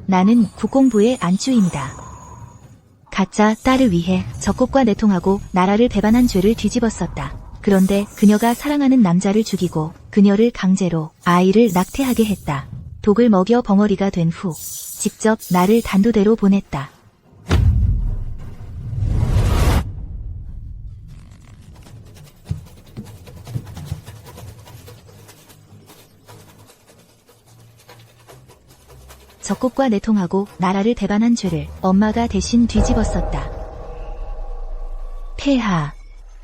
나는 국공부의 안주인이다. 가짜 딸을 위해 적국과 내통하고 나라를 배반한 죄를 뒤집었었다. 그런데 그녀가 사랑하는 남자를 죽이고 그녀를 강제로 아이를 낙태하게 했다. 독을 먹여 벙어리가 된 후 직접 나를 단두대로 보냈다. 적국과 내통하고 나라를 배반한 죄를 엄마가 대신 뒤집었었다.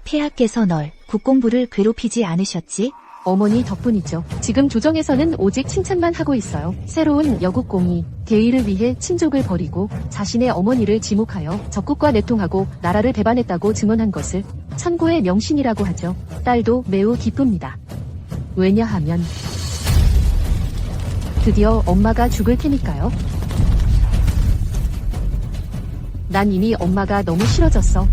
폐하께서 널 국공부를 괴롭히지 않으셨지? 어머니 덕분이죠. 지금 조정에서는 오직 칭찬만 하고 있어요. 새로운 여국공이 대의를 위해 친족을 버리고 자신의 어머니를 지목하여 적국과 내통하고 나라를 배반했다고 증언한 것을 천고의 명신이라고 하죠. 딸도 매우 기쁩니다. 왜냐하면 드디어 엄마가 죽을 테니까요. 난 이미 엄마가 너무 싫어졌어.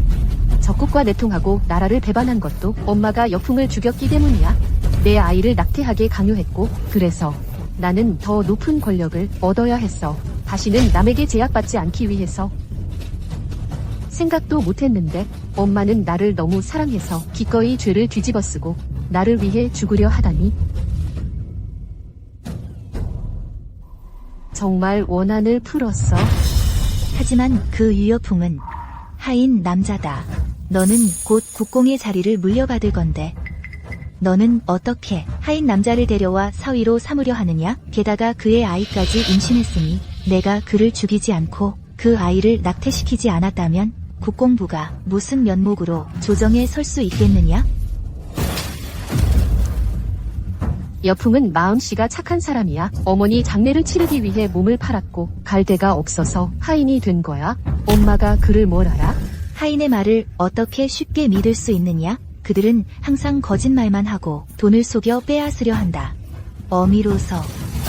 적국과 내통하고 나라를 배반한 것도 엄마가 여풍을 죽였기 때문이야. 내 아이를 낙태하게 강요했고, 그래서 나는 더 높은 권력을 얻어야 했어. 다시는 남에게 제약받지 않기 위해서. 생각도 못했는데 엄마는 나를 너무 사랑해서 기꺼이 죄를 뒤집어쓰고 나를 위해 죽으려 하다니. 정말 원한을 풀었어. 하지만 그 유여풍은 하인 남자다. 너는 곧 국공의 자리를 물려받을 건데 너는 어떻게 하인 남자를 데려와 사위로 삼으려 하느냐? 게다가 그의 아이까지 임신했으니 내가 그를 죽이지 않고 그 아이를 낙태시키지 않았다면 국공부가 무슨 면목으로 조정에 설 수 있겠느냐? 여풍은 마음씨가 착한 사람이야. 어머니 장례를 치르기 위해 몸을 팔았고 갈 데가 없어서 하인이 된 거야. 엄마가 그를 뭘 알아? 하인의 말을 어떻게 쉽게 믿을 수 있느냐? 그들은 항상 거짓말만 하고 돈을 속여 빼앗으려 한다. 어미로서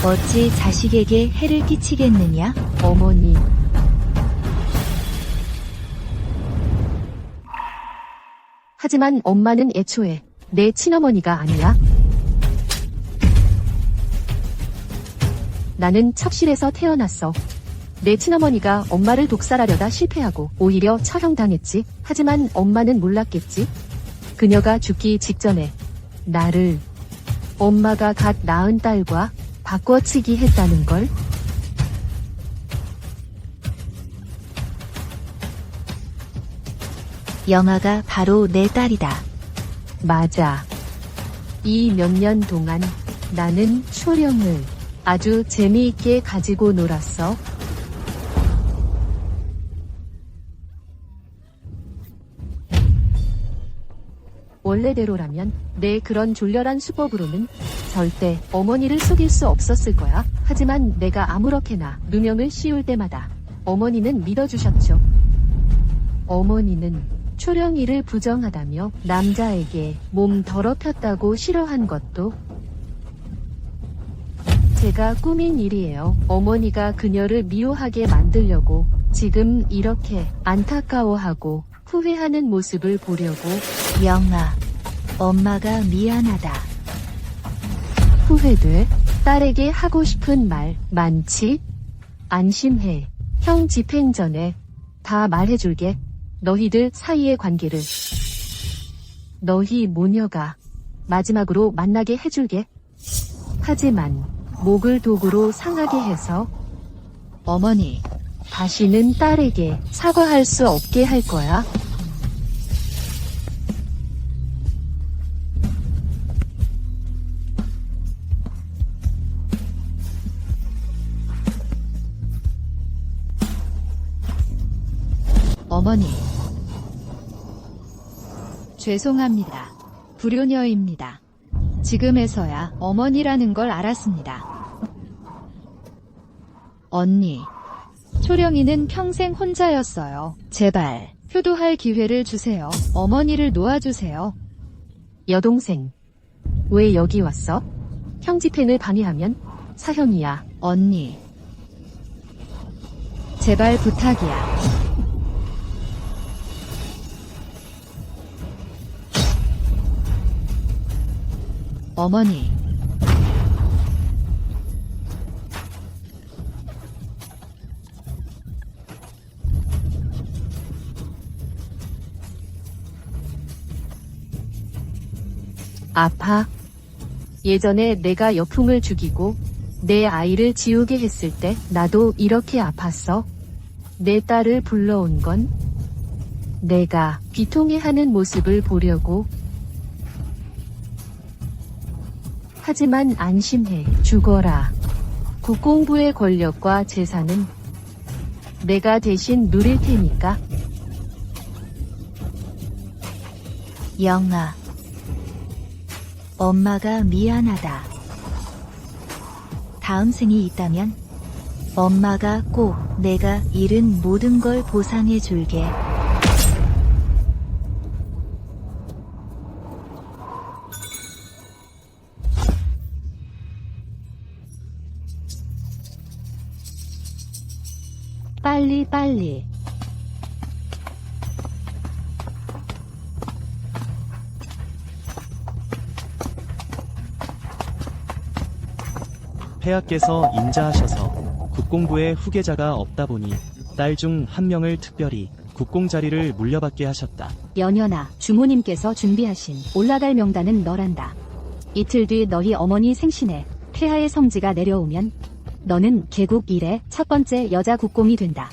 어찌 자식에게 해를 끼치겠느냐? 어머니. 하지만 엄마는 애초에 내 친어머니가 아니야. 나는 첩실에서 태어났어. 내 친어머니가 엄마를 독살하려다 실패하고 오히려 처형당했지. 하지만 엄마는 몰랐겠지. 그녀가 죽기 직전에 나를 엄마가 갓 낳은 딸과 바꿔치기 했다는 걸. 영아가 바로 내 딸이다. 맞아. 이 몇 년 동안 나는 초령을 아주 재미있게 가지고 놀았어. 원래대로라면 내 그런 졸렬한 수법으로는 절대 어머니를 속일 수 없었을 거야. 하지만 내가 아무렇게나 누명을 씌울 때마다 어머니는 믿어주셨죠. 어머니는 초령이를 부정하다며 남자에게 몸 더럽혔다고 싫어한 것도 제가 꾸민 일이에요. 어머니가 그녀를 미워하게 만들려고 지금 이렇게 안타까워하고 후회하는 모습을 보려고. 영아, 엄마가 미안하다. 후회돼? 딸에게 하고 싶은 말 많지? 안심해. 형 집행 전에 다 말해줄게. 너희들 사이의 관계를. 너희 모녀가 마지막으로 만나게 해줄게. 하지만 목을 도구로 상하게 해서 어머니, 다시는 딸에게 사과할 수 없게 할 거야. 어머니. 죄송합니다. 불효녀입니다. 지금에서야 어머니라는 걸 알았습니다. 언니, 초령이는 평생 혼자였어요. 제발 효도할 기회를 주세요. 어머니를 놓아주세요. 여동생, 왜 여기 왔어? 형 집행을 방해하면 사형이야. 언니, 제발 부탁이야. 어머니. 아파? 예전에 내가 여풍을 죽이고 내 아이를 지우게 했을 때 나도 이렇게 아팠어. 내 딸을 불러온 건 내가 비통해하는 모습을 보려고. 하지만 안심해. 죽어라. 국공부의 권력과 재산은 내가 대신 누릴 테니까. 영아, 엄마가 미안하다. 다음 생이 있다면 엄마가 꼭 내가 잃은 모든 걸 보상해 줄게. 빨리. 폐하께서 인자하셔서 국공부에 후계자가 없다 보니 딸 중 한 명을 특별히 국공 자리를 물려받게 하셨다. 연연아, 주모님께서 준비하신 올라갈 명단은 너란다. 이틀 뒤 너희 어머니 생신에 폐하의 성지가 내려오면 너는 개국 이래 첫 번째 여자 국공이 된다.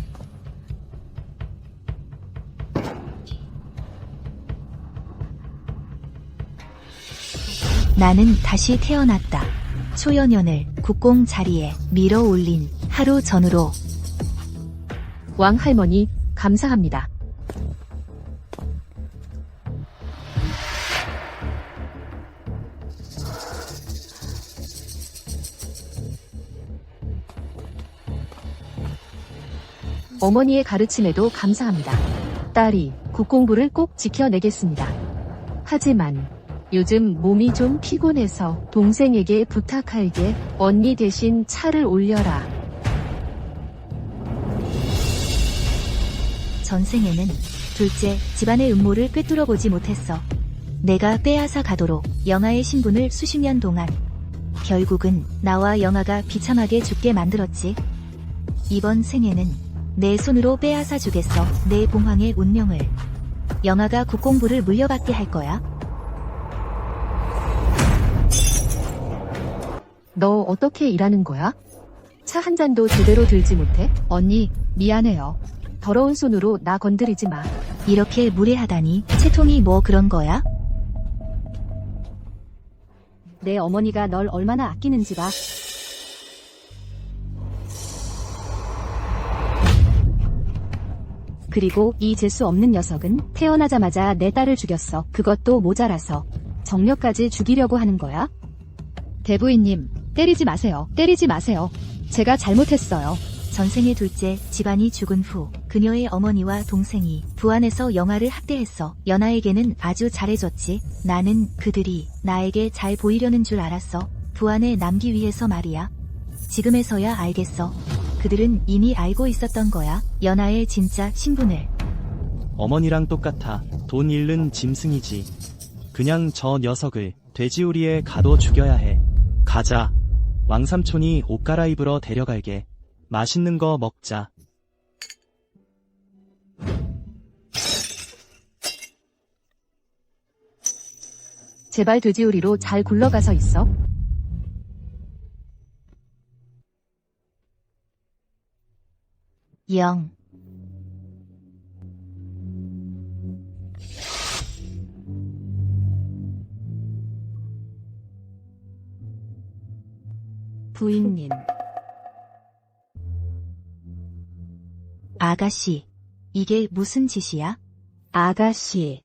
나는 다시 태어났다. 초연연을 국공 자리에 밀어 올린 하루 전으로. 왕할머니, 감사합니다. 어머니의 가르침에도 감사합니다. 딸이 국공부를 꼭 지켜내겠습니다. 하지만 요즘 몸이 좀 피곤해서 동생에게 부탁할게. 언니 대신 차를 올려라. 전생에는 둘째 집안의 음모를 꿰뚫어보지 못했어. 내가 빼앗아 가도록 영아의 신분을 수십 년 동안. 결국은 나와 영아가 비참하게 죽게 만들었지. 이번 생에는 내 손으로 빼앗아 주겠어. 내 봉황의 운명을. 영아가 국공부를 물려받게 할 거야. 너 어떻게 일하는 거야? 차 한 잔도 제대로 들지 못해? 언니, 미안해요. 더러운 손으로 나 건드리지 마. 이렇게 무례하다니. 채통이 뭐 그런 거야? 내 어머니가 널 얼마나 아끼는지 봐. 그리고 이 재수 없는 녀석은 태어나자마자 내 딸을 죽였어. 그것도 모자라서 정력까지 죽이려고 하는 거야? 대부인님, 때리지 마세요. 때리지 마세요. 제가 잘못했어요. 전생의 둘째 집안이 죽은 후 그녀의 어머니와 동생이 부안에서 영아를 학대했어. 연아에게는 아주 잘해줬지. 나는 그들이 나에게 잘 보이려는 줄 알았어. 부안에 남기 위해서 말이야. 지금에서야 알겠어. 그들은 이미 알고 있었던 거야. 연아의 진짜 신분을. 어머니랑 똑같아. 돈 잃는 짐승이지. 그냥 저 녀석을 돼지우리에 가둬 죽여야 해. 가자. 왕삼촌이 옷 갈아입으러 데려갈게. 맛있는 거 먹자. 제발 돼지우리로 잘 굴러가서 있어. 영. 부인님. 아가씨, 이게 무슨 짓이야? 아가씨.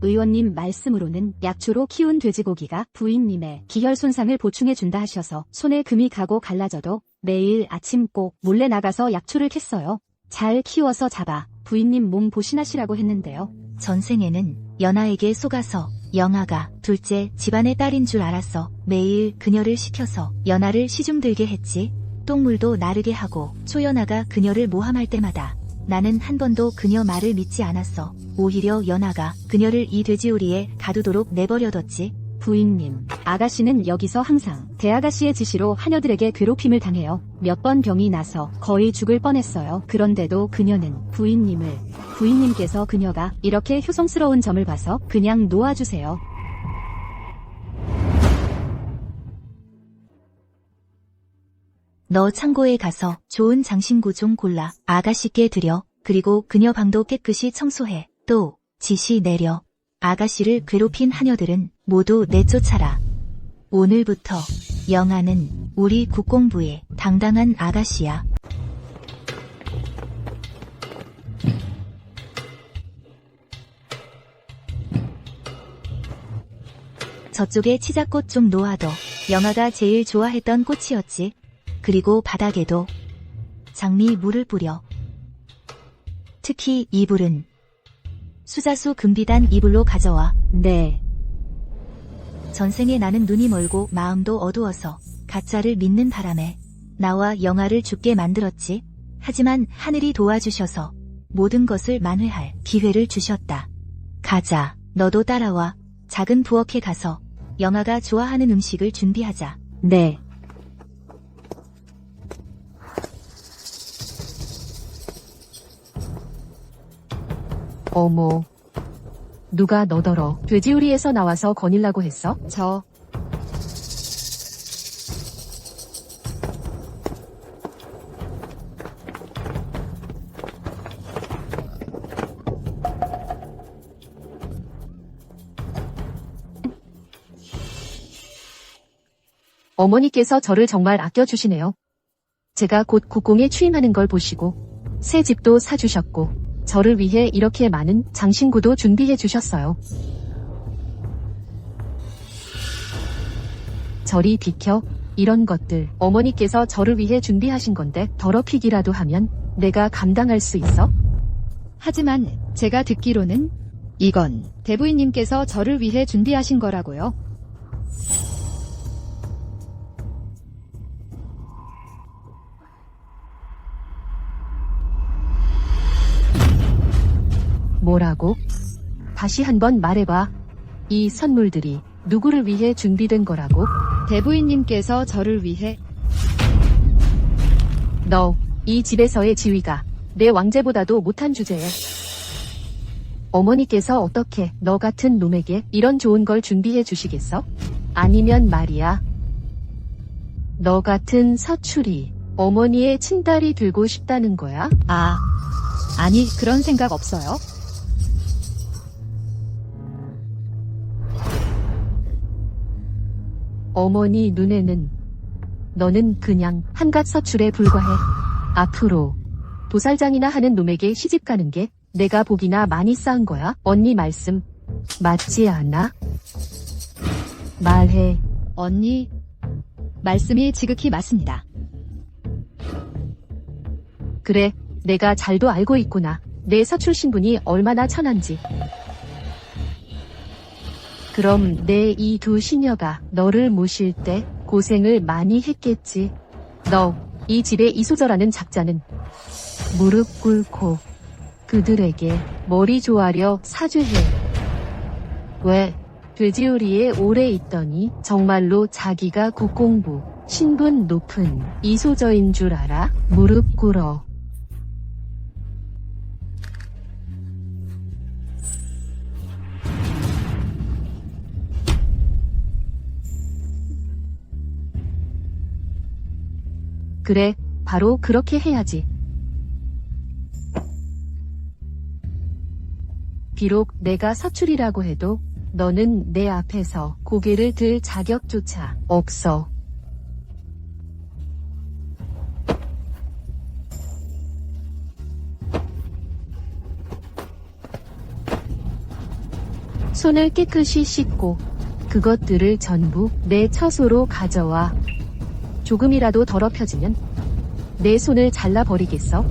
의원님 말씀으로는 약초로 키운 돼지고기가 부인님의 기혈 손상을 보충해준다 하셔서 손에 금이 가고 갈라져도 매일 아침 꼭 몰래 나가서 약초를 캤어요. 잘 키워서 잡아 부인님 몸 보신하시라고 했는데요. 전생에는 연아에게 속아서 영아가 둘째 집안의 딸인 줄 알았어. 매일 그녀를 시켜서 연아를 시중 들게 했지. 똥물도 나르게 하고 초연아가 그녀를 모함할 때마다 나는 한 번도 그녀 말을 믿지 않았어. 오히려 연아가 그녀를 이 돼지우리에 가두도록 내버려뒀지. 부인님, 아가씨는 여기서 항상 대아가씨의 지시로 하녀들에게 괴롭힘을 당해요. 몇 번 병이 나서 거의 죽을 뻔했어요. 그런데도 그녀는 부인님께서 그녀가 이렇게 효성스러운 점을 봐서 그냥 놓아주세요. 너 창고에 가서 좋은 장신구 좀 골라 아가씨께 드려. 그리고 그녀 방도 깨끗이 청소해. 또 지시 내려. 아가씨를 괴롭힌 하녀들은 모두 내쫓아라. 오늘부터 영아는 우리 국공부의 당당한 아가씨야. 저쪽에 치자꽃 좀 놓아둬. 영아가 제일 좋아했던 꽃이었지. 그리고 바닥에도 장미 물을 뿌려. 특히 이불은 수자수 금비단 이불로 가져와. 네. 전생에 나는 눈이 멀고 마음도 어두워서 가짜를 믿는 바람에 나와 영아를 죽게 만들었지. 하지만 하늘이 도와주셔서 모든 것을 만회할 기회를 주셨다. 가자. 너도 따라와. 작은 부엌에 가서 영아가 좋아하는 음식을 준비하자. 네. 어머. 누가 너더러 돼지우리에서 나와서 거닐라고 했어? 저, 어머니께서 저를 정말 아껴주시네요. 제가 곧 국공에 취임하는 걸 보시고 새 집도 사주셨고 저를 위해 이렇게 많은 장신구도 준비해 주셨어요. 저리 비켜. 이런 것들 어머니께서 저를 위해 준비하신 건데 더럽히기라도 하면 내가 감당할 수 있어? 하지만 제가 듣기로는 이건 대부인님께서 저를 위해 준비하신 거라고요. 뭐라고? 다시 한번 말해봐. 이 선물들이 누구를 위해 준비된 거라고? 대부인님께서 저를 위해 너, 이 집에서의 지위가 내 왕제보다도 못한 주제에. 어머니께서 어떻게 너 같은 놈에게 이런 좋은 걸 준비해 주시겠어? 아니면 말이야. 너 같은 서출이 어머니의 친딸이 되고 싶다는 거야? 아니 그런 생각 없어요. 어머니 눈에는 너는 그냥 한갓 서출에 불과해. 앞으로 도살장이나 하는 놈에게 시집 가는 게 내가 복이나 많이 쌓은 거야. 언니 말씀 맞지 않아? 말해. 언니, 말씀이 지극히 맞습니다. 그래, 내가 잘도 알고 있구나. 내 서출 신분이 얼마나 천한지. 그럼 내 이 두 시녀가 너를 모실 때 고생을 많이 했겠지. 너, 이 집에 이소저라는 작자는 무릎 꿇고 그들에게 머리 조아려 사죄해. 왜? 돼지우리에 오래 있더니 정말로 자기가 국공부 신분 높은 이소저인 줄 알아? 무릎 꿇어. 그래, 바로 그렇게 해야지. 비록 내가 서출이라고 해도 너는 내 앞에서 고개를 들 자격조차 없어. 손을 깨끗이 씻고 그것들을 전부 내 처소로 가져와. 조금이라도 더럽혀지면 내 손을 잘라버리겠어?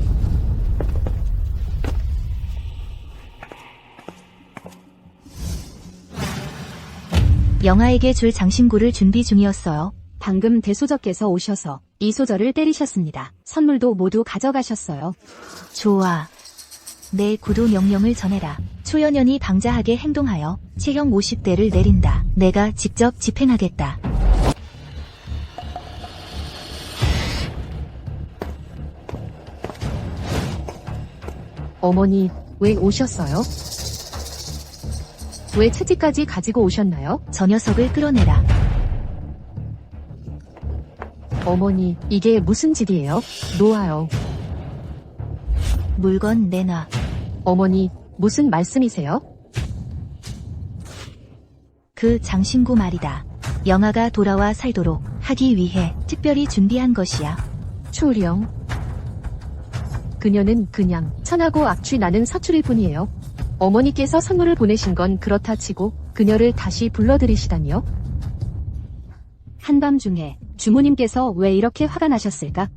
영아에게 줄 장신구를 준비 중이었어요. 방금 대소저께서 오셔서 이소저를 때리셨습니다. 선물도 모두 가져가셨어요. 좋아. 내 구두 명령을 전해라. 초연연이 방자하게 행동하여 체형 50대를 내린다. 내가 직접 집행하겠다. 어머니, 왜 오셨어요? 왜 채찍까지 가지고 오셨나요? 저 녀석을 끌어내라. 어머니, 이게 무슨 짓이에요? 놓아요. 물건 내놔. 어머니, 무슨 말씀이세요? 그 장신구 말이다. 영아가 돌아와 살도록 하기 위해 특별히 준비한 것이야. 초령. 그녀는 그냥 천하고 악취 나는 서출일 뿐이에요. 어머니께서 선물을 보내신 건 그렇다 치고 그녀를 다시 불러들이시다니요? 한밤중에 주모님께서 왜 이렇게 화가 나셨을까?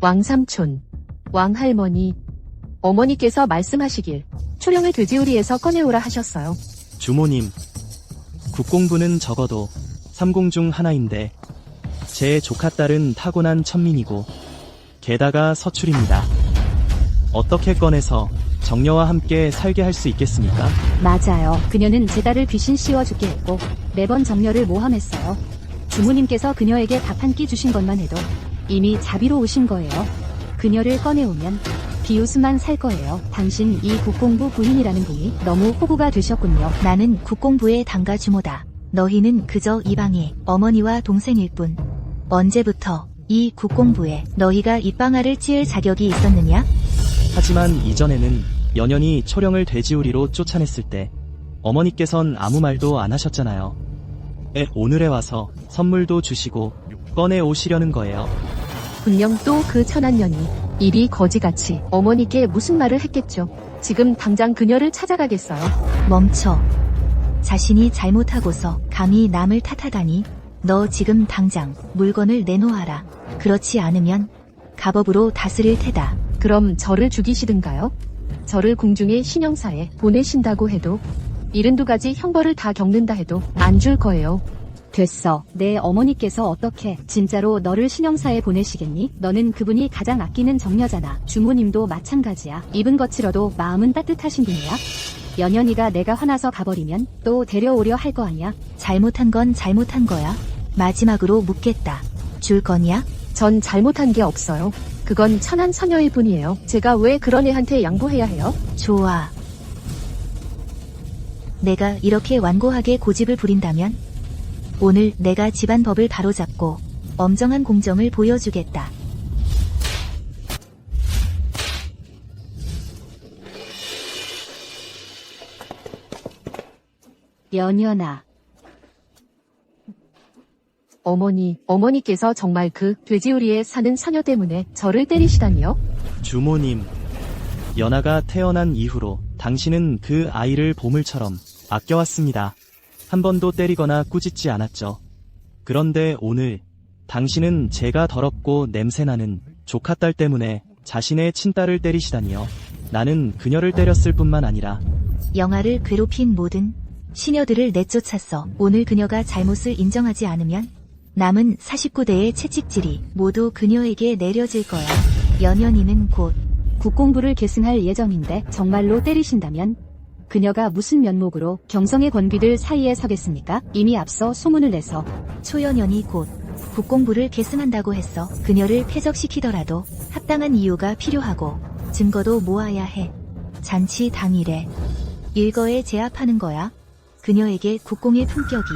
왕삼촌, 왕할머니, 어머니께서 말씀하시길 초령을 돼지우리에서 꺼내오라 하셨어요. 주모님, 국공부는 적어도 3공 중 하나인데 제 조카딸은 타고난 천민이고 게다가 서출입니다. 어떻게 꺼내서 정려와 함께 살게 할 수 있겠습니까? 맞아요. 그녀는 제 딸을 귀신 씌워 죽게 했고 매번 정려를 모함했어요. 주모님께서 그녀에게 밥 한 끼 주신 것만 해도 이미 자비로우신 거예요. 그녀를 꺼내오면 비웃음만 살 거예요. 당신 이 국공부 부인이라는 분이 너무 호구가 되셨군요. 나는 국공부의 당가 주모다. 너희는 그저 이방의 어머니와 동생일 뿐. 언제부터 이 국공부에 너희가 입방아를 찌을 자격이 있었느냐? 하지만 이전에는 연연이 초령을 돼지우리로 쫓아냈을 때 어머니께선 아무 말도 안 하셨잖아요. 오늘에 와서 선물도 주시고 꺼내 오시려는 거예요. 분명 또 그 천한년이 입이 거지같이 어머니께 무슨 말을 했겠죠. 지금 당장 그녀를 찾아가겠어요. 멈춰. 자신이 잘못하고서 감히 남을 탓하다니. 너 지금 당장 물건을 내놓아라. 그렇지 않으면 가법으로 다스릴 테다. 그럼 저를 죽이시든가요? 저를 궁중의 신영사에 보내신다고 해도 72가지 형벌을 다 겪는다 해도 안 줄 거예요. 됐어. 내 어머니께서 어떻게 진짜로 너를 신영사에 보내시겠니? 너는 그분이 가장 아끼는 정려잖아. 주모님도 마찬가지야. 입은 거칠어도 마음은 따뜻하신 분이야. 연연이가 내가 화나서 가버리면 또 데려오려 할 거 아니야. 잘못한 건 잘못한 거야. 마지막으로 묻겠다. 줄 거냐? 전 잘못한 게 없어요. 그건 천한 처녀일 뿐이에요. 제가 왜 그런 애한테 양보해야 해요? 좋아. 내가 이렇게 완고하게 고집을 부린다면 오늘 내가 집안 법을 바로잡고 엄정한 공정을 보여주겠다. 연연아. 어머니께서 정말 그 돼지우리에 사는 처녀 때문에 저를 때리시다니요? 주모님, 연아가 태어난 이후로 당신은 그 아이를 보물처럼 아껴왔습니다. 한 번도 때리거나 꾸짖지 않았죠. 그런데 오늘 당신은 제가 더럽고 냄새나는 조카딸 때문에 자신의 친딸을 때리시다니요. 나는 그녀를 때렸을 뿐만 아니라 영아를 괴롭힌 모든 시녀들을 내쫓았어. 오늘 그녀가 잘못을 인정하지 않으면 남은 49대의 채찍질이 모두 그녀에게 내려질 거야. 연연이는 곧 국공부를 계승할 예정인데 정말로 때리신다면 그녀가 무슨 면목으로 경성의 권비들 사이에 서겠습니까? 이미 앞서 소문을 내서 초연연이 곧 국공부를 계승한다고 했어. 그녀를 패적시키더라도 합당한 이유가 필요하고 증거도 모아야 해. 잔치 당일에 일거에 제압하는 거야. 그녀에게 국공의 품격이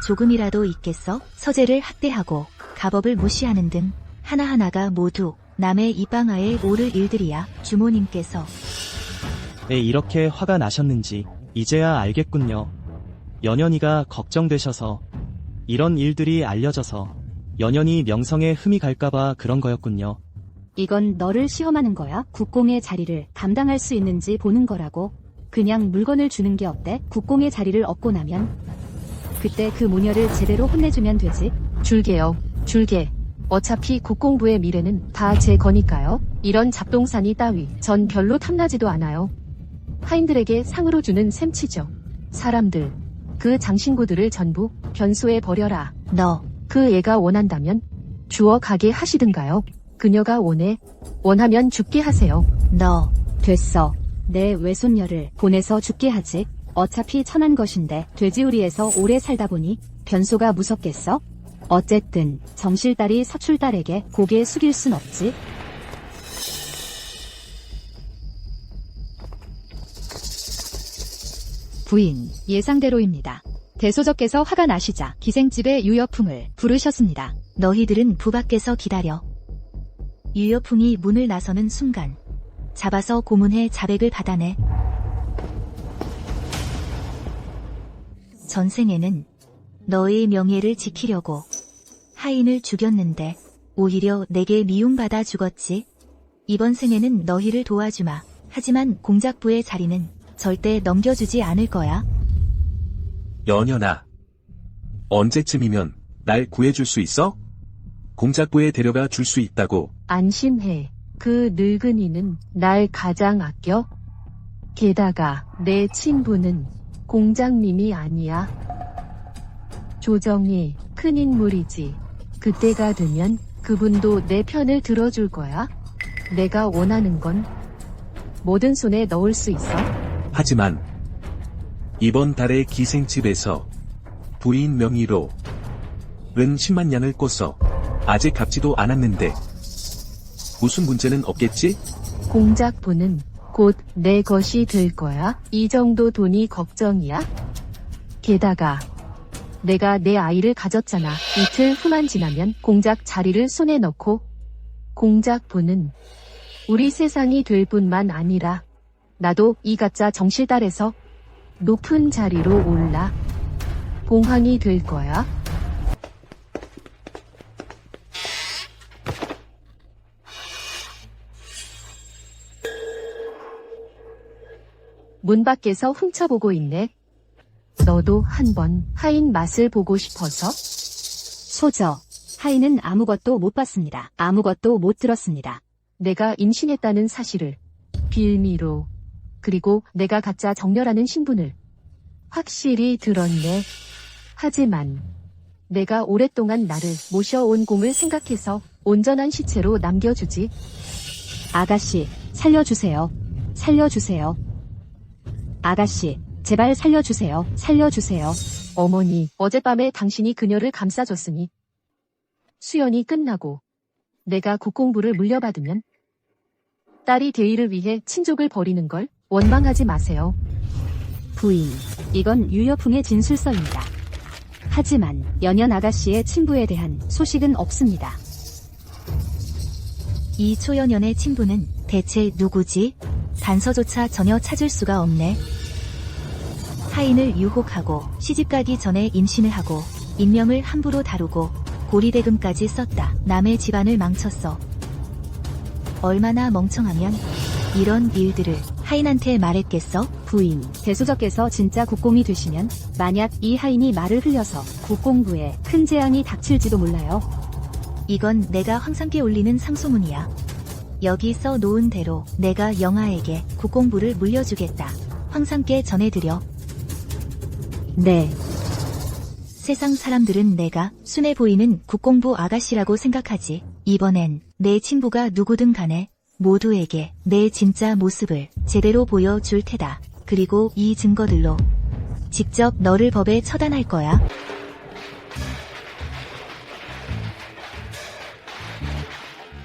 조금이라도 있겠어? 서재를 학대하고 가법을 무시하는 등 하나하나가 모두 남의 입방아에 오를 일들이야. 주모님께서 이렇게 화가 나셨는지 이제야 알겠군요. 연연이가 걱정되셔서 이런 일들이 알려져서 연연이 명성에 흠이 갈까봐 그런 거였군요. 이건 너를 시험하는 거야. 국공의 자리를 감당할 수 있는지 보는 거라고. 그냥 물건을 주는 게 어때? 국공의 자리를 얻고 나면 그때 그 모녀를 제대로 혼내주면 되지. 줄게요. 줄게. 어차피 국공부의 미래는 다 제 거니까요. 이런 잡동사니 따위 전 별로 탐나지도 않아요. 하인들에게 상으로 주는 셈치죠. 사람들, 그 장신구들을 전부 변소에 버려라. 너 그 애가 원한다면 주워 가게 하시든가요. 그녀가 원하면 죽게 하세요. 너 됐어. 내 외손녀를 보내서 죽게 하지. 어차피 천한 것인데 돼지우리에서 오래 살다 보니 변소가 무섭겠어? 어쨌든 정실딸이 서출딸에게 고개 숙일 순 없지. 부인, 예상대로입니다. 대소적께서 화가 나시자 기생집의 유여풍을 부르셨습니다. 너희들은 부 밖에서 기다려. 유여풍이 문을 나서는 순간 잡아서 고문해 자백을 받아내. 전생에는 너의 명예를 지키려고 하인을 죽였는데 오히려 내게 미움받아 죽었지. 이번 생에는 너희를 도와주마. 하지만 공작부의 자리는 절대 넘겨주지 않을 거야. 연연아, 언제쯤이면 날 구해줄 수 있어? 공작부에 데려가 줄 수 있다고. 안심해. 그 늙은이는 날 가장 아껴. 게다가 내 친부는 공장님이 아니야. 조정이 큰 인물이지. 그때가 되면 그분도 내 편을 들어줄 거야. 내가 원하는 건 뭐든 손에 넣을 수 있어. 하지만 이번 달에 기생집에서 부인 명의로 은 10만 냥을 꿨어. 아직 갚지도 않았는데 무슨 문제는 없겠지? 공작부는 곧 내 것이 될 거야. 이 정도 돈이 걱정이야? 게다가 내가 내 아이를 가졌잖아. 이틀 후만 지나면 공작 자리를 손에 넣고 공작부는 우리 세상이 될 뿐만 아니라 나도 이 가짜 정실달에서 높은 자리로 올라 봉황이 될 거야. 문 밖에서 훔쳐보고 있네. 너도 한번 하인 맛을 보고 싶어서? 소저. 하인은 아무것도 못 봤습니다. 아무것도 못 들었습니다. 내가 임신했다는 사실을 빌미로, 그리고 내가 가짜 정렬하는 신분을 확실히 들었네. 하지만 내가 오랫동안 나를 모셔온 공을 생각해서 온전한 시체로 남겨주지. 아가씨, 살려주세요. 살려주세요. 아가씨, 제발 살려주세요. 살려주세요. 어머니, 어젯밤에 당신이 그녀를 감싸줬으니 수연이 끝나고 내가 국공부를 물려받으면 딸이 대의를 위해 친족을 버리는 걸 원망하지 마세요. 부인, 이건 유여풍의 진술서입니다. 하지만 연연 아가씨의 친부에 대한 소식은 없습니다. 이 초연연의 친부는 대체 누구지? 단서조차 전혀 찾을 수가 없네. 하인을 유혹하고 시집가기 전에 임신을 하고 인명을 함부로 다루고 고리대금까지 썼다. 남의 집안을 망쳤어. 얼마나 멍청하면 이런 일들을 하인한테 말했겠어? 부인, 대소적께서 진짜 국공이 되시면 만약 이 하인이 말을 흘려서 국공부에 큰 재앙이 닥칠지도 몰라요. 이건 내가 황상께 올리는 상소문이야. 여기 써놓은 대로 내가 영아에게 국공부를 물려주겠다. 황상께 전해드려. 네. 세상 사람들은 내가 순해 보이는 국공부 아가씨라고 생각하지. 이번엔 내 친부가 누구든 간에 모두에게 내 진짜 모습을 제대로 보여줄 테다. 그리고 이 증거들로 직접 너를 법에 처단할 거야.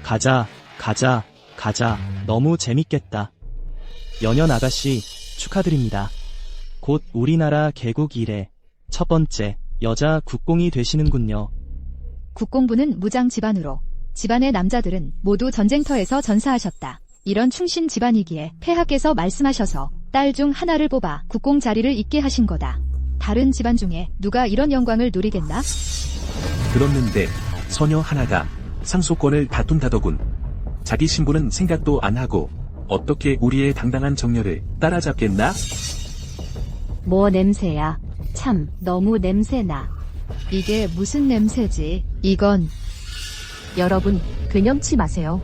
가자, 가자, 가자. 너무 재밌겠다. 연연 아가씨, 축하드립니다. 곧 우리나라 개국 이래 첫 번째 여자 국공이 되시는군요. 국공부는 무장 집안으로 집안의 남자들은 모두 전쟁터에서 전사하셨다. 이런 충신 집안이기에 폐하께서 말씀하셔서 딸 중 하나를 뽑아 국공 자리를 잇게 하신 거다. 다른 집안 중에 누가 이런 영광을 누리겠나? 들었는데 서녀 하나가 상소권을 다툰다더군. 자기 신부는 생각도 안 하고 어떻게 우리의 당당한 정열을 따라잡겠나? 뭐 냄새야. 참 너무 냄새나. 이게 무슨 냄새지? 이건 여러분, 근염치 마세요.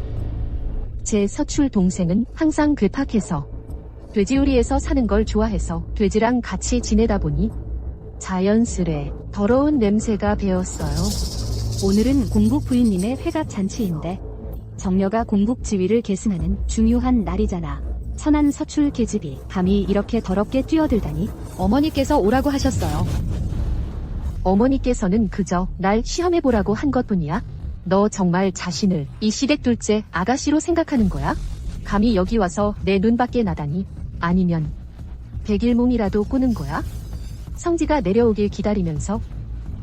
제 서출 동생은 항상 괴팍해서 돼지우리에서 사는 걸 좋아해서 돼지랑 같이 지내다 보니 자연스레 더러운 냄새가 배었어요. 오늘은 공국 부인님의 회갑 잔치인데 정려가 공국 지위를 계승하는 중요한 날이잖아. 천안 서출 계집이 감히 이렇게 더럽게 뛰어들다니. 어머니께서 오라고 하셨어요. 어머니께서는 그저 날 시험해보라고 한 것뿐이야. 너 정말 자신을 이 시댁 둘째 아가씨로 생각하는 거야? 감히 여기 와서 내 눈밖에 나다니. 아니면 백일몽이라도 꾸는 거야? 성지가 내려오길 기다리면서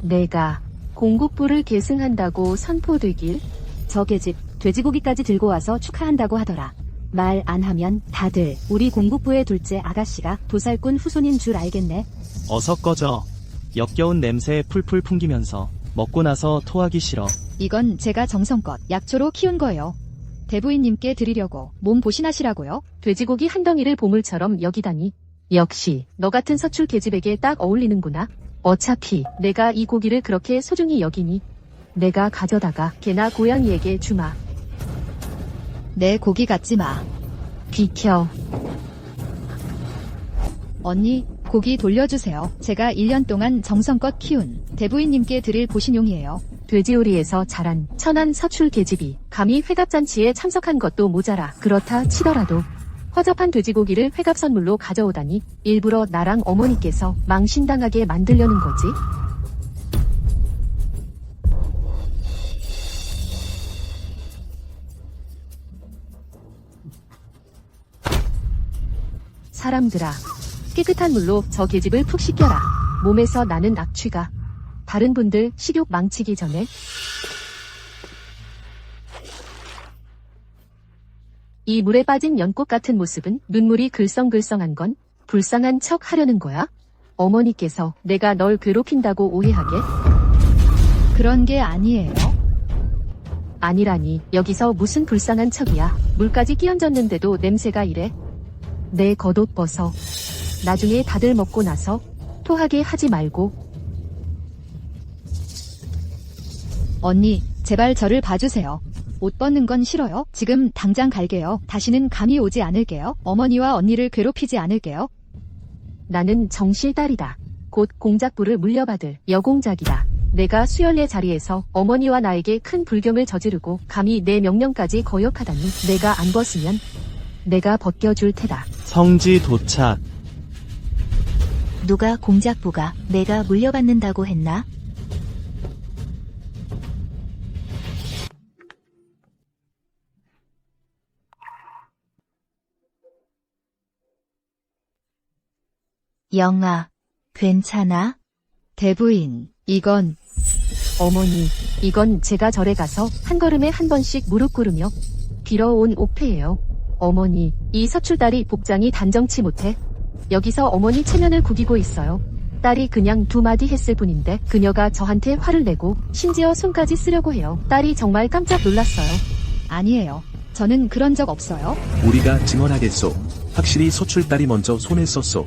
내가 공국부를 계승한다고 선포되길. 저 계집 돼지고기까지 들고 와서 축하한다고 하더라. 말 안 하면 다들 우리 공국부의 둘째 아가씨가 도살꾼 후손인 줄 알겠네. 어서 꺼져. 역겨운 냄새 풀풀 풍기면서 먹고 나서 토하기 싫어. 이건 제가 정성껏 약초로 키운 거예요. 대부인님께 드리려고 몸 보신하시라고요. 돼지고기 한 덩이를 보물처럼 여기다니. 역시 너 같은 서출 계집에게 딱 어울리는구나. 어차피 내가 이 고기를 그렇게 소중히 여기니 내가 가져다가 개나 고양이에게 주마. 내 고기 갖지 마. 비켜. 언니, 고기 돌려주세요. 제가 1년 동안 정성껏 키운 대부인님께 드릴 보신용이에요. 돼지우리에서 자란 천한 서출 계집이 감히 회갑잔치에 참석한 것도 모자라. 그렇다 치더라도 허접한 돼지고기를 회갑 선물로 가져오다니 일부러 나랑 어머니께서 망신당하게 만들려는 거지. 사람들아, 깨끗한 물로 저 계집을 푹 씻겨라. 몸에서 나는 악취가 다른 분들 식욕 망치기 전에. 이 물에 빠진 연꽃 같은 모습은 눈물이 글썽글썽한 건 불쌍한 척 하려는 거야? 어머니께서 내가 널 괴롭힌다고 오해하게? 그런 게 아니에요. 아니라니, 여기서 무슨 불쌍한 척이야. 물까지 끼얹었는데도 냄새가 이래. 내 겉옷 벗어. 나중에 다들 먹고 나서 토하게 하지 말고. 언니, 제발 저를 봐주세요. 옷 벗는 건 싫어요. 지금 당장 갈게요. 다시는 감이 오지 않을게요. 어머니와 언니를 괴롭히지 않을게요. 나는 정실딸이다. 곧 공작부를 물려받을 여공작이다. 내가 수연의 자리에서 어머니와 나에게 큰 불경을 저지르고 감히 내 명령까지 거역하다니. 내가 안 벗으면 내가 벗겨줄 테다. 성지 도착. 누가 공작부가 내가 물려받는다고 했나? 영아, 괜찮아? 대부인, 이건 어머니, 이건 제가 절에 가서 한 걸음에 한 번씩 무릎 꿇으며 빌어온 옥패예요. 어머니, 이 서출딸이 복장이 단정치 못해 여기서 어머니 체면을 구기고 있어요. 딸이 그냥 2마디 했을 뿐인데 그녀가 저한테 화를 내고 심지어 손까지 쓰려고 해요. 딸이 정말 깜짝 놀랐어요. 아니에요. 저는 그런 적 없어요. 우리가 증언하겠소. 확실히 서출딸이 먼저 손을 썼소.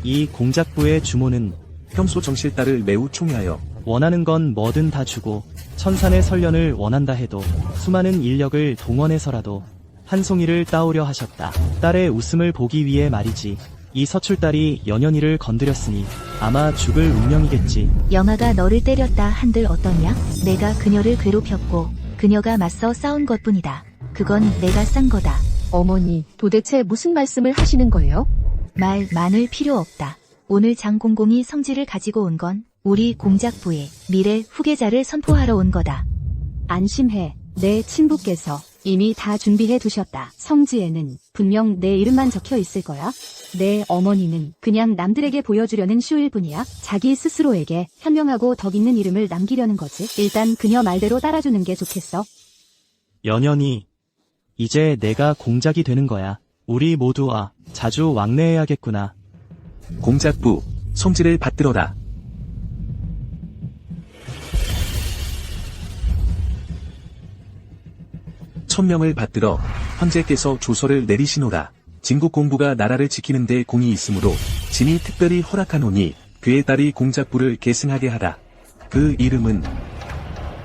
이 공작부의 주모는 평소 정실딸을 매우 총애하여 원하는 건 뭐든 다 주고 천산의 설련을 원한다 해도 수많은 인력을 동원해서라도 한 송이를 따오려 하셨다. 딸의 웃음을 보기 위해 말이지. 이 서출딸이 연연이를 건드렸으니 아마 죽을 운명이겠지. 영아가 너를 때렸다 한들 어떠냐? 내가 그녀를 괴롭혔고 그녀가 맞서 싸운 것뿐이다. 그건 내가 싼 거다. 어머니, 도대체 무슨 말씀을 하시는 거예요? 말 많을 필요 없다. 오늘 장공공이 성지를 가지고 온 건 우리 공작부의 미래 후계자를 선포하러 온 거다. 안심해. 내 친부께서 이미 다 준비해 두셨다. 성지에는 분명 내 이름만 적혀 있을 거야. 내 어머니는 그냥 남들에게 보여주려는 쇼일 뿐이야. 자기 스스로에게 현명하고 덕 있는 이름을 남기려는 거지. 일단 그녀 말대로 따라주는 게 좋겠어. 연연이, 이제 내가 공작이 되는 거야. 우리 모두와 자주 왕래해야겠구나. 공작부 성지를 받들어라. 천명을 받들어 황제께서 조서를 내리시노라. 진국 공부가 나라를 지키는 데 공이 있으므로 진이 특별히 허락하노니 그의 딸이 공작부를 계승하게 하라. 그 이름은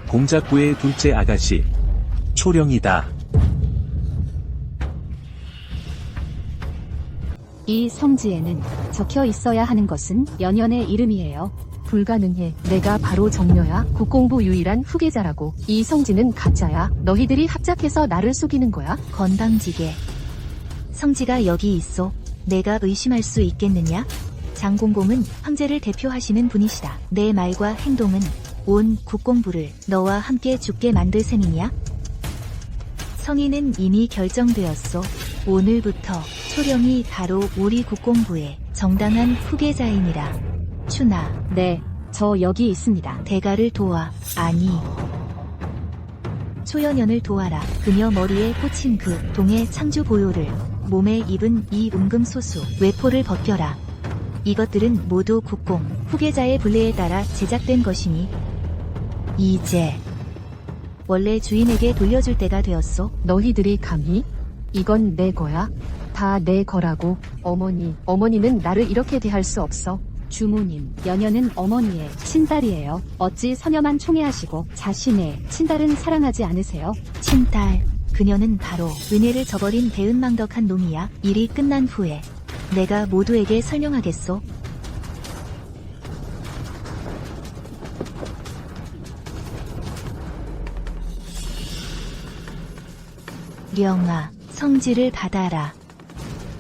공작부의 둘째 아가씨 초령이다. 이 성지에는 적혀 있어야 하는 것은 연연의 이름이에요. 불가능해. 내가 바로 정녀야. 국공부 유일한 후계자라고. 이 성지는 가짜야. 너희들이 합작해서 나를 속이는 거야? 건방지게. 성지가 여기 있어. 내가 의심할 수 있겠느냐? 장공공은 황제를 대표하시는 분이시다. 내 말과 행동은 온 국공부를 너와 함께 죽게 만들 셈이냐? 성의는 이미 결정되었소. 오늘부터 초령이 바로 우리 국공부의 정당한 후계자이니라. 추나, 네, 저 여기 있습니다. 대가를 도와. 아니. 초연연을 도와라. 그녀 머리에 꽂힌 그 동의 창조 보요를, 몸에 입은 이 음금소수, 외포를 벗겨라. 이것들은 모두 국공, 후계자의 분례에 따라 제작된 것이니 이제 원래 주인에게 돌려줄 때가 되었소. 너희들이 감히? 이건 내 거야. 다 내 거라고. 어머니는 나를 이렇게 대할 수 없어. 주모님, 연연은 어머니의 친딸이에요. 어찌 서녀만 총애하시고 자신의 친딸은 사랑하지 않으세요? 친딸, 그녀는 바로 은혜를 저버린 배은망덕한 놈이야. 일이 끝난 후에 내가 모두에게 설명하겠소. 령아, 성지를 받아라.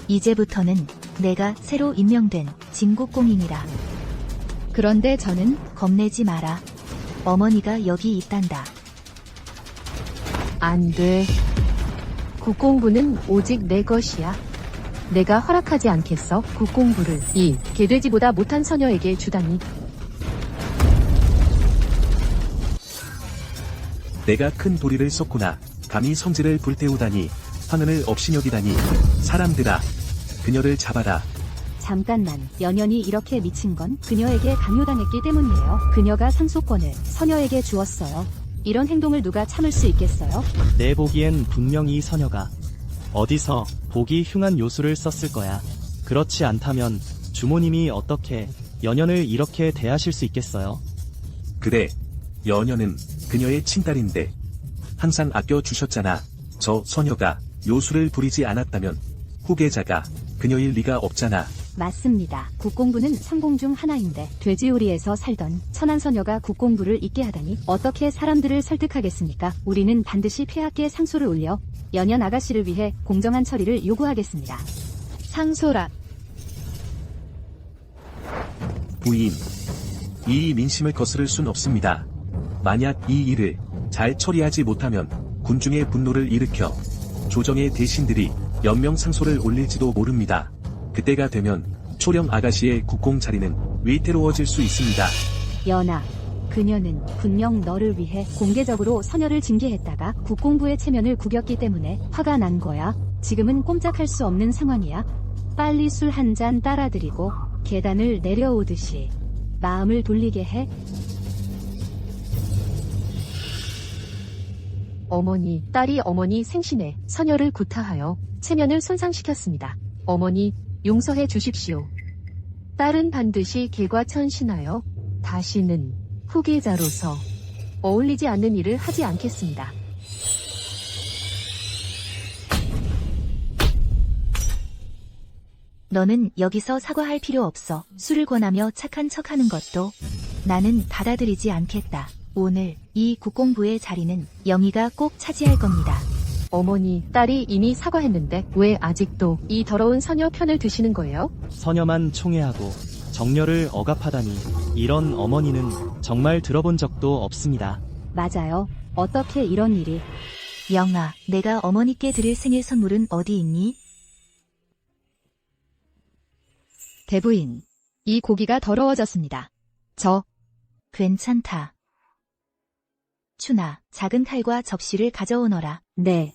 이제부터는 내가 새로 임명된 진국공인이라. 그런데 저는 겁내지 마라. 어머니가 여기 있단다. 안 돼. 국공부는 오직 내 것이야. 내가 허락하지 않겠어. 국공부를 이 개돼지보다 못한 서녀에게 주다니. 내가 큰 도리를 썼구나. 감히 성지를 불태우다니. 황은을 업신여기다니. 사람들아, 그녀를 잡아라. 잠깐만, 연연이 이렇게 미친 건 그녀에게 강요당했기 때문이에요. 그녀가 상속권을 서녀에게 주었어요. 이런 행동을 누가 참을 수 있겠어요? 내 보기엔 분명 이 서녀가 어디서 보기 흉한 요술을 썼을 거야. 그렇지 않다면 주모님이 어떻게 연연을 이렇게 대하실 수 있겠어요? 그래, 연연은 그녀의 친딸인데 항상 아껴주셨잖아. 저 서녀가 요술을 부리지 않았다면 후계자가 그녀일 리가 없잖아. 맞습니다. 국공부는 상공 중 하나인데 돼지우리에서 살던 천한서녀가 국공부를 잇게 하다니 어떻게 사람들을 설득하겠습니까? 우리는 반드시 폐하께 상소를 올려 연연 아가씨를 위해 공정한 처리를 요구하겠습니다. 상소라. 부인, 이 민심을 거스를 순 없습니다. 만약 이 일을 잘 처리하지 못하면 군중의 분노를 일으켜 조정의 대신들이 연명 상소를 올릴지도 모릅니다. 그때가 되면 초령 아가씨의 국공 자리는 위태로워질 수 있습니다. 연아, 그녀는 분명 너를 위해 공개적으로 서녀를 징계했다가 국공부의 체면을 구겼기 때문에 화가 난 거야. 지금은 꼼짝할 수 없는 상황이야. 빨리 술 한 잔 따라드리고 계단을 내려오듯이 마음을 돌리게 해. 딸이 어머니 생신에 서녀를 구타하여 체면을 손상시켰습니다. 어머니, 용서해 주십시오. 딸은 반드시 개과천신하여 다시는 후계자로서 어울리지 않는 일을 하지 않겠습니다. 너는 여기서 사과할 필요 없어. 술을 권하며 착한 척하는 것도 나는 받아들이지 않겠다. 오늘 이 국공부의 자리는 영희가 꼭 차지할 겁니다. 어머니, 딸이 이미 사과했는데 왜 아직도 이 더러운 서녀 편을 드시는 거예요? 서녀만 총애하고 정려를 억압하다니 이런 어머니는 정말 들어본 적도 없습니다. 맞아요. 어떻게 이런 일이. 영아, 내가 어머니께 드릴 생일 선물은 어디 있니? 대부인, 이 고기가 더러워졌습니다. 괜찮다. 추나, 작은 칼과 접시를 가져오너라. 네.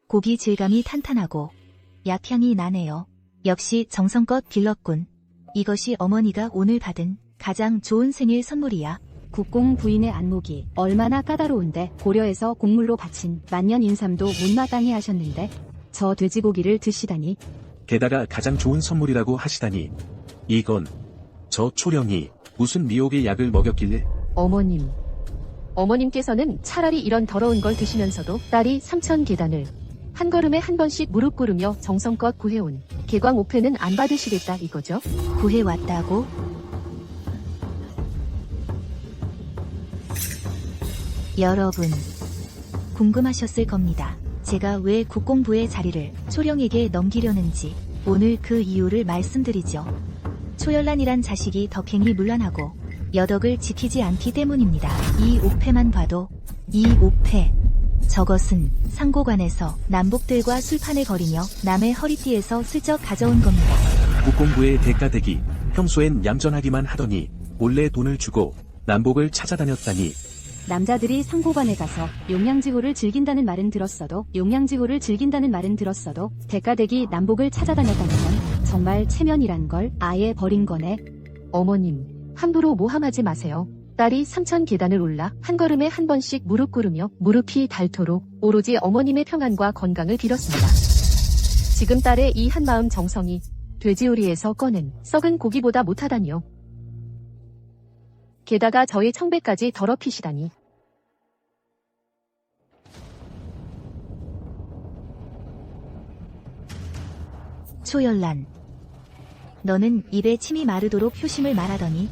고기 질감이 탄탄하고 약향이 나네요. 역시 정성껏 길렀군. 이것이 어머니가 오늘 받은 가장 좋은 생일 선물이야. 국공 부인의 안목이 얼마나 까다로운데 고려에서 곡물로 바친 만년 인삼도 못마땅해 하셨는데 저 돼지고기를 드시다니. 게다가 가장 좋은 선물이라고 하시다니. 이건 저 초령이 무슨 미혹의 약을 먹였길래. 어머님께서는 차라리 이런 더러운 걸 드시면서도 딸이 3000계단을 한 걸음에 한 번씩 무릎 꿇으며 정성껏 구해온 개광5패는 안 받으시겠다 이거죠? 구해왔다고? 여러분, 궁금하셨을 겁니다. 제가 왜 국공부의 자리를 초령에게 넘기려는지 오늘 그 이유를 말씀드리죠. 초열란이란 자식이 덕행이 물러나고 여덕을 지키지 않기 때문입니다. 이 옥패만 봐도 이 옥패, 저것은 상고관에서 남복들과 술판을 벌이며 남의 허리띠에서 슬쩍 가져온 겁니다. 국공부의 대가대기, 평소엔 얌전하기만 하더니 몰래 돈을 주고 남복을 찾아다녔다니. 남자들이 상고관에 가서 용량지호를 즐긴다는 말은 들었어도 대가대기 남복을 찾아다녔다는 건 정말 체면이란 걸 아예 버린 거네. 어머님, 함부로 모함하지 마세요. 딸이 3천 계단을 올라 한 걸음에 한 번씩 무릎 꿇으며 무릎이 닳도록 오로지 어머님의 평안과 건강을 빌었습니다. 지금 딸의 이 한마음 정성이 돼지우리에서 꺼낸 썩은 고기보다 못하다니요. 게다가 저희 청배까지 더럽히시다니. 초열란, 너는 입에 침이 마르도록 효심을 말하더니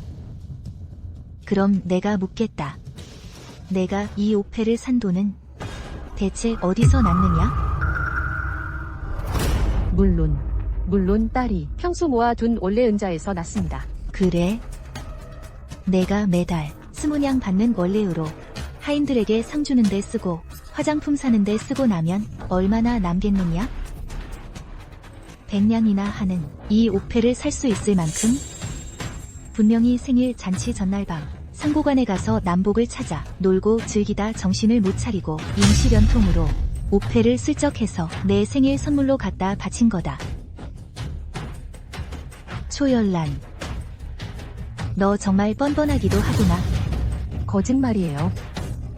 그럼 내가 묻겠다. 내가 이 옥패를 산 돈은 대체 어디서 났느냐? 물론 딸이 평소 모아둔 원래 은자에서 났습니다. 그래? 내가 매달 20냥 받는 원래으로 하인들에게 상 주는 데 쓰고 화장품 사는 데 쓰고 나면 얼마나 남겠느냐? 100냥이나 하는 이 옥패를 살 수 있을 만큼? 분명히 생일 잔치 전날 밤 상고관에 가서 남복을 찾아 놀고 즐기다 정신을 못 차리고 임시련통으로 옥패를 슬쩍 해서 내 생일 선물로 갖다 바친 거다. 초열란, 너 정말 뻔뻔하기도 하구나. 거짓말이에요.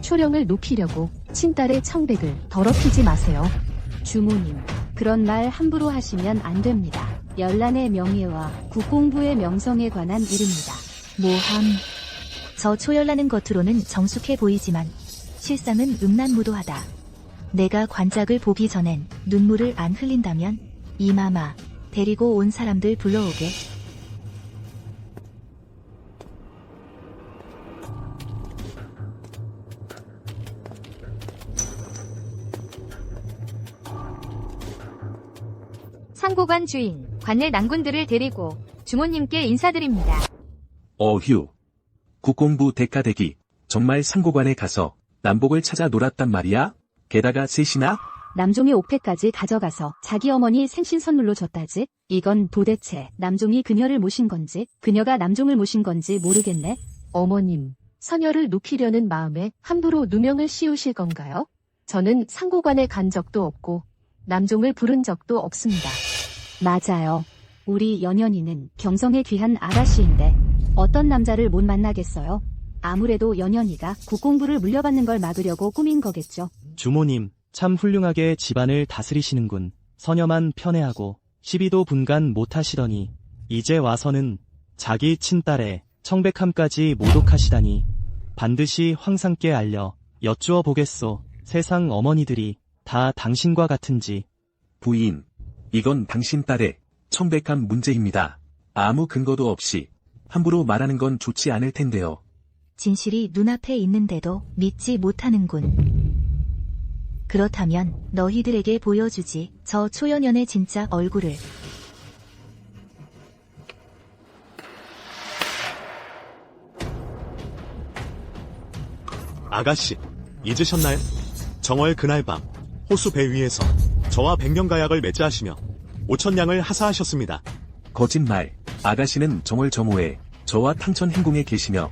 초령을 높이려고 친딸의 청백을 더럽히지 마세요. 주모님, 그런 말 함부로 하시면 안 됩니다. 열란의 명예와 국공부의 명성에 관한 일입니다. 모함. 저 초열란은 겉으로는 정숙해 보이지만 실상은 음란무도하다. 내가 관작을 보기 전엔 눈물을 안 흘린다면 이마마 데리고 온 사람들 불러오게. 상고관 주인, 관내 낭군들을 데리고 주모님께 인사드립니다. 어휴. 국공부 대가대기, 정말 상고관에 가서 남복을 찾아 놀았단 말이야? 게다가 셋이나? 남종의 옥패까지 가져가서 자기 어머니 생신 선물로 줬다지? 이건 도대체 남종이 그녀를 모신 건지 그녀가 남종을 모신 건지 모르겠네. 어머님, 서녀를 높이려는 마음에 함부로 누명을 씌우실 건가요? 저는 상고관에 간 적도 없고 남종을 부른 적도 없습니다. 맞아요. 우리 연연이는 경성에 귀한 아가씨인데 어떤 남자를 못 만나겠어요? 아무래도 연연이가 국공부를 물려받는 걸 막으려고 꾸민 거겠죠. 주모님, 참 훌륭하게 집안을 다스리시는군. 서녀만 편애하고 시비도 분간 못하시더니 이제 와서는 자기 친딸의 청백함까지 모독하시다니. 반드시 황상께 알려 여쭈어 보겠소. 세상 어머니들이 다 당신과 같은지. 부인, 이건 당신 딸의 청백함 문제입니다. 아무 근거도 없이 함부로 말하는 건 좋지 않을 텐데요. 진실이 눈앞에 있는데도 믿지 못하는군. 그렇다면 너희들에게 보여주지, 저 초연연의 진짜 얼굴을. 아가씨, 잊으셨나요? 정월 그날 밤 호수 배 위에서 저와 백년가약을 맺자 하시며 5천냥을 하사하셨습니다. 거짓말. 아가씨는 정월 정오에 저와 탕천 행궁에 계시며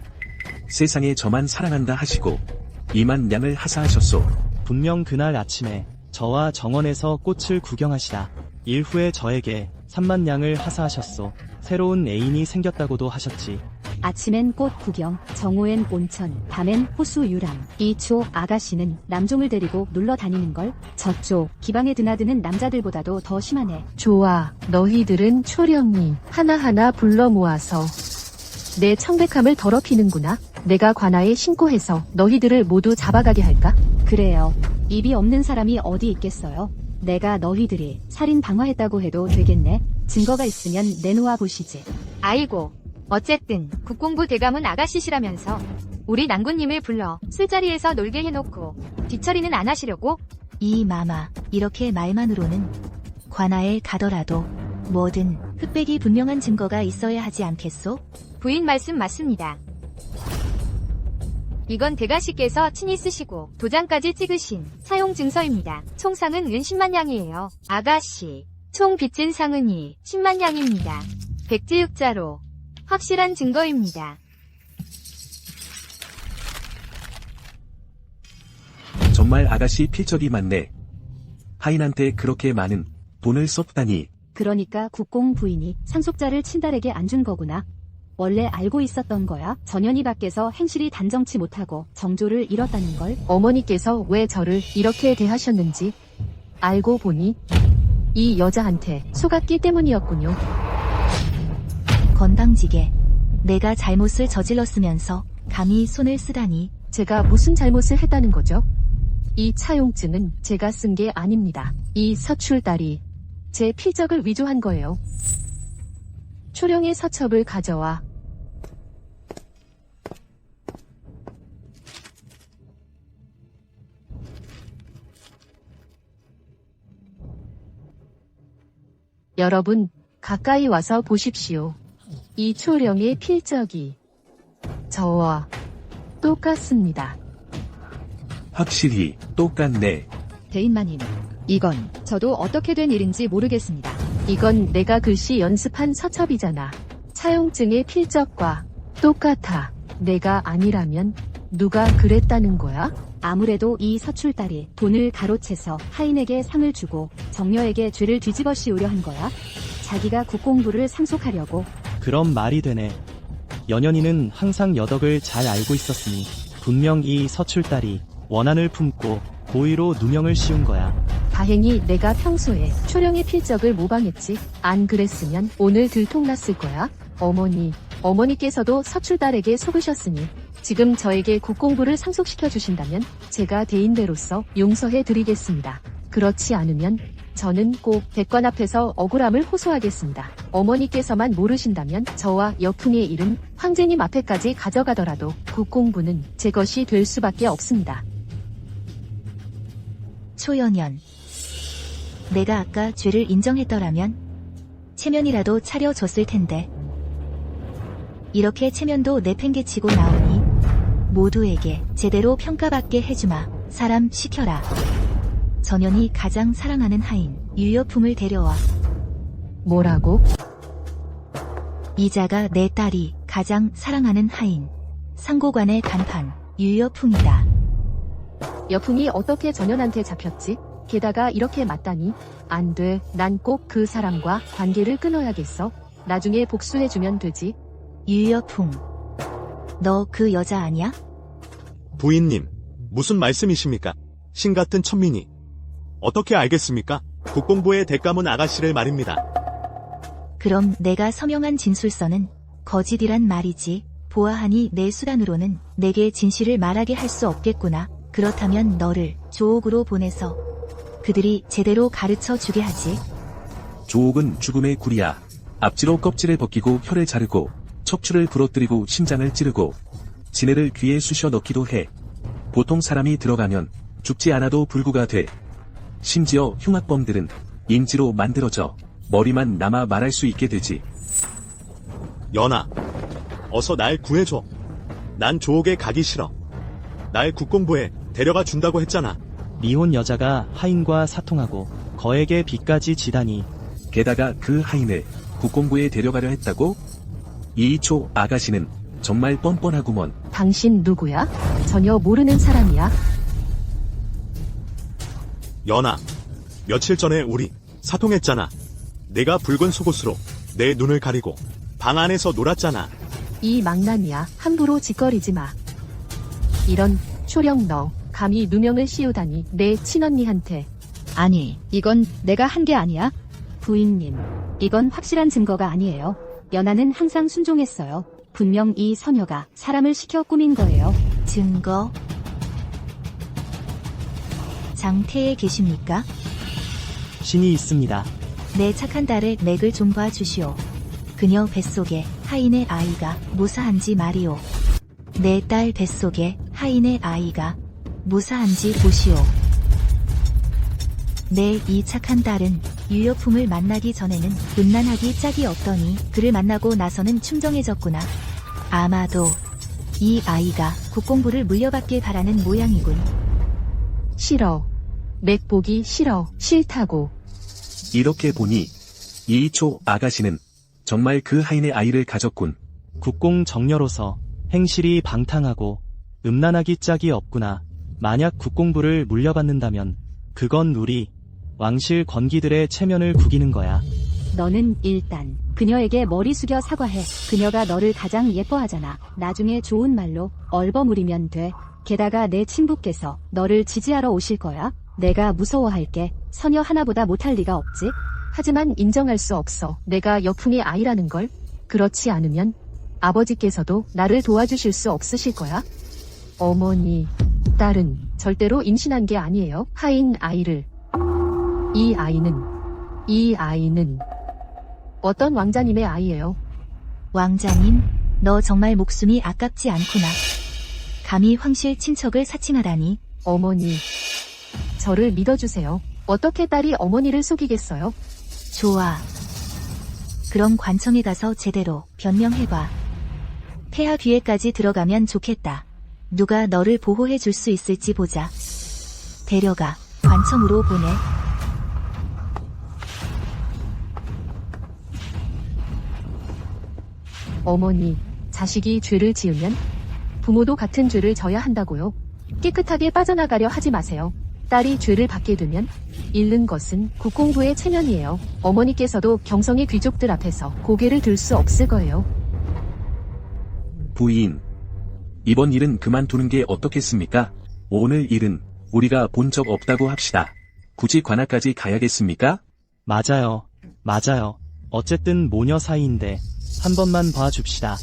세상에 저만 사랑한다 하시고 2만 냥을 하사하셨소. 분명 그날 아침에 저와 정원에서 꽃을 구경하시다 일후에 저에게 3만 냥을 하사하셨소. 새로운 애인이 생겼다고도 하셨지. 아침엔 꽃 구경, 정오엔 온천, 밤엔 호수 유람. 이초 아가씨는 남종을 데리고 놀러 다니는 걸 저쪽 기방에 드나드는 남자들보다도 더 심하네. 좋아, 너희들은 초령이 하나하나 불러 모아서 내 청백함을 더럽히는구나. 내가 관아에 신고해서 너희들을 모두 잡아가게 할까? 그래요. 입이 없는 사람이 어디 있겠어요. 내가 너희들이 살인 방화했다고 해도 되겠네. 증거가 있으면 내놓아 보시지. 아이고, 어쨌든 국공부 대감은 아가씨시라면서 우리 낭군님을 불러 술자리에서 놀게 해놓고 뒤처리는 안 하시려고? 이 마마, 이렇게 말만으로는 관아에 가더라도 뭐든 흑백이 분명한 증거가 있어야 하지 않겠소? 부인 말씀 맞습니다. 이건 대가씨께서 친히 쓰시고 도장까지 찍으신 사용 증서입니다. 총상은 은 10만 양이에요. 아가씨, 총 빚진 상은이 10만 양입니다. 백지흑자로 확실한 증거입니다. 정말 아가씨 필적이 많네. 하인한테 그렇게 많은 돈을 썼다니. 그러니까 국공 부인이 상속자를 친달에게 안 준 거구나. 원래 알고 있었던 거야. 전현이 밖에서 행실이 단정치 못하고 정조를 잃었다는 걸. 어머니께서 왜 저를 이렇게 대하셨는지 알고 보니 이 여자한테 속았기 때문이었군요. 건방지게 내가 잘못을 저질렀으면서 감히 손을 쓰다니. 제가 무슨 잘못을 했다는 거죠? 이 차용증은 제가 쓴 게 아닙니다. 이 서출딸이 제 필적을 위조한 거예요. 초령의 서첩을 가져와 여러분, 가까이 와서 보십시오. 이 초령의 필적이 저와 똑같습니다. 확실히 똑같네. 대인마님, 이건 저도 어떻게 된 일인지 모르겠습니다. 이건 내가 글씨 연습한 서첩이잖아. 차용증의 필적과 똑같아. 내가 아니라면 누가 그랬다는 거야? 아무래도 이 서출딸이 돈을 가로채서 하인에게 상을 주고 정려에게 죄를 뒤집어 씌우려 한 거야. 자기가 국공부를 상속하려고. 그럼 말이 되네. 연연이는 항상 여덕을 잘 알고 있었으니 분명 이 서출딸이 원한을 품고 고의로 누명을 씌운 거야. 다행히 내가 평소에 초령의 필적을 모방했지. 안 그랬으면 오늘 들통났을 거야. 어머니께서도 서출딸에게 속으셨으니 지금 저에게 국공부를 상속시켜 주신다면 제가 대인배로서 용서해 드리겠습니다. 그렇지 않으면 저는 꼭 백관 앞에서 억울함을 호소하겠습니다. 어머니께서만 모르신다면 저와 여풍의 일은 황제님 앞에까지 가져가더라도 국공부는 제 것이 될 수밖에 없습니다. 초연연. 내가 아까 죄를 인정했더라면 체면이라도 차려줬을 텐데. 이렇게 체면도 내팽개치고 나오니 모두에게 제대로 평가받게 해주마. 사람 시켜라. 전연이 가장 사랑하는 하인 유여풍을 데려와. 뭐라고? 이자가 내 딸이 가장 사랑하는 하인 상고관의 간판 유여풍이다. 여풍이 어떻게 전연한테 잡혔지? 게다가 이렇게 맞다니. 안 돼. 난 꼭 그 사람과 관계를 끊어야겠어. 나중에 복수해주면 되지. 유여풍. 너 그 여자 아니야? 부인님, 무슨 말씀이십니까? 신 같은 천민이. 어떻게 알겠습니까? 국공부의 대감은 아가씨를 말입니다. 그럼 내가 서명한 진술서는 거짓이란 말이지. 보아하니 내 수단으로는 내게 진실을 말하게 할 수 없겠구나. 그렇다면 너를 조옥으로 보내서 그들이 제대로 가르쳐 주게 하지. 조옥은 죽음의 굴이야. 앞지로 껍질을 벗기고 혀를 자르고 척추를 부러뜨리고 심장을 찌르고 지네를 귀에 쑤셔 넣기도 해. 보통 사람이 들어가면 죽지 않아도 불구가 돼. 심지어 흉악범들은 인지로 만들어져 머리만 남아 말할 수 있게 되지. 연아, 어서 날 구해줘. 난 조옥에 가기 싫어. 날 국공부에 데려가 준다고 했잖아. 미혼 여자가 하인과 사통하고 거액의 빚까지 지다니. 게다가 그 하인을 국공부에 데려가려 했다고? 이이초 아가씨는 정말 뻔뻔하구먼. 당신 누구야? 전혀 모르는 사람이야. 연아, 며칠 전에 우리 사통했잖아. 내가 붉은 속옷으로 내 눈을 가리고 방 안에서 놀았잖아. 이 망나니야. 함부로 짓거리지 마. 이런 초령 너 감히 누명을 씌우다니. 내 친언니한테. 아니, 이건 내가 한 게 아니야. 부인님, 이건 확실한 증거가 아니에요. 연하는 항상 순종했어요. 분명 이 서녀가 사람을 시켜 꾸민 거예요. 증거? 장태에 계십니까? 신이 있습니다. 내 착한 딸의 맥을 좀 봐주시오. 그녀 뱃속에 하인의 아이가 무사한지 말이오. 내 딸 뱃속에 하인의 아이가 무사한지 보시오. 내 이 착한 딸은 유여풍을 만나기 전에는 음란하기 짝이 없더니 그를 만나고 나서는 충정해졌구나. 아마도 이 아이가 국공부를 물려받길 바라는 모양이군. 싫어. 맥 보기 싫어. 싫다고. 이렇게 보니 이이초 아가씨는 정말 그 하인의 아이를 가졌군. 국공 정려로서 행실이 방탕하고 음란하기 짝이 없구나. 만약 국공부를 물려받는다면 그건 우리 왕실 권기들의 체면을 구기는 거야. 너는 일단 그녀에게 머리 숙여 사과해. 그녀가 너를 가장 예뻐하잖아. 나중에 좋은 말로 얼버무리면 돼. 게다가 내 친부께서 너를 지지하러 오실 거야. 내가 무서워할게. 서녀 하나보다 못할 리가 없지. 하지만 인정할 수 없어. 내가 여풍의 아이라는 걸. 그렇지 않으면 아버지께서도 나를 도와주실 수 없으실 거야. 어머니, 딸은 절대로 임신한 게 아니에요. 하인 아이를. 이 아이는 어떤 왕자님의 아이예요. 왕자님, 너 정말 목숨이 아깝지 않구나. 감히 황실 친척을 사칭하다니. 어머니, 저를 믿어주세요. 어떻게 딸이 어머니를 속이겠어요? 좋아. 그럼 관청에 가서 제대로 변명해봐. 폐하 뒤에까지 들어가면 좋겠다. 누가 너를 보호해 줄 수 있을지 보자. 데려가 관청으로 보내. 어머니, 자식이 죄를 지으면 부모도 같은 죄를 져야 한다고요. 깨끗하게 빠져나가려 하지 마세요. 딸이 죄를 받게 되면 잃는 것은 국공부의 체면이에요. 어머니께서도 경성의 귀족들 앞에서 고개를 들 수 없을 거예요. 부인, 이번 일은 그만두는 게 어떻겠습니까? 오늘 일은 우리가 본 적 없다고 합시다. 굳이 관아까지 가야겠습니까? 맞아요. 어쨌든 모녀 사이인데 한 번만 봐줍시다.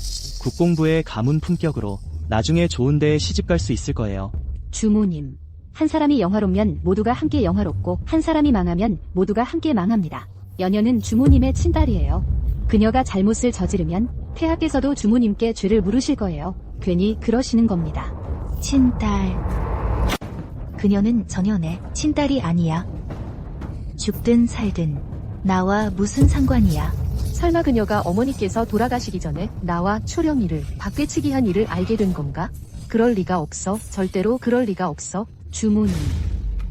국공부의 가문 품격으로 나중에 좋은 데에 시집갈 수 있을 거예요. 주모님, 한 사람이 영화롭면 모두가 함께 영화롭고 한 사람이 망하면 모두가 함께 망합니다. 연녀는 주모님의 친딸이에요. 그녀가 잘못을 저지르면 폐하께서도 주모님께 죄를 물으실 거예요. 괜히 그러시는 겁니다. 친딸. 그녀는 전혀 내 친딸이 아니야. 죽든 살든 나와 무슨 상관이야. 설마 그녀가 어머니께서 돌아가시기 전에 나와 초령이를 밖에치기 한 일을 알게 된 건가? 그럴 리가 없어. 절대로 그럴 리가 없어. 주모님,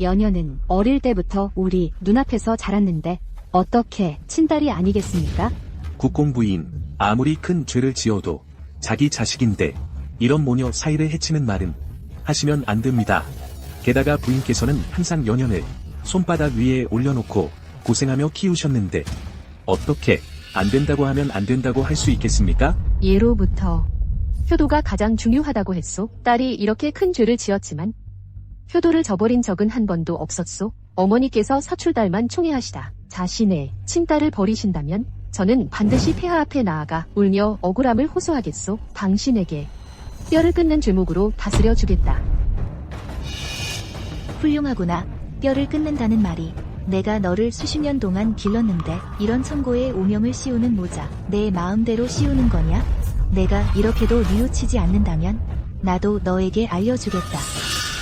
연녀는 어릴 때부터 우리 눈앞에서 자랐는데 어떻게 친딸이 아니겠습니까? 국공부인, 아무리 큰 죄를 지어도 자기 자식인데 이런 모녀 사이를 해치는 말은 하시면 안 됩니다. 게다가 부인께서는 항상 연연을 손바닥 위에 올려놓고 고생하며 키우셨는데 어떻게 안 된다고 하면 안 된다고 할 수 있겠습니까? 예로부터 효도가 가장 중요하다고 했소. 딸이 이렇게 큰 죄를 지었지만 효도를 저버린 적은 한 번도 없었소. 어머니께서 사출달만 총애하시다 자신의 친딸을 버리신다면 저는 반드시 폐하 앞에 나아가 울며 억울함을 호소하겠소. 당신에게 뼈를 끊는 죄목으로 다스려 주겠다. 훌륭하구나. 뼈를 끊는다는 말이. 내가 너를 수십 년 동안 길렀는데 이런 천고에 오명을 씌우는 모자 내 마음대로 씌우는 거냐? 내가 이렇게도 뉘우치지 않는다면 나도 너에게 알려주겠다.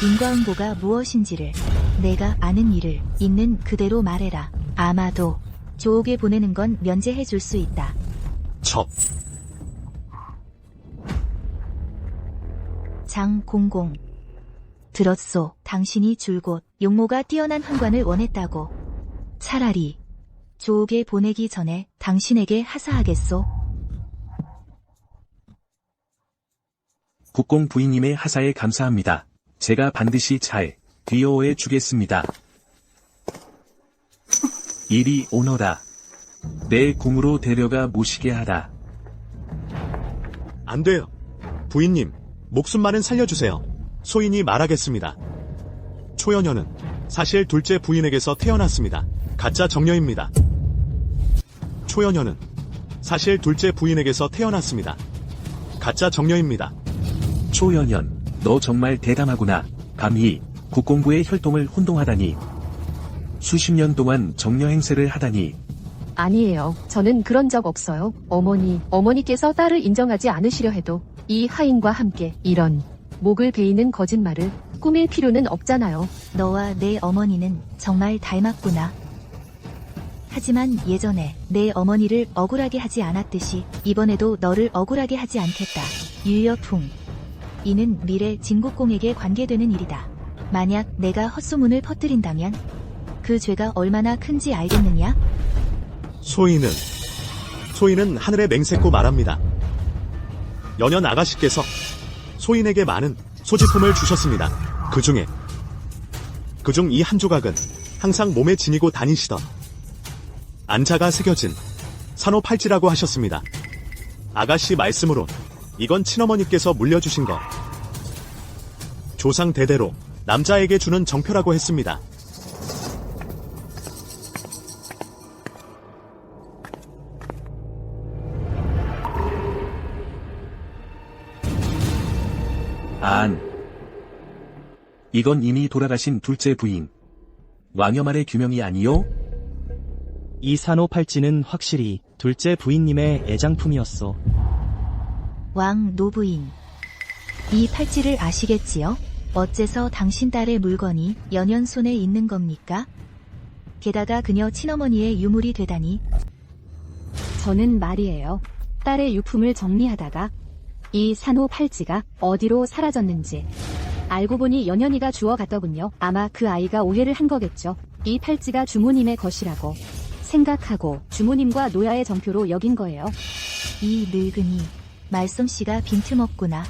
인과응보가 무엇인지를. 내가 아는 일을 있는 그대로 말해라. 아마도 조옥에 보내는 건 면제해 줄 수 있다. 장공공. 들었소. 당신이 줄곧 용모가 뛰어난 환관을 원했다고. 차라리 조옥에 보내기 전에 당신에게 하사하겠소. 국공 부인님의 하사에 감사합니다. 제가 반드시 잘 귀여워해 주겠습니다. 이리 오너라. 내 궁으로 데려가 모시게 하라. 안 돼요. 부인님, 목숨만은 살려주세요. 소인이 말하겠습니다. 초연녀는 사실 둘째 부인에게서 태어났습니다. 가짜 정녀입니다. 초연녀는 사실 둘째 부인에게서 태어났습니다. 가짜 정녀입니다. 초연연, 너 정말 대담하구나. 감히 국공부의 혈통을 혼동하다니. 수십 년 동안 정녀 행세를 하다니. 아니에요. 저는 그런 적 없어요. 어머니께서 딸을 인정하지 않으시려 해도 이 하인과 함께 이런 목을 베이는 거짓말을 꾸밀 필요는 없잖아요. 너와 내 어머니는 정말 닮았구나. 하지만 예전에 내 어머니를 억울하게 하지 않았듯이 이번에도 너를 억울하게 하지 않겠다. 유여풍. 이는 미래 진국공에게 관계되는 일이다. 만약 내가 헛소문을 퍼뜨린다면 그 죄가 얼마나 큰지 알겠느냐? 소인은 하늘에 맹세코 말합니다. 연연 아가씨께서 소인에게 많은 소지품을 주셨습니다. 그중 이 한 조각은 항상 몸에 지니고 다니시던 안자가 새겨진 산호팔찌라고 하셨습니다. 아가씨 말씀으론 이건 친어머니께서 물려주신 것. 조상 대대로 남자에게 주는 정표라고 했습니다. 이건 이미 돌아가신 둘째 부인. 왕여 말의 규명이 아니요? 이 산호팔찌는 확실히 둘째 부인님의 애장품이었소. 왕 노부인. 이 팔찌를 아시겠지요? 어째서 당신 딸의 물건이 연연 손에 있는 겁니까? 게다가 그녀 친어머니의 유물이 되다니. 저는 말이에요. 딸의 유품을 정리하다가 이 산호 팔찌가 어디로 사라졌는지 알고 보니 연연이가 주워갔더군요. 아마 그 아이가 오해를 한 거겠죠. 이 팔찌가 주모님의 것이라고 생각하고 주모님과 노야의 정표로 여긴 거예요. 이 늙은이 말솜씨가 빈틈없구나.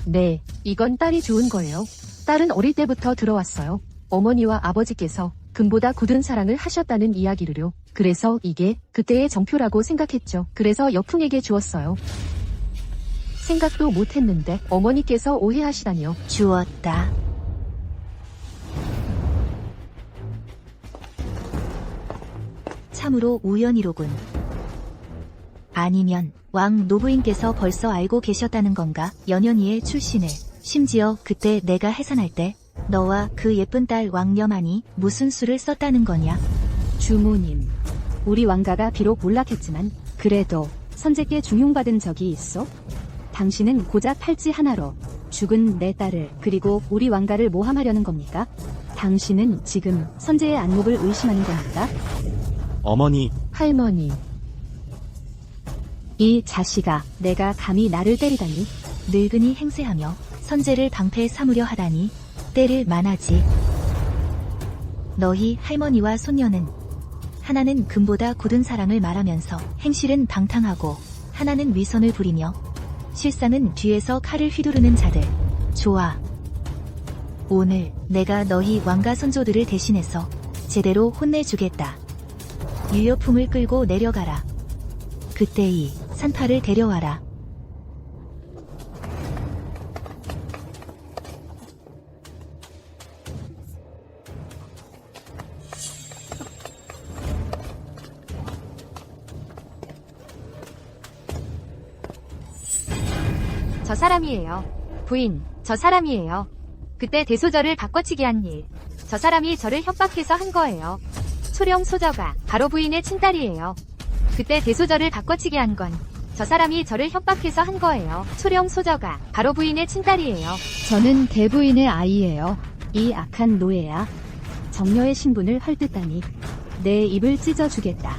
네, 이건 딸이 주운 거예요. 딸은 어릴 때부터 들어왔어요. 어머니와 아버지께서 금보다 굳은 사랑을 하셨다는 이야기를요. 그래서 이게 그때의 정표라고 생각했죠. 그래서 여풍에게 주었어요. 생각도 못했는데 어머니께서 오해하시다니요. 주었다. 참으로 우연이로군. 아니면 왕 노부인께서 벌써 알고 계셨다는 건가? 연연이의 출신을. 심지어 그때 내가 해산할 때 너와 그 예쁜 딸 왕녀만이 무슨 수를 썼다는 거냐? 주모님, 우리 왕가가 비록 몰락했지만 그래도 선제께 중용받은 적이 있어? 당신은 고작 팔찌 하나로 죽은 내 딸을 그리고 우리 왕가를 모함하려는 겁니까? 당신은 지금 선제의 안목을 의심하는 겁니까? 어머니, 할머니, 이 자식아, 내가 감히 나를 때리다니? 늙은이 행세하며 선제를 방패 삼으려 하다니 때를 만하지. 너희 할머니와 손녀는 하나는 금보다 굳은 사랑을 말하면서 행실은 방탕하고 하나는 위선을 부리며 실상은 뒤에서 칼을 휘두르는 자들. 좋아. 오늘 내가 너희 왕가 선조들을 대신해서 제대로 혼내주겠다. 유여풍을 끌고 내려가라. 그때 이 산파를 데려와라. 저 사람이에요. 부인, 저 사람이에요. 그때 대소절을 바꿔치기 한 일. 저 사람이 저를 협박해서 한 거예요. 초령 소저가 바로 부인의 친딸이에요. 그때 대소절을 바꿔치기 한 건 저 사람이 저를 협박해서 한 거예요. 초령 소저가 바로 부인의 친딸이에요. 저는 대부인의 아이예요. 이 악한 노예야. 정녀의 신분을 헐뜯다니. 내 입을 찢어주겠다.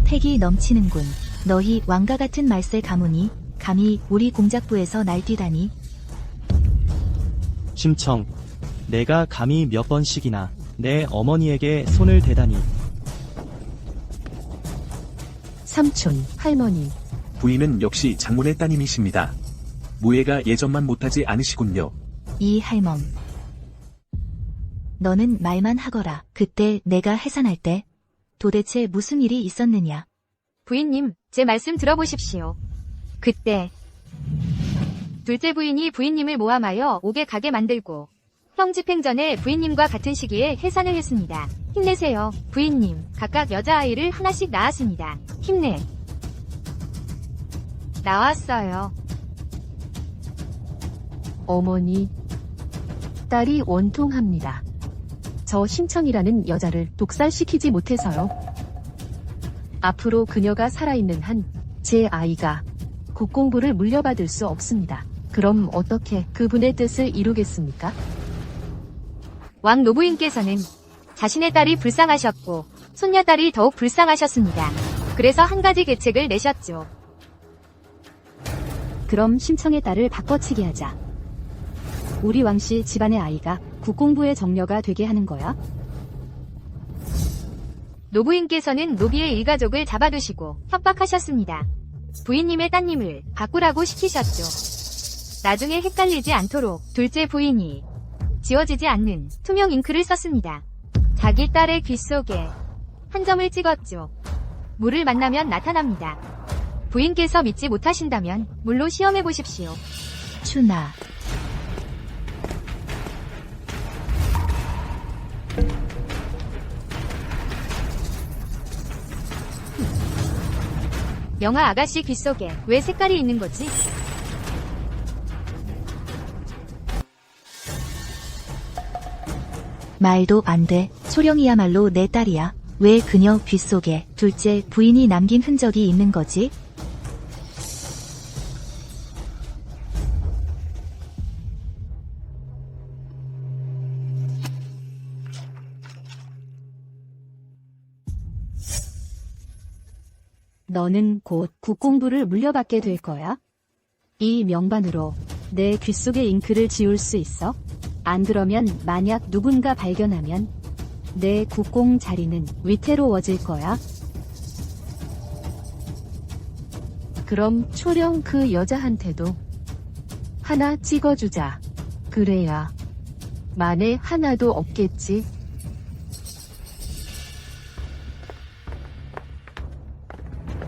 패기 넘치는군. 너희 왕가 같은 말세 가문이 감히 우리 공작부에서 날뛰다니. 심청. 내가 감히 몇 번씩이나 내 어머니에게 손을 대다니. 삼촌, 할머니, 부인은 역시 장문의 따님이십니다. 무예가 예전만 못하지 않으시군요. 이 할멈. 너는 말만 하거라. 그때 내가 해산할 때 도대체 무슨 일이 있었느냐? 부인님, 제 말씀 들어보십시오. 그때 둘째 부인이 부인님을 모함하여 옥에 가게 만들고 형 집행전에 부인님과 같은 시기에 해산을 했습니다. 힘내세요. 부인님, 각각 여자아이를 하나씩 낳았습니다. 힘내. 나왔어요. 어머니, 딸이 원통합니다. 저 심청이라는 여자를 독살시키지 못해서요. 앞으로 그녀가 살아있는 한 제 아이가 국공부를 물려받을 수 없습니다. 그럼 어떻게 그분의 뜻을 이루겠습니까? 왕 노부인께서는 자신의 딸이 불쌍하셨고 손녀딸이 더욱 불쌍하셨습니다. 그래서 한 가지 계책을 내셨죠. 그럼 심청의 딸을 바꿔치기 하자. 우리 왕씨 집안의 아이가 국공부의 정려가 되게 하는 거야? 노부인께서는 노비의 일가족을 잡아두시고 협박하셨습니다. 부인님의 따님을 바꾸라고 시키셨죠. 나중에 헷갈리지 않도록 둘째 부인이 지워지지 않는 투명 잉크를 썼습니다. 자기 딸의 귀 속에 한 점을 찍었죠. 물을 만나면 나타납니다. 부인께서 믿지 못하신다면 물로 시험해 보십시오. 추나. 영아 아가씨 귀 속에 왜 색깔이 있는 거지? 말도 안 돼. 소령이야말로 내 딸이야. 왜 그녀 귀 속에 둘째 부인이 남긴 흔적이 있는 거지? 너는 곧 국공부를 물려받게 될 거야. 이 명반으로 내 귀 속의 잉크를 지울 수 있어? 안 그러면 만약 누군가 발견하면 내 국공 자리는 위태로워질 거야. 그럼 초령 그 여자한테도 하나 찍어주자. 그래야 만에 하나도 없겠지.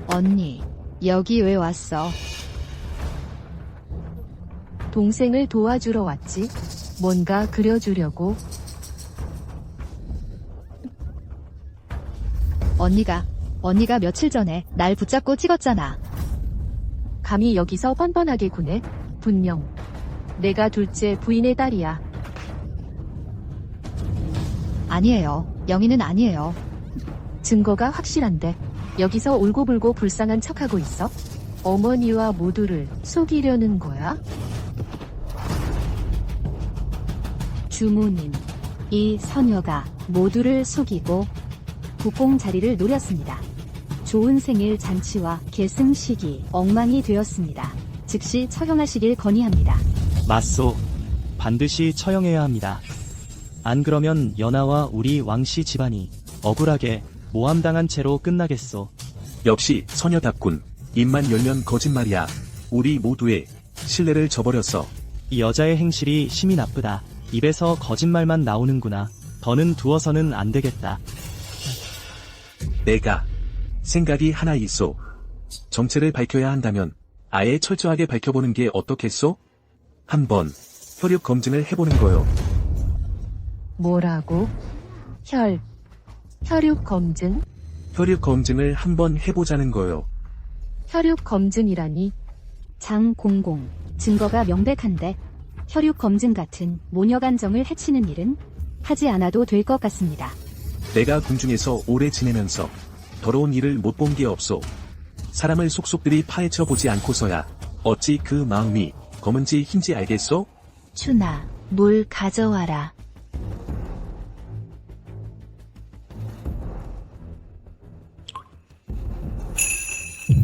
언니, 여기 왜 왔어? 동생을 도와주러 왔지. 뭔가 그려주려고. 언니가 며칠 전에 날 붙잡고 찍었잖아. 감히 여기서 뻔뻔하게 구네. 분명 내가 둘째 부인의 딸이야. 아니에요. 영희는 아니에요. 증거가 확실한데 여기서 울고불고 불쌍한 척하고 있어? 어머니와 모두를 속이려는 거야? 주무님, 이 서녀가 모두를 속이고 국공 자리를 노렸습니다. 좋은 생일 잔치와 계승식이 엉망이 되었습니다. 즉시 처형하시길 건의합니다. 맞소. 반드시 처형해야 합니다. 안 그러면 연하와 우리 왕씨 집안이 억울하게 모함당한 채로 끝나겠소. 역시 서녀답군. 입만 열면 거짓말이야. 우리 모두의 신뢰를 저버렸어. 이 여자의 행실이 심히 나쁘다. 입에서 거짓말만 나오는구나. 더는 두어서는 안 되겠다. 내가 생각이 하나 있소. 정체를 밝혀야 한다면 아예 철저하게 밝혀보는 게 어떻겠소? 한번 혈육 검증을 해보는 거요. 뭐라고? 혈육 검증? 혈육 검증을 한번 해보자는 거요. 혈육 검증이라니. 장공공, 증거가 명백한데 혈육 검증 같은 모녀 감정을 해치는 일은 하지 않아도 될 것 같습니다. 내가 궁중에서 오래 지내면서 더러운 일을 못 본 게 없소. 사람을 속속들이 파헤쳐 보지 않고서야 어찌 그 마음이 검은지 흰지 알겠소? 추나, 물 가져와라.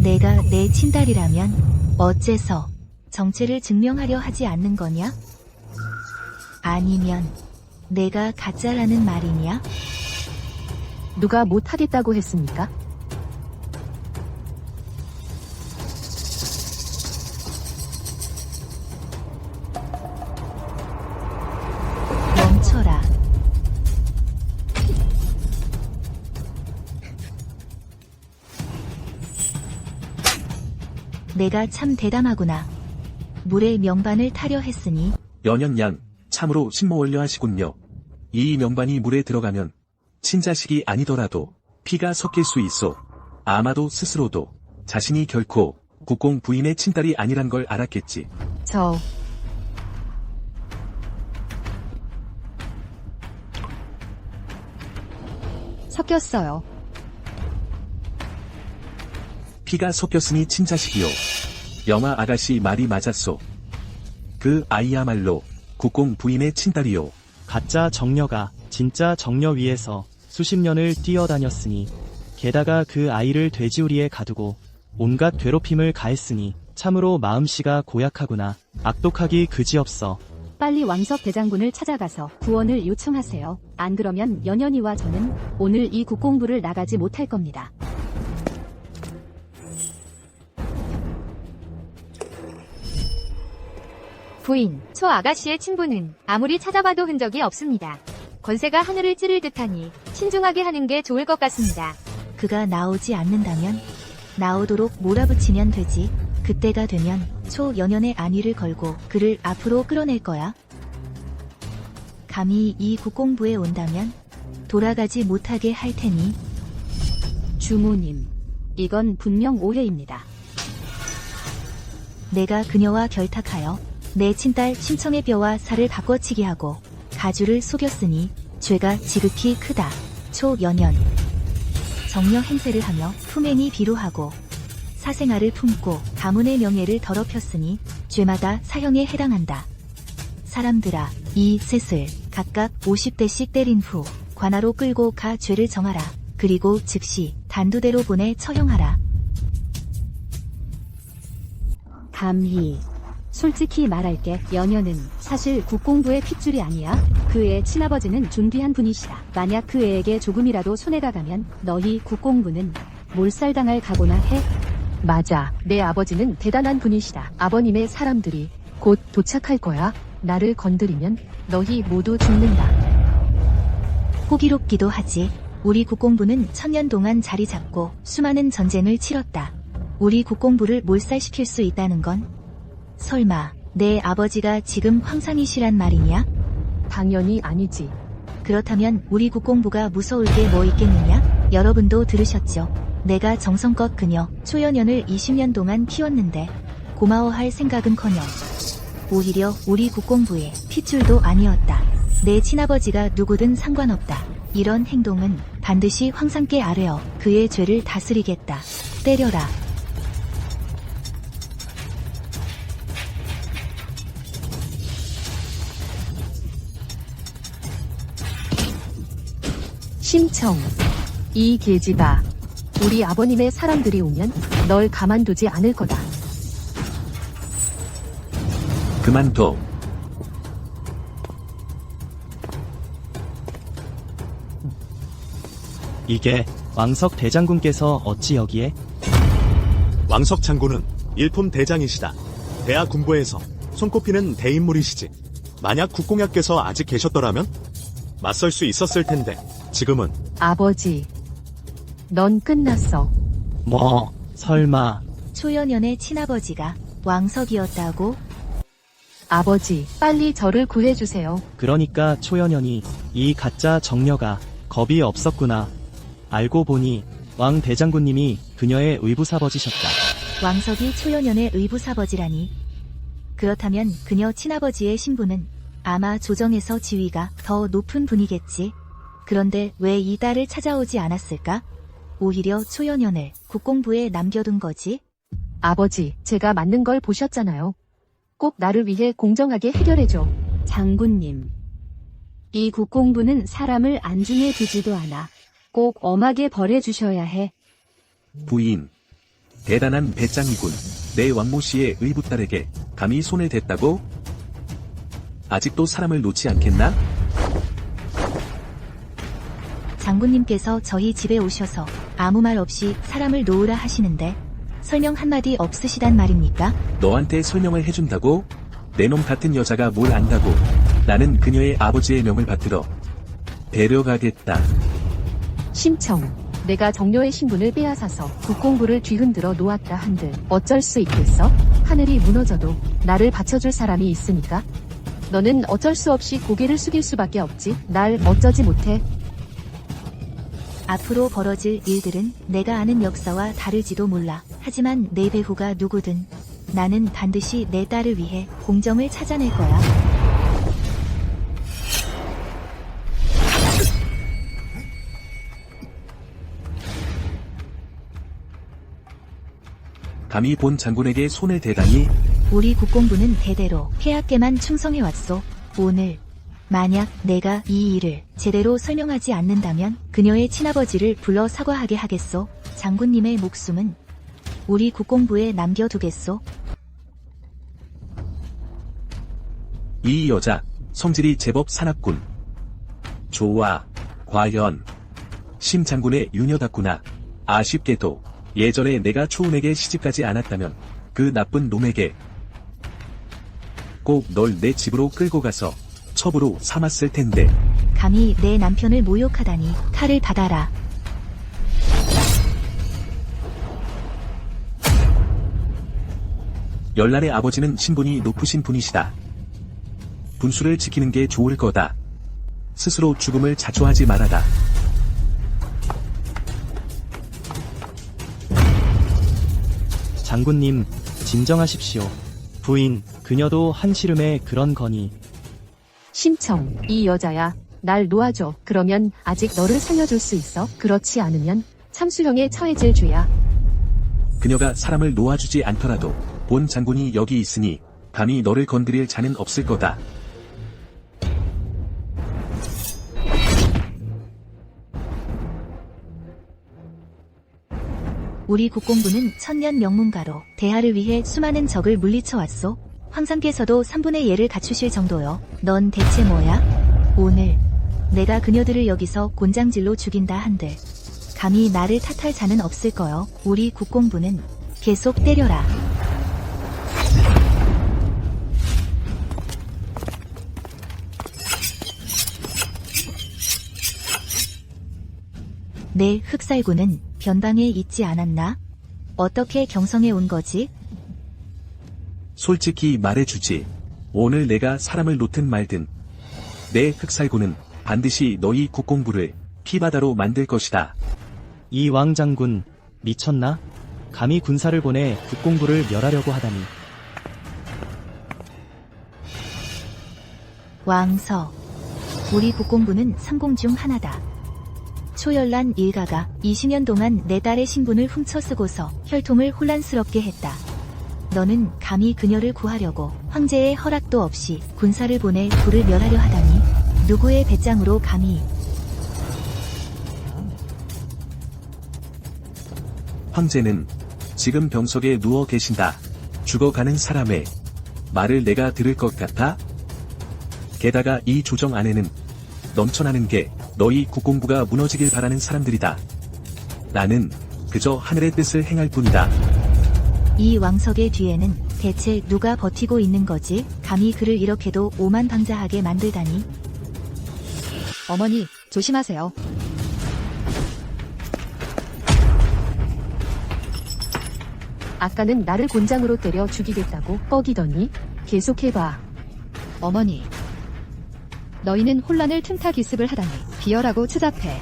내가 내 친딸이라면 어째서 정체를 증명하려 하지 않는 거냐? 아니면 내가 가짜라는 말이냐? 누가 못하겠다고 했습니까? 멈춰라. 내가 참 대담하구나. 물의 명반을 타려 했으니 연연양 참으로 신모원려 하시군요. 이 명반이 물에 들어가면 친자식이 아니더라도 피가 섞일 수 있어. 아마도 스스로도 자신이 결코 국공 부인의 친딸이 아니란 걸 알았겠지. 섞였어요. 피가 섞였으니 친자식이요. 영아 아가씨 말이 맞았소. 그 아이야말로 국공 부인의 친딸이요. 가짜 정녀가 진짜 정녀 위에서 수십 년을 뛰어다녔으니 게다가 그 아이를 돼지우리에 가두고 온갖 괴롭힘을 가했으니 참으로 마음씨가 고약하구나. 악독하기 그지없어. 빨리 왕석 대장군을 찾아가서 구원을 요청하세요. 안 그러면 연연이와 저는 오늘 이 국공부를 나가지 못할 겁니다. 부인, 초 아가씨의 친부는 아무리 찾아봐도 흔적이 없습니다. 권세가 하늘을 찌를 듯하니 신중하게 하는 게 좋을 것 같습니다. 그가 나오지 않는다면 나오도록 몰아붙이면 되지. 그때가 되면 초연연의 안위를 걸고 그를 앞으로 끌어낼 거야. 감히 이 국공부에 온다면 돌아가지 못하게 할 테니. 주모님, 이건 분명 오해입니다. 내가 그녀와 결탁하여 내 친딸 심청의 뼈와 살을 바꿔치기 하고 가주를 속였으니 죄가 지극히 크다. 초연연. 정녀 행세를 하며 품행이 비루하고 사생아를 품고 가문의 명예를 더럽혔으니 죄마다 사형에 해당한다. 사람들아, 이 셋을 각각 50대씩 때린 후 관하로 끌고 가 죄를 정하라. 그리고 즉시 단두대로 보내 처형하라. 감히. 솔직히 말할게, 연연은 사실 국공부의 핏줄이 아니야. 그의 친아버지는 존귀한 분이시다. 만약 그 애에게 조금이라도 손해가 가면 너희 국공부는 몰살당할 각오나 해? 맞아. 내 아버지는 대단한 분이시다. 아버님의 사람들이 곧 도착할 거야. 나를 건드리면 너희 모두 죽는다. 호기롭기도 하지. 우리 국공부는 1000년 동안 자리 잡고 수많은 전쟁을 치렀다. 우리 국공부를 몰살시킬 수 있다는 건 설마 내 아버지가 지금 황상이시란 말이냐? 당연히 아니지. 그렇다면 우리 국공부가 무서울 게 뭐 있겠느냐? 여러분도 들으셨죠? 내가 정성껏 그녀 초연연을 20년 동안 키웠는데 고마워할 생각은커녕 오히려 우리 국공부의 핏줄도 아니었다. 내 친아버지가 누구든 상관없다. 이런 행동은 반드시 황상께 아뢰어 그의 죄를 다스리겠다. 때려라. 심청. 이 계지가 우리 아버님의 사람들이 오면 널 가만두지 않을 거다. 그만둬. 이게 왕석 대장군께서 어찌 여기에? 왕석 장군은 일품 대장이시다. 대하 군부에서 손꼽히는 대인물이시지. 만약 국공야께서 아직 계셨더라면 맞설 수 있었을 텐데 지금은 아버지, 넌 끝났어. 뭐, 설마. 초연연의 친아버지가 왕석이었다고? 아버지, 빨리 저를 구해주세요. 그러니까 초연연이 이 가짜 정녀가 겁이 없었구나. 알고 보니 왕 대장군님이 그녀의 의부사버지셨다. 왕석이 초연연의 의부사버지라니. 그렇다면 그녀 친아버지의 신부는 아마 조정에서 지위가 더 높은 분이겠지. 그런데 왜 이 딸을 찾아오지 않았을까? 오히려 초연연을 국공부에 남겨둔 거지? 아버지, 제가 맞는 걸 보셨잖아요. 꼭 나를 위해 공정하게 해결해줘. 장군님, 이 국공부는 사람을 안중에 두지도 않아. 꼭 엄하게 벌해주셔야 해. 부인. 대단한 배짱이군. 내 왕모씨의 의붓딸에게 감히 손을 댔다고? 아직도 사람을 놓지 않겠나? 장군님께서 저희 집에 오셔서 아무 말 없이 사람을 놓으라 하시는데 설명 한마디 없으시단 말입니까? 너한테 설명을 해준다고? 내 놈 같은 여자가 뭘 안다고. 나는 그녀의 아버지의 명을 받들어 데려가겠다. 심청. 내가 정녀의 신분을 빼앗아서 국공부를 뒤흔들어 놓았다 한들 어쩔 수 있겠어? 하늘이 무너져도 나를 받쳐줄 사람이 있으니까. 너는 어쩔 수 없이 고개를 숙일 수밖에 없지. 날 어쩌지 못해. 앞으로 벌어질 일들은 내가 아는 역사와 다를지도 몰라. 하지만 내 배후가 누구든 나는 반드시 내 딸을 위해 공정을 찾아낼 거야. 감히 본 장군에게 손을 대다니. 우리 국공부는 대대로 폐하께만 충성해왔소. 오늘 만약 내가 이 일을 제대로 설명하지 않는다면 그녀의 친아버지를 불러 사과하게 하겠소. 장군님의 목숨은 우리 국공부에 남겨두겠소. 이 여자 성질이 제법 사납군. 좋아, 과연 심 장군의 유녀답구나. 아쉽게도 예전에 내가 초운에게 시집가지 않았다면 그 나쁜 놈에게 꼭 널 내 집으로 끌고 가서 첩으로 삼았을 텐데. 감히 내 남편을 모욕하다니 칼을 받아라. 열날의 아버지는 신분이 높으신 분이시다. 분수를 지키는 게 좋을 거다. 스스로 죽음을 자초하지 말아라. 장군님, 진정하십시오. 부인, 그녀도 한시름에 그런 거니. 심청, 이 여자야. 날 놓아줘. 그러면 아직 너를 살려줄 수 있어. 그렇지 않으면 참수형에 처해질 죄야. 그녀가 사람을 놓아주지 않더라도 본 장군이 여기 있으니 감히 너를 건드릴 자는 없을 거다. 우리 국공부는 천년 명문가로 대하를 위해 수많은 적을 물리쳐왔소. 황상께서도 3분의 예를 갖추실 정도요. 넌 대체 뭐야? 오늘 내가 그녀들을 여기서 곤장질로 죽인다 한들 감히 나를 탓할 자는 없을 거요. 우리 국공부는 계속 때려라. 내 흑살구는 변방에 있지 않았나? 어떻게 경성에 온 거지? 솔직히 말해주지. 오늘 내가 사람을 놓든 말든 내 흑살구는 반드시 너희 국공부를 피바다로 만들 것이다. 이 왕장군, 미쳤나? 감히 군사를 보내 국공부를 멸하려고 하다니. 왕서. 우리 국공부는 3공 중 하나다. 초열란 일가가 20년 동안 내 딸의 신분을 훔쳐쓰고서 혈통을 혼란스럽게 했다. 너는 감히 그녀를 구하려고 황제의 허락도 없이 군사를 보내 부를 멸하려 하다니. 누구의 배짱으로 감히. 황제는 지금 병석에 누워 계신다. 죽어가는 사람의 말을 내가 들을 것 같아? 게다가 이 조정 안에는 넘쳐나는 게 너희 국공부가 무너지길 바라는 사람들이다. 나는 그저 하늘의 뜻을 행할 뿐이다. 이 왕석의 뒤에는 대체 누가 버티고 있는 거지? 감히 그를 이렇게도 오만방자하게 만들다니. 어머니, 조심하세요. 아까는 나를 곤장으로 때려 죽이겠다고 뻐기더니 계속해봐. 어머니. 너희는 혼란을 틈타 기습을 하다니 비열하고 추잡해.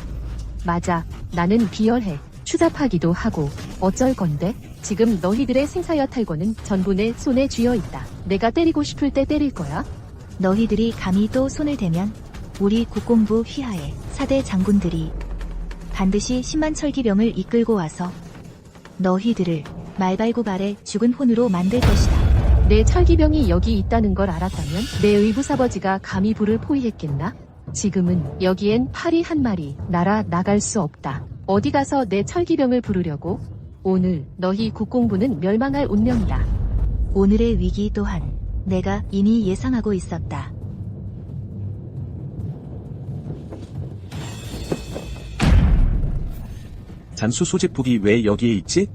맞아. 나는 비열해. 추잡하기도 하고. 어쩔 건데? 지금 너희들의 생사여탈권은 전부 내 손에 쥐어 있다. 내가 때리고 싶을 때 때릴 거야. 너희들이 감히 또 손을 대면 우리 국공부 휘하에 4대 장군들이 반드시 10만 철기병을 이끌고 와서 너희들을 말발굽알에 죽은 혼으로 만들 것이다. 내 철기병이 여기 있다는 걸 알았다면 내 의붓아버지가 감히 불을 포위했겠나? 지금은 여기엔 파리 한 마리 날아 나갈 수 없다. 어디 가서 내 철기병을 부르려고? 오늘 너희 국공부는 멸망할 운명이다. 오늘의 위기 또한 내가 이미 예상하고 있었다. 장수 소집국이 왜 여기에 있지?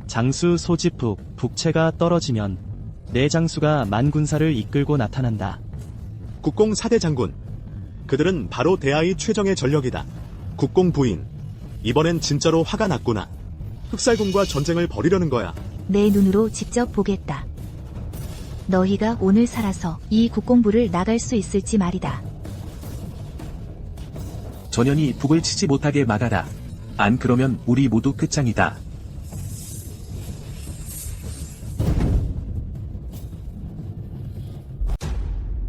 장수 소집북, 북체가 떨어지면 내 장수가 만군사를 이끌고 나타난다. 국공 4대 장군. 그들은 바로 대하의 최정의 전력이다. 국공 부인. 이번엔 진짜로 화가 났구나. 흑살군과 전쟁을 벌이려는 거야. 내 눈으로 직접 보겠다. 너희가 오늘 살아서 이 국공부를 나갈 수 있을지 말이다. 전현이 북을 치지 못하게 막아라. 안 그러면 우리 모두 끝장이다.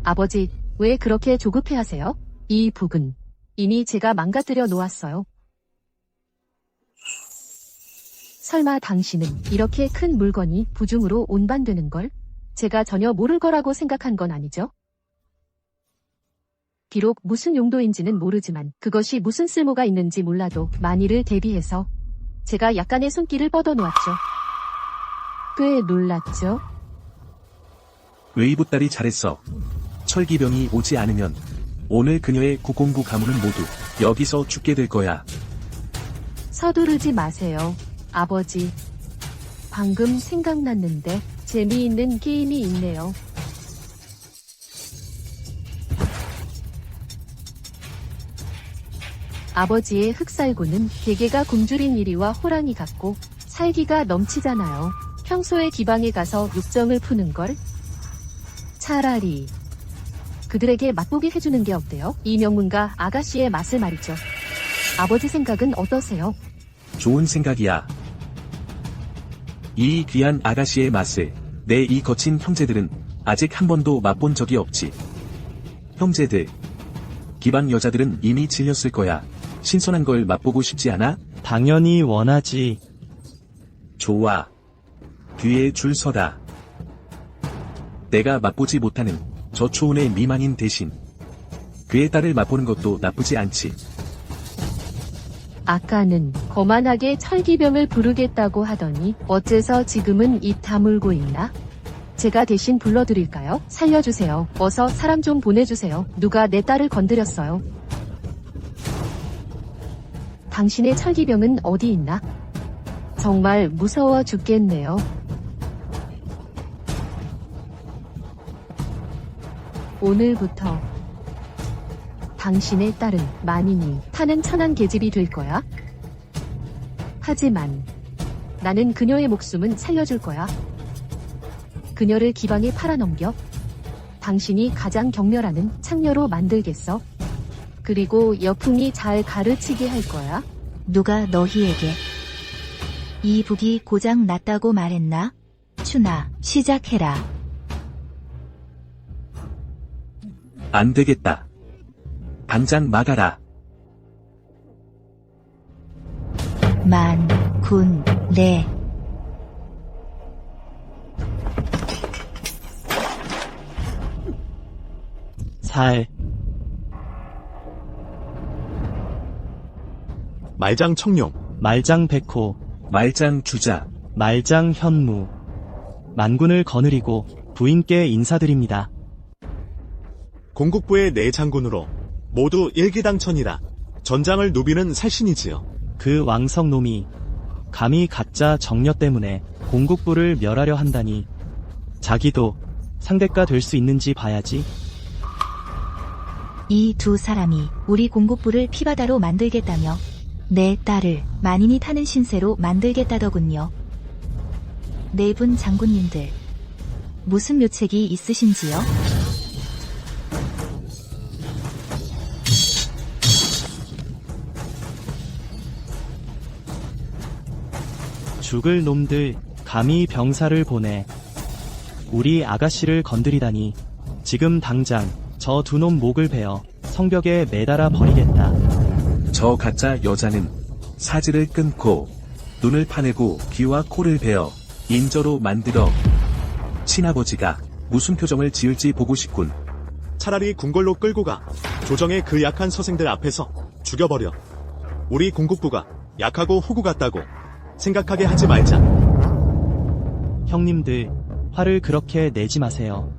아버지, 왜 그렇게 조급해하세요? 이 북은 이미 제가 망가뜨려 놓았어요. 설마 당신은 이렇게 큰 물건이 부중으로 운반되는 걸 제가 전혀 모를 거라고 생각한 건 아니죠? 비록 무슨 용도인지는 모르지만 그것이 무슨 쓸모가 있는지 몰라도 만일을 대비해서 제가 약간의 손길을 뻗어놓았죠. 꽤 놀랐죠? 웨이브 딸이 잘했어. 철기병이 오지 않으면 오늘 그녀의 909 가문은 모두 여기서 죽게 될 거야. 서두르지 마세요, 아버지. 방금 생각났는데 재미있는 게임이 있네요. 아버지의 흑살고는 개개가 굶주린 이리와 호랑이 같고 살기가 넘치잖아요. 평소에 기방에 가서 육정을 푸는 걸? 차라리 그들에게 맛보게 해주는 게 어때요? 이 명문가 아가씨의 맛을 말이죠. 아버지 생각은 어떠세요? 좋은 생각이야. 이 귀한 아가씨의 맛을 내 이 거친 형제들은 아직 한 번도 맛본 적이 없지. 형제들, 기방 여자들은 이미 질렸을 거야. 신선한 걸 맛보고 싶지 않아? 당연히 원하지. 좋아. 뒤에 줄 서라. 내가 맛보지 못하는 저 초원의 미망인 대신 그의 딸을 맛보는 것도 나쁘지 않지. 아까는 거만하게 철기병을 부르겠다고 하더니 어째서 지금은 입 다물고 있나? 제가 대신 불러드릴까요? 살려주세요. 어서 사람 좀 보내주세요. 누가 내 딸을 건드렸어요. 당신의 철기병은 어디 있나? 정말 무서워 죽겠네요. 오늘부터 당신의 딸은 만인이 타는 천한 계집이 될 거야. 하지만 나는 그녀의 목숨은 살려줄 거야. 그녀를 기방에 팔아넘겨 당신이 가장 격렬하는 창녀로 만들겠어. 그리고 여풍이 잘 가르치게 할 거야. 누가 너희에게 이 북이 고장 났다고 말했나? 추나, 시작해라. 안 되겠다. 당장 막아라. 만, 군, 내. 살. 말장 청룡, 말장 백호, 말장 주자. 말장 현무. 만군을 거느리고 부인께 인사드립니다. 공국부의 네 장군으로 모두 일기당천이라 전장을 누비는 살신이지요. 그 왕성놈이 감히 가짜 정려 때문에 공국부를 멸하려 한다니 자기도 상대가 될 수 있는지 봐야지. 이 두 사람이 우리 공국부를 피바다로 만들겠다며 내 딸을 만인이 타는 신세로 만들겠다더군요. 네 분 장군님들, 무슨 묘책이 있으신지요? 죽을 놈들 감히 병사를 보내 우리 아가씨를 건드리다니 지금 당장 저 두 놈 목을 베어 성벽에 매달아 버리겠다. 저 가짜 여자는 사지를 끊고 눈을 파내고 귀와 코를 베어 인저로 만들어. 친아버지가 무슨 표정을 지을지 보고 싶군. 차라리 궁궐로 끌고 가 조정의 그 약한 서생들 앞에서 죽여버려. 우리 공국부가 약하고 호구 같다고 생각하게 하지 말자. 형님들 화를 그렇게 내지 마세요.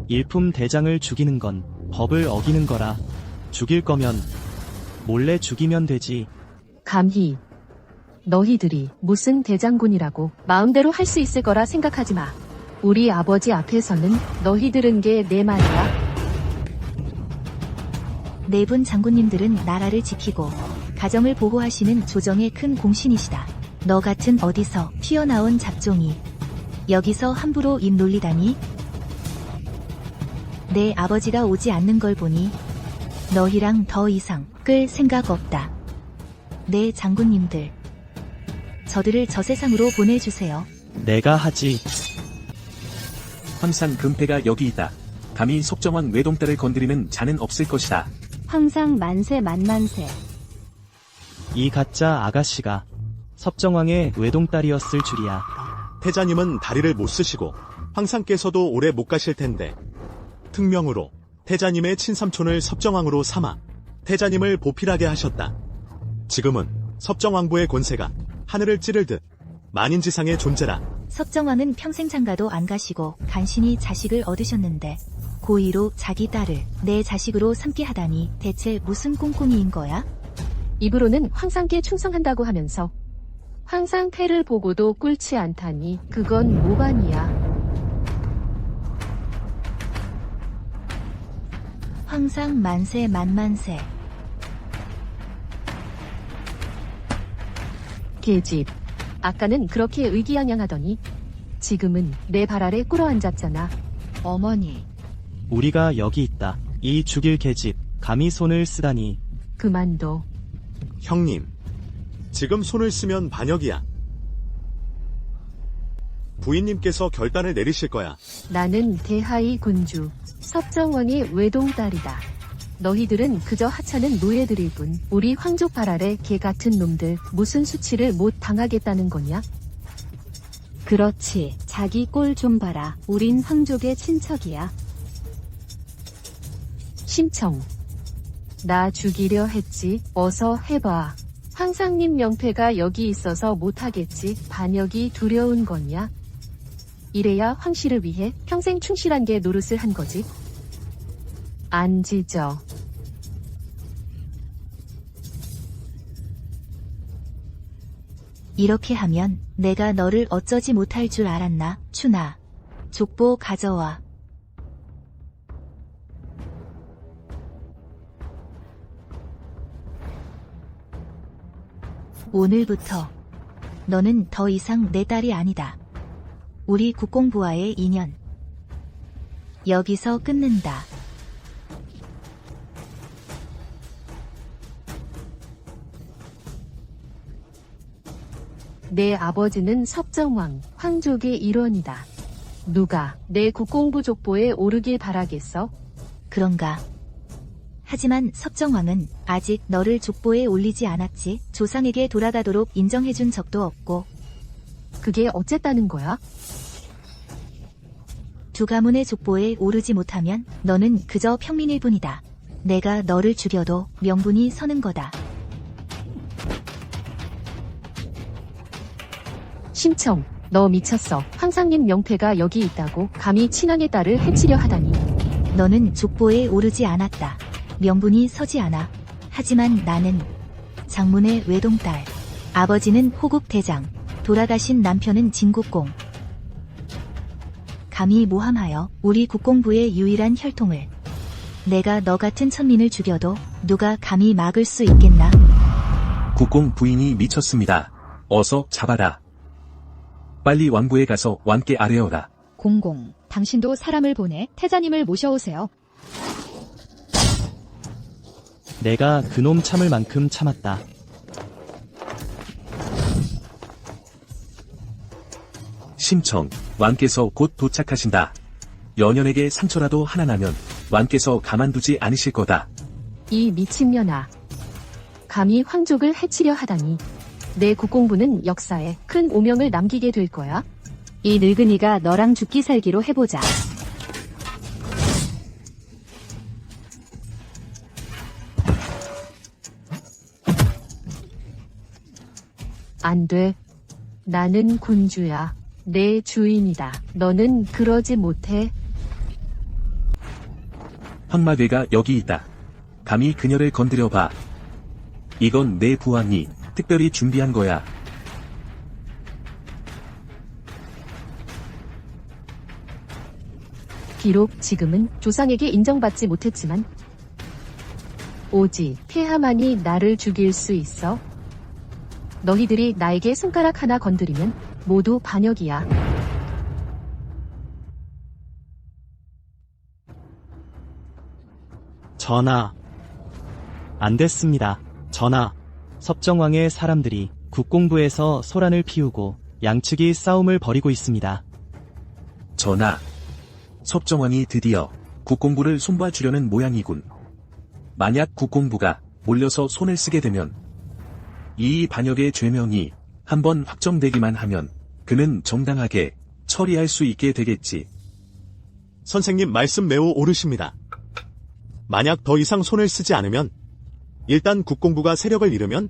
일품 대장을 죽이는 건 법을 어기는 거라 죽일 거면 몰래 죽이면 되지. 감히 너희들이 무슨 대장군이라고 마음대로 할 수 있을 거라 생각하지 마. 우리 아버지 앞에서는 너희들은 게 내 말이야. 네 분 장군님들은 나라를 지키고 가정을 보호하시는 조정의 큰 공신이시다. 너 같은 어디서 튀어나온 잡종이 여기서 함부로 입 놀리다니? 내 아버지가 오지 않는 걸 보니 너희랑 더 이상 끌 생각 없다. 네 장군님들, 저들을 저 세상으로 보내주세요. 내가 하지. 황상 금패가 여기 있다. 감히 속정왕 외동딸을 건드리는 자는 없을 것이다. 항상 만세 만만세. 이 가짜 아가씨가 섭정왕의 외동딸이었을 줄이야. 태자님은 다리를 못 쓰시고 황상께서도 오래 못 가실 텐데 특명으로 태자님의 친삼촌을 섭정왕으로 삼아 태자님을 보필하게 하셨다. 지금은 섭정왕부의 권세가 하늘을 찌를 듯 만인지상의 존재라. 섭정왕은 평생 장가도 안 가시고 간신히 자식을 얻으셨는데 고의로 자기 딸을 내 자식으로 삼게 하다니 대체 무슨 꿍꿍이인 거야? 입으로는 황상께 충성한다고 하면서 황상 패를 보고도 꿇지 않다니 그건 모반이야. 황상 만세 만만세. 계집. 아까는 그렇게 의기양양하더니 지금은 내 발 아래 꿇어앉았잖아. 어머니, 우리가 여기 있다. 이 죽일 계집, 감히 손을 쓰다니. 그만둬. 형님, 지금 손을 쓰면 반역이야. 부인님께서 결단을 내리실 거야. 나는 대하이 군주, 섭정왕의 외동딸이다. 너희들은 그저 하찮은 노예들일 뿐. 우리 황족 발 아래 개 같은 놈들 무슨 수치를 못 당하겠다는 거냐? 그렇지. 자기 꼴 좀 봐라. 우린 황족의 친척이야. 심청. 나 죽이려 했지. 어서 해봐. 황상님 명패가 여기 있어서 못하겠지. 반역이 두려운 거냐? 이래야 황씨를 위해 평생 충실한 게 노릇을 한 거지. 안 짖어. 이렇게 하면 내가 너를 어쩌지 못할 줄 알았나? 춘아, 족보 가져와. 오늘부터 너는 더 이상 내 딸이 아니다. 우리 국공부와의 인연 여기서 끊는다. 내 아버지는 섭정왕, 황족의 일원이다. 누가 내 국공부 족보에 오르길 바라겠어? 그런가? 하지만 섭정왕은 아직 너를 족보에 올리지 않았지. 조상에게 돌아가도록 인정해준 적도 없고. 그게 어쨌다는 거야? 두 가문의 족보에 오르지 못하면 너는 그저 평민일 뿐이다. 내가 너를 죽여도 명분이 서는 거다. 심청, 너 미쳤어. 황상님 명패가 여기 있다고 감히 친왕의 딸을 해치려 하다니. 너는 족보에 오르지 않았다. 명분이 서지 않아. 하지만 나는 장문의 외동딸. 아버지는 호국 대장. 돌아가신 남편은 진국공. 감히 모함하여 우리 국공부의 유일한 혈통을. 내가 너 같은 천민을 죽여도 누가 감히 막을 수 있겠나? 국공 부인이 미쳤습니다. 어서 잡아라. 빨리 왕부에 가서 왕께 아뢰어라. 공공, 당신도 사람을 보내 태자님을 모셔오세요. 내가 그놈 참을 만큼 참았다. 심청, 왕께서 곧 도착하신다. 연연에게 상처라도 하나 나면 왕께서 가만두지 않으실 거다. 이 미친년아. 감히 황족을 해치려 하다니. 내 국공부는 역사에 큰 오명을 남기게 될 거야. 이 늙은이가 너랑 죽기 살기로 해보자. 안 돼. 나는 군주야. 내 주인이다. 너는 그러지 못해. 황마괴가 여기 있다. 감히 그녀를 건드려봐. 이건 내 부왕이 특별히 준비한 거야. 비록 지금은 조상에게 인정받지 못했지만 오직 폐하만이 나를 죽일 수 있어. 너희들이 나에게 손가락 하나 건드리면 모두 반역이야. 전하. 안 됐습니다. 전하. 섭정왕의 사람들이 국공부에서 소란을 피우고 양측이 싸움을 벌이고 있습니다. 전하. 섭정왕이 드디어 국공부를 손봐주려는 모양이군. 만약 국공부가 몰려서 손을 쓰게 되면 이 반역의 죄명이 한번 확정되기만 하면 그는 정당하게 처리할 수 있게 되겠지. 선생님 말씀 매우 옳으십니다. 만약 더 이상 손을 쓰지 않으면 일단 국공부가 세력을 잃으면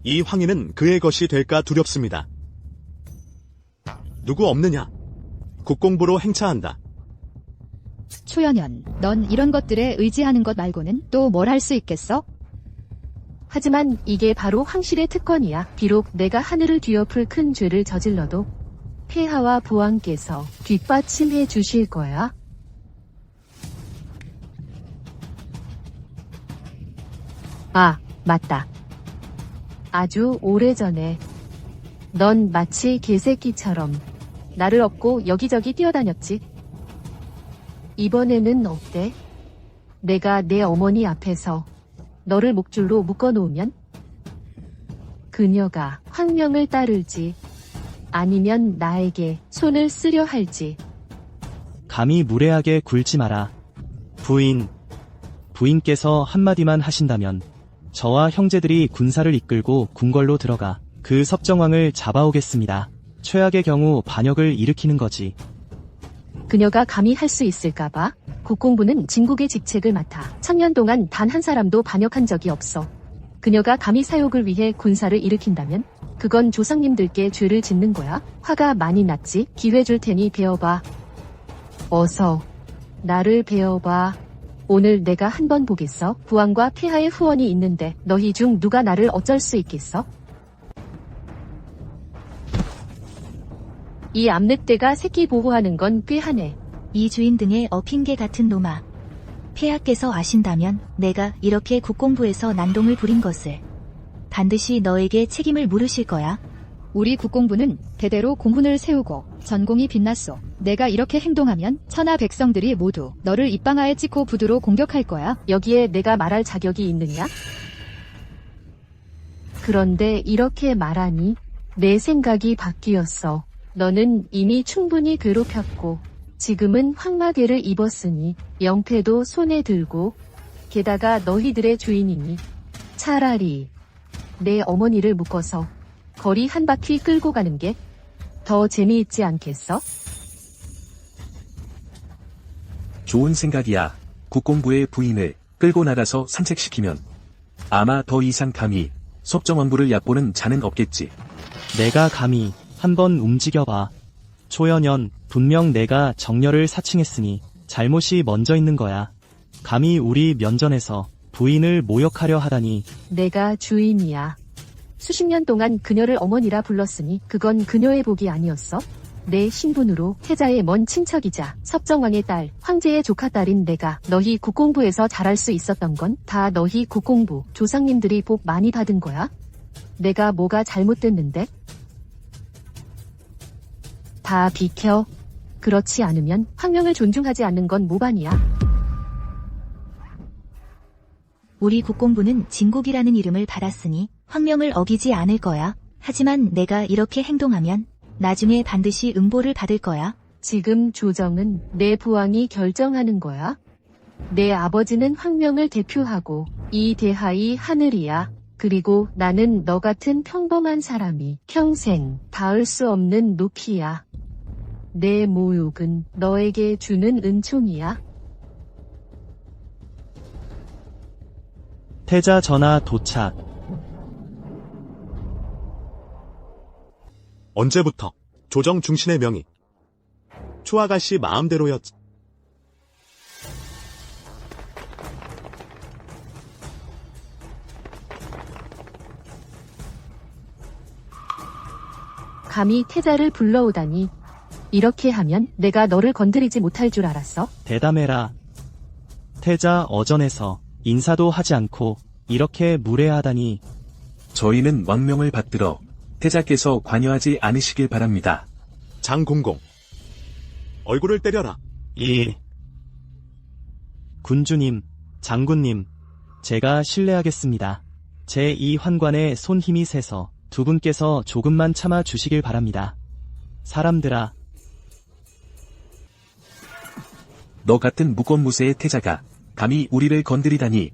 이 황희는 그의 것이 될까 두렵습니다. 누구 없느냐? 국공부로 행차한다. 초연현, 넌 이런 것들에 의지하는 것 말고는 또 뭘 할 수 있겠어? 하지만 이게 바로 황실의 특권이야. 비록 내가 하늘을 뒤엎을 큰 죄를 저질러도 폐하와 부왕께서 뒷받침해 주실 거야. 아, 맞다. 아주 오래전에 넌 마치 개새끼처럼 나를 업고 여기저기 뛰어다녔지. 이번에는 어때? 내가 내 어머니 앞에서 너를 목줄로 묶어놓으면? 그녀가 황명을 따를지 아니면 나에게 손을 쓰려 할지. 감히 무례하게 굴지 마라. 부인께서 한마디만 하신다면 저와 형제들이 군사를 이끌고 궁궐로 들어가 그 섭정왕을 잡아오겠습니다. 최악의 경우 반역을 일으키는 거지. 그녀가 감히 할 수 있을까봐? 국공부는 진국의 직책을 맡아 1000년 동안 단 한 사람도 반역한 적이 없어. 그녀가 감히 사욕을 위해 군사를 일으킨다면 그건 조상님들께 죄를 짓는 거야. 화가 많이 났지? 기회 줄 테니 배워봐. 어서 나를 배워봐. 오늘 내가 한번 보겠어. 부왕과 폐하의 후원이 있는데 너희 중 누가 나를 어쩔 수 있겠어? 이 암늑대가 새끼 보호하는 건 꽤 하네. 이 주인 등의 어핑계 같은 놈아. 폐하께서 아신다면 내가 이렇게 국공부에서 난동을 부린 것을 반드시 너에게 책임을 물으실 거야. 우리 국공부는 대대로 공훈을 세우고 전공이 빛났소. 내가 이렇게 행동하면 천하 백성들이 모두 너를 입방아에 찍고 부두로 공격할 거야. 여기에 내가 말할 자격이 있느냐? 그런데 이렇게 말하니 내 생각이 바뀌었어. 너는 이미 충분히 괴롭혔고 지금은 황마개를 입었으니 영패도 손에 들고 게다가 너희들의 주인이니 차라리 내 어머니를 묶어서 거리 한 바퀴 끌고 가는 게 더 재미있지 않겠어? 좋은 생각이야. 국공부의 부인을 끌고 나가서 산책시키면 아마 더 이상 감히 섭정왕부를 얕보는 자는 없겠지. 내가 감히 한번 움직여봐. 초연현, 분명 내가 정렬을 사칭했으니 잘못이 먼저 있는 거야. 감히 우리 면전에서 부인을 모욕하려 하다니. 내가 주인이야. 수십 년 동안 그녀를 어머니라 불렀으니 그건 그녀의 복이 아니었어? 내 신분으로 태자의 먼 친척이자 섭정왕의 딸, 황제의 조카딸인 내가 너희 국공부에서 잘할 수 있었던 건 다 너희 국공부 조상님들이 복 많이 받은 거야? 내가 뭐가 잘못됐는데? 다 비켜. 그렇지 않으면 황명을 존중하지 않는 건 모반이야. 우리 국공부는 진국이라는 이름을 받았으니 황명을 어기지 않을 거야. 하지만 내가 이렇게 행동하면 나중에 반드시 응보를 받을 거야. 지금 조정은 내 부왕이 결정하는 거야. 내 아버지는 황명을 대표하고 이 대하이 하늘이야. 그리고 나는 너 같은 평범한 사람이 평생 닿을 수 없는 높이야. 내 모욕은 너에게 주는 은총이야. 태자 전하 도착. 언제부터 조정 중신의 명이 초아가씨 마음대로였지. 감히 태자를 불러오다니. 이렇게 하면 내가 너를 건드리지 못할 줄 알았어? 대담해라. 태자 어전에서 인사도 하지 않고 이렇게 무례하다니. 저희는 왕명을 받들어 태자께서 관여하지 않으시길 바랍니다. 장공공, 얼굴을 때려라. 군주님, 장군님, 제가 실례하겠습니다. 제 이 환관에 손 힘이 세서 두 분께서 조금만 참아 주시길 바랍니다. 사람들아. 너 같은 무권무세의 태자가 감히 우리를 건드리다니.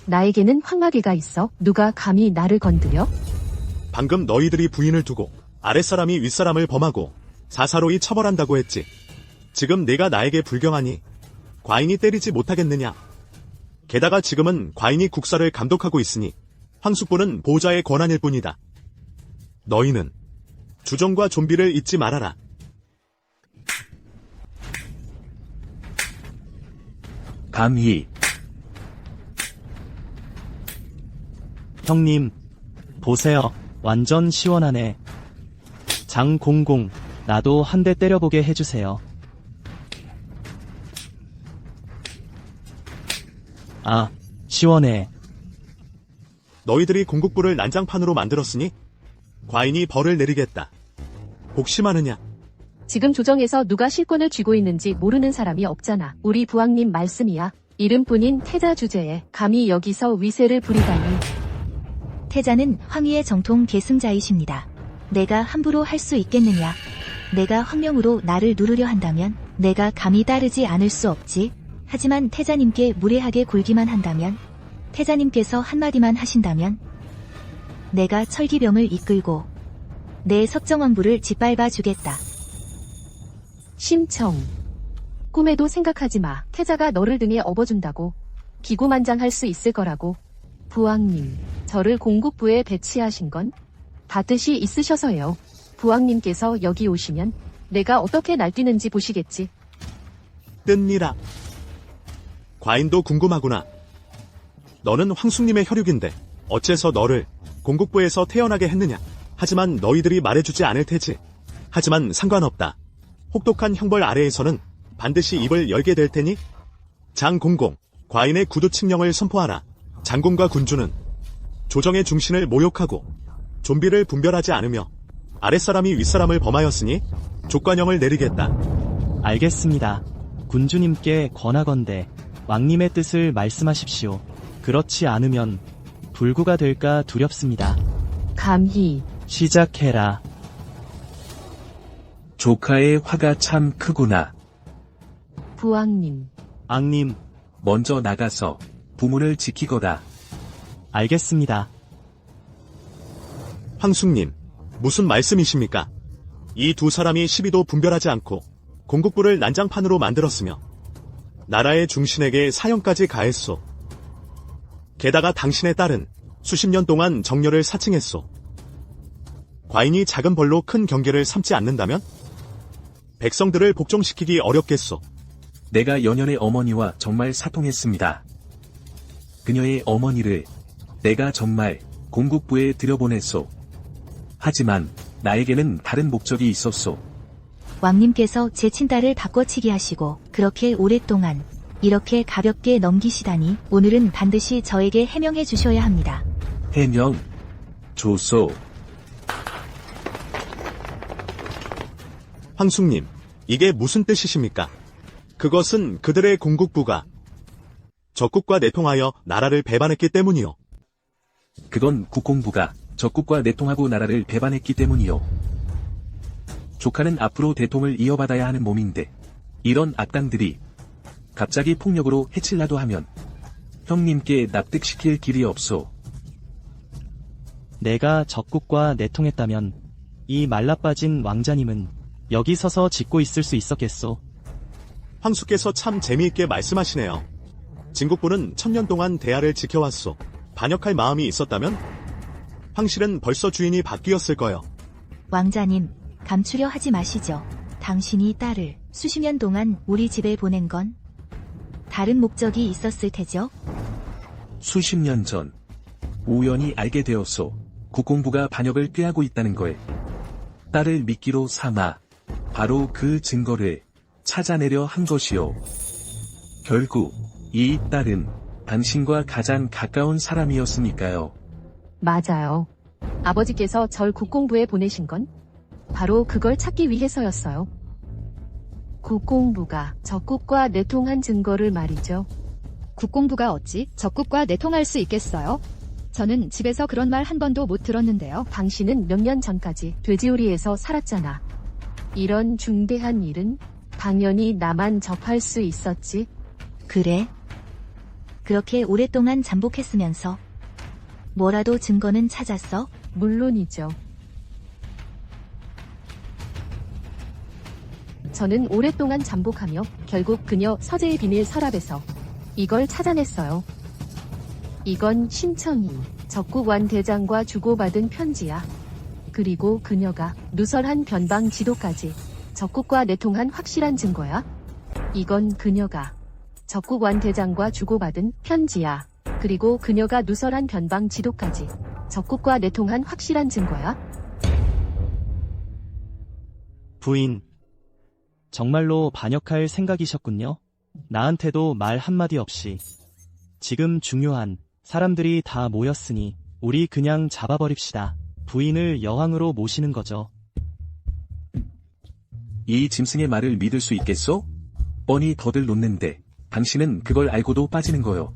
나에게는 황마개가 있어. 누가 감히 나를 건드려? 방금 너희들이 부인을 두고 아랫사람이 윗사람을 범하고 사사로이 처벌한다고 했지. 지금 내가 나에게 불경하니 과인이 때리지 못하겠느냐. 게다가 지금은 과인이 국사를 감독하고 있으니 황숙부는 보좌의 권한일 뿐이다. 너희는 주정과 존비를 잊지 말아라. 감히 형님, 보세요. 완전 시원하네. 장공공, 나도 한 대 때려보게 해주세요. 아, 시원해. 너희들이 공국부를 난장판으로 만들었으니 과인이 벌을 내리겠다. 복심하느냐? 지금 조정에서 누가 실권을 쥐고 있는지 모르는 사람이 없잖아. 우리 부왕님 말씀이야. 이름뿐인 태자 주제에 감히 여기서 위세를 부리다니. 태자는 황희의 정통 계승자이십니다. 내가 함부로 할 수 있겠느냐. 내가 황명으로 나를 누르려 한다면 내가 감히 따르지 않을 수 없지. 하지만 태자님께 무례하게 굴기만 한다면, 태자님께서 한마디만 하신다면 내가 철기병을 이끌고 내 석정왕부를 짓밟아 주겠다. 심청. 꿈에도 생각하지 마. 태자가 너를 등에 업어준다고. 기구만장할 수 있을 거라고. 부왕님, 저를 공국부에 배치하신 건 다 뜻이 있으셔서예요. 부왕님께서 여기 오시면 내가 어떻게 날뛰는지 보시겠지. 뜬니라. 과인도 궁금하구나. 너는 황숙님의 혈육인데 어째서 너를 공국부에서 태어나게 했느냐. 하지만 너희들이 말해주지 않을 테지. 하지만 상관없다. 혹독한 형벌 아래에서는 반드시 입을 열게 될 테니 장공공, 과인의 구두 칙령을 선포하라. 장군과 군주는 조정의 중신을 모욕하고 존비를 분별하지 않으며 아랫사람이 윗사람을 범하였으니 족관형을 내리겠다. 알겠습니다. 군주님께 권하건대 왕님의 뜻을 말씀하십시오. 그렇지 않으면 불구가 될까 두렵습니다. 감히. 시작해라. 조카의 화가 참 크구나. 부왕님. 앙님, 먼저 나가서 부문을 지키거라. 알겠습니다. 황숙님, 무슨 말씀이십니까? 이 두 사람이 시비도 분별하지 않고 공국부를 난장판으로 만들었으며 나라의 중신에게 사형까지 가했소. 게다가 당신의 딸은 수십 년 동안 정렬을 사칭했소. 과인이 작은 벌로 큰 경계를 삼지 않는다면 백성들을 복종시키기 어렵겠소. 내가 연연의 어머니와 정말 사통했습니다. 그녀의 어머니를 내가 정말 공국부에 들여보냈소. 하지만 나에게는 다른 목적이 있었소. 왕님께서 제 친딸을 바꿔치기 하시고 그렇게 오랫동안 이렇게 가볍게 넘기시다니 오늘은 반드시 저에게 해명해 주셔야 합니다. 해명. 조소. 황숙님, 이게 무슨 뜻이십니까? 그것은 그들의 공국부가 적국과 내통하여 나라를 배반했기 때문이요. 그건 국공부가 적국과 내통하고 나라를 배반했기 때문이요. 조카는 앞으로 대통을 이어받아야 하는 몸인데 이런 악당들이 갑자기 폭력으로 해칠라도 하면 형님께 납득시킬 길이 없소. 내가 적국과 내통했다면 이 말라빠진 왕자님은 여기 서서 짓고 있을 수 있었겠소. 황숙께서 참 재미있게 말씀하시네요. 진국부는 1000년 동안 대하를 지켜왔소. 반역할 마음이 있었다면 황실은 벌써 주인이 바뀌었을 거요. 왕자님, 감추려 하지 마시죠. 당신이 딸을 수십 년 동안 우리 집에 보낸 건 다른 목적이 있었을 테죠? 수십 년 전 우연히 알게 되었소. 국공부가 반역을 꾀하고 있다는 걸. 딸을 미끼로 삼아 바로 그 증거를 찾아내려 한 것이요. 결국 이 딸은 당신과 가장 가까운 사람이었으니까요. 맞아요. 아버지께서 절 국공부에 보내신 건 바로 그걸 찾기 위해서였어요. 국공부가 적국과 내통한 증거를 말이죠. 국공부가 어찌 적국과 내통할 수 있겠어요? 저는 집에서 그런 말 한 번도 못 들었는데요. 당신은 몇 년 전까지 돼지우리에서 살았잖아. 이런 중대한 일은 당연히 나만 접할 수 있었지. 그래? 그렇게 오랫동안 잠복했으면서 뭐라도 증거는 찾았어? 물론이죠. 저는 오랫동안 잠복하며 결국 그녀 서재의 비밀 서랍에서 이걸 찾아냈어요. 이건 신청이 적국완 대장과 주고받은 편지야. 그리고 그녀가 누설한 변방 지도까지 적국과 내통한 확실한 증거야. 이건 그녀가 적국완 대장과 주고받은 편지야. 그리고 그녀가 누설한 변방 지도까지 적국과 내통한 확실한 증거야. 부인, 정말로 반역할 생각이셨군요. 나한테도 말 한마디 없이. 지금 중요한 사람들이 다 모였으니 우리 그냥 잡아버립시다. 부인을 여왕으로 모시는 거죠. 이 짐승의 말을 믿을 수 있겠소? 뻔히 덫을 놓는데 당신은 그걸 알고도 빠지는 거요.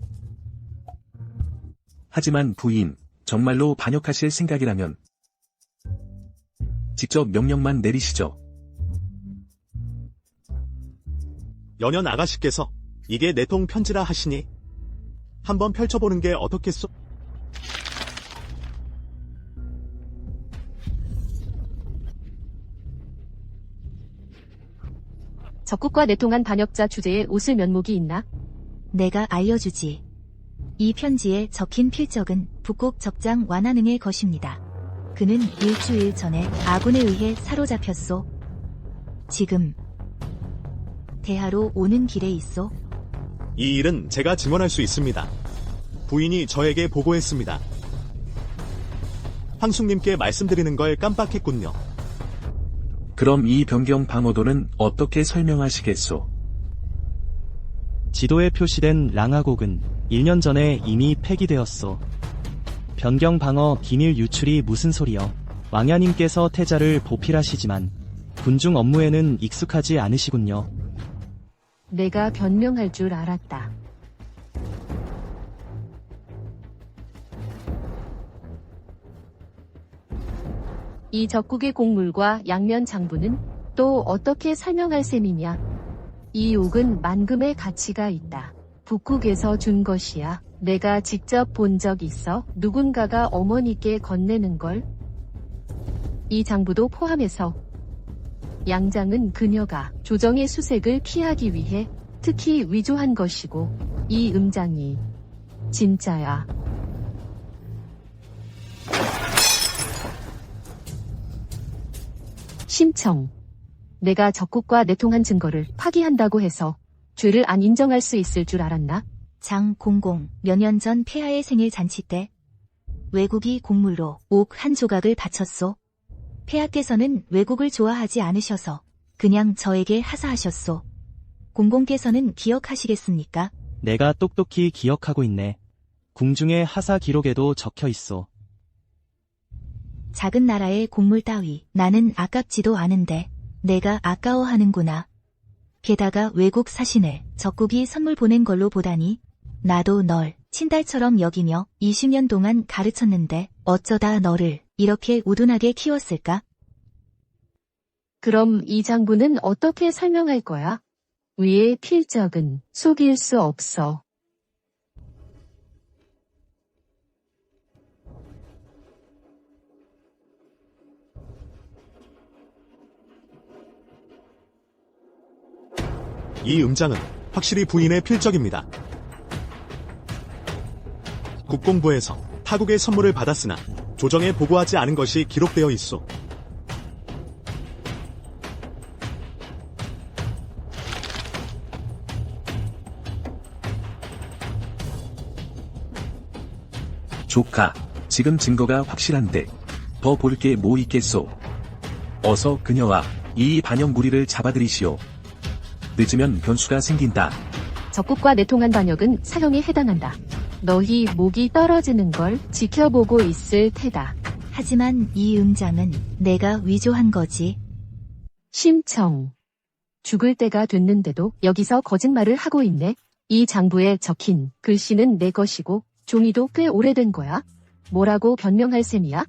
하지만 부인, 정말로 반역하실 생각이라면 직접 명령만 내리시죠. 연연 아가씨께서 이게 내통 편지라 하시니 한번 펼쳐보는 게 어떻겠소? 적국과 내통한 반역자 주제에 웃을 면목이 있나? 내가 알려주지. 이 편지에 적힌 필적은 북곡 적장 완하능의 것입니다. 그는 일주일 전에 아군에 의해 사로잡혔소. 지금 대하로 오는 길에 있소. 이 일은 제가 증언할 수 있습니다. 부인이 저에게 보고했습니다. 황숙님께 말씀드리는 걸 깜빡했군요. 그럼 이 변경 방어도는 어떻게 설명하시겠소? 지도에 표시된 랑하곡은 1년 전에 이미 폐기되었소. 변경 방어 비밀 유출이 무슨 소리여. 왕야님께서 태자를 보필하시지만 군중 업무에는 익숙하지 않으시군요. 내가 변명할 줄 알았다. 이 적국의 곡물과 양면 장부는 또 어떻게 설명할 셈이냐? 이 옥은 만금의 가치가 있다. 북국에서 준 것이야. 내가 직접 본 적 있어. 누군가가 어머니께 건네는 걸. 이 장부도 포함해서 양장은 그녀가 조정의 수색을 피하기 위해 특히 위조한 것이고 이 음장이 진짜야. 심청. 내가 적국과 내통한 증거를 파기한다고 해서 죄를 안 인정할 수 있을 줄 알았나? 장공공 몇 년 전 폐하의 생일 잔치 때 외국이 곡물로 옥 한 조각을 바쳤소. 폐하께서는 외국을 좋아하지 않으셔서 그냥 저에게 하사하셨소. 공공께서는 기억하시겠습니까? 내가 똑똑히 기억하고 있네. 궁중의 하사 기록에도 적혀 있어. 작은 나라의 곡물 따위 나는 아깝지도 않은데 내가 아까워하는구나. 게다가 외국 사신을 적국이 선물 보낸 걸로 보다니 나도 널 친딸처럼 여기며 20년 동안 가르쳤는데 어쩌다 너를 이렇게 우둔하게 키웠을까? 그럼 이 장부는 어떻게 설명할 거야? 위의 필적은 속일 수 없어. 이 음장은 확실히 부인의 필적입니다. 국공부에서 타국의 선물을 받았으나 조정에 보고하지 않은 것이 기록되어 있소. 조카, 지금 증거가 확실한데 더 볼 게 뭐 있겠소? 어서 그녀와 이 반역 무리를 잡아들이시오. 늦으면 변수가 생긴다. 적국과 내통한 반역은 사형에 해당한다. 너희 목이 떨어지는 걸 지켜보고 있을 테다. 하지만 이 음장은 내가 위조한 거지. 심청. 죽을 때가 됐는데도 여기서 거짓말을 하고 있네. 이 장부에 적힌 글씨는 내 것이고 종이도 꽤 오래된 거야. 뭐라고 변명할 셈이야?